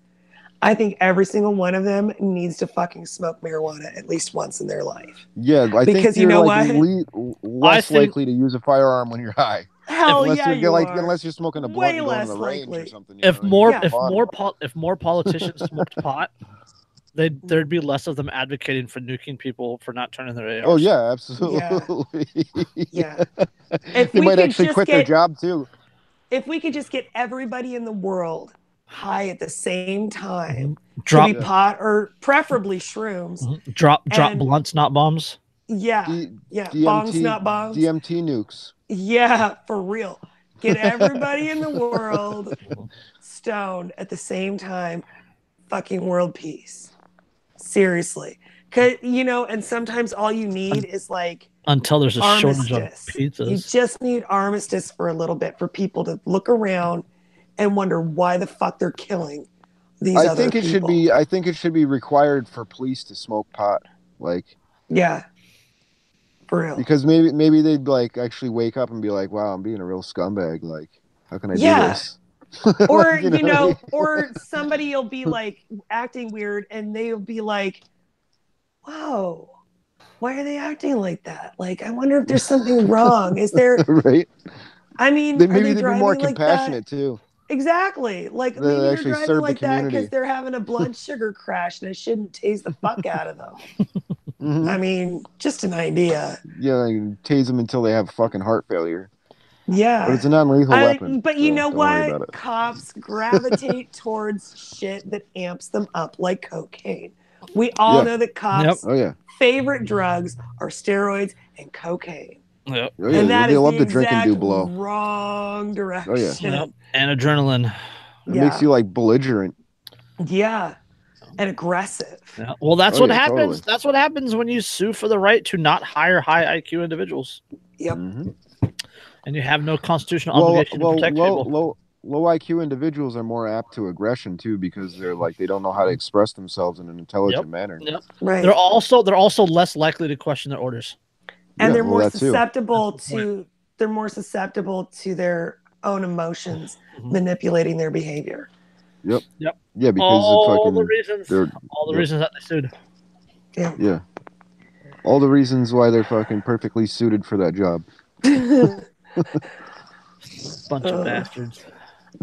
I think every single one of them needs to fucking smoke marijuana at least once in their life. Yeah, because you know what? Less likely to use a firearm when you're high. Unless you're smoking a blunt and going to the range or something. If more politicians smoked pot, there'd be less of them advocating for nuking people for not turning their ARs. Oh yeah, absolutely. Yeah. They might actually quit their job too. If we could just get everybody in the world high at the same time, drop pot or preferably shrooms. Drop blunts, not bombs. Yeah, bongs, not bombs. DMT nukes. Yeah, for real. Get everybody in the world stoned at the same time. Fucking world peace. Seriously. And sometimes all you need is like until there's a shortage of Armistice. pizzas. You just need armistice for a little bit for people to look around and wonder why the fuck they're killing these I other think it people. should be. I think it should be required for police to smoke pot, like. Yeah. For real. Because maybe they'd like actually wake up and be like, "Wow, I'm being a real scumbag. Like, how can I do this?" Or Like, you know, or somebody will be like acting weird, and they'll be like, "Whoa, why are they acting like that? Like, I wonder if there's something wrong. Is there?" right? I mean, Maybe are they they'd be driving more like compassionate that? too. Exactly. Like They maybe they're actually driving serve the like that because community. they're having a blood sugar crash, and it shouldn't tase the fuck out of them. Mhm. I mean, just an idea. Yeah, you tase them until they have fucking heart failure. Yeah. But it's a non-lethal weapon. But you so know don't worry what? about it. Cops gravitate towards shit that amps them up, like cocaine. We all Yeah. know that cops' Oh yeah. favorite drugs are steroids and cocaine. Yep. Oh yeah. And that They is love the to drink and exact do blow. wrong direction. Oh yeah. Yep. And adrenaline. It makes you like belligerent. Yeah. And aggressive. Yeah. Well, that's Oh, what yeah, happens. totally. That's what happens when you sue for the right to not hire high IQ individuals. Yep. Mm-hmm. And you have no constitutional obligation to protect people. Low IQ individuals are more apt to aggression too because they're like they don't know how to express themselves in an intelligent manner. Yep. Right. They're also less likely to question their orders. And Yeah, they're more that too. susceptible to their own emotions manipulating their behavior. Yep. Yep. Yeah, because all the reasons that they sued. Yeah. Yeah. All the reasons why they're fucking perfectly suited for that job. Bunch of bastards.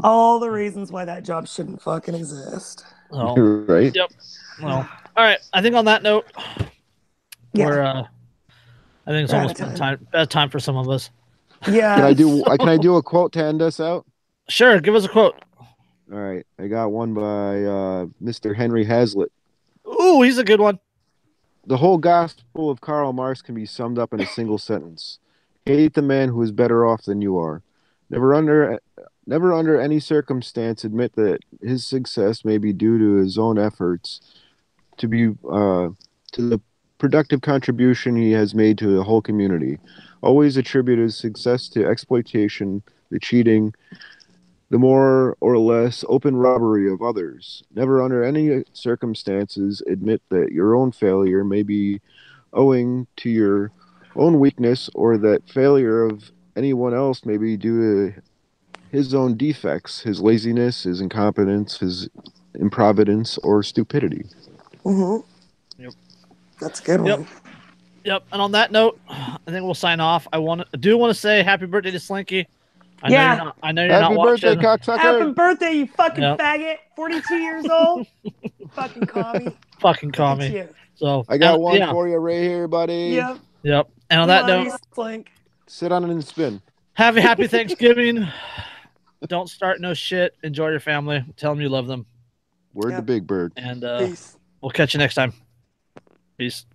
All the reasons why that job shouldn't fucking exist. Oh. Right? Yep. Well, all right. I think on that note, we're I think it's almost bedtime for some of us. Yeah. Can I do a quote to end us out? Sure, give us a quote. All right. I got one by Mr. Henry Hazlitt. Ooh, he's a good one. The whole gospel of Karl Marx can be summed up in a single sentence. Hate the man who is better off than you are. Never under any circumstance admit that his success may be due to his own efforts to the productive contribution he has made to the whole community. Always attribute his success to exploitation, the cheating, the more or less open robbery of others. Never under any circumstances admit that your own failure may be owing to your own weakness or that failure of anyone else may be due to his own defects, his laziness, his incompetence, his improvidence, or stupidity. Mm-hmm. Yep. That's a good one. Yep. And on that note, I think we'll sign off. I do want to say happy birthday to Slinky. I know you're not watching. Happy birthday, cocksucker. Happy birthday, you fucking faggot. 42 years old. Fucking commie. Fucking commie. So I got one for you right here, buddy. Yep. And on that note, Slink. Sit on it and spin. Have a happy Thanksgiving. Don't start no shit. Enjoy your family. Tell them you love them. Word to Big Bird. And Peace. We'll catch you next time. Peace.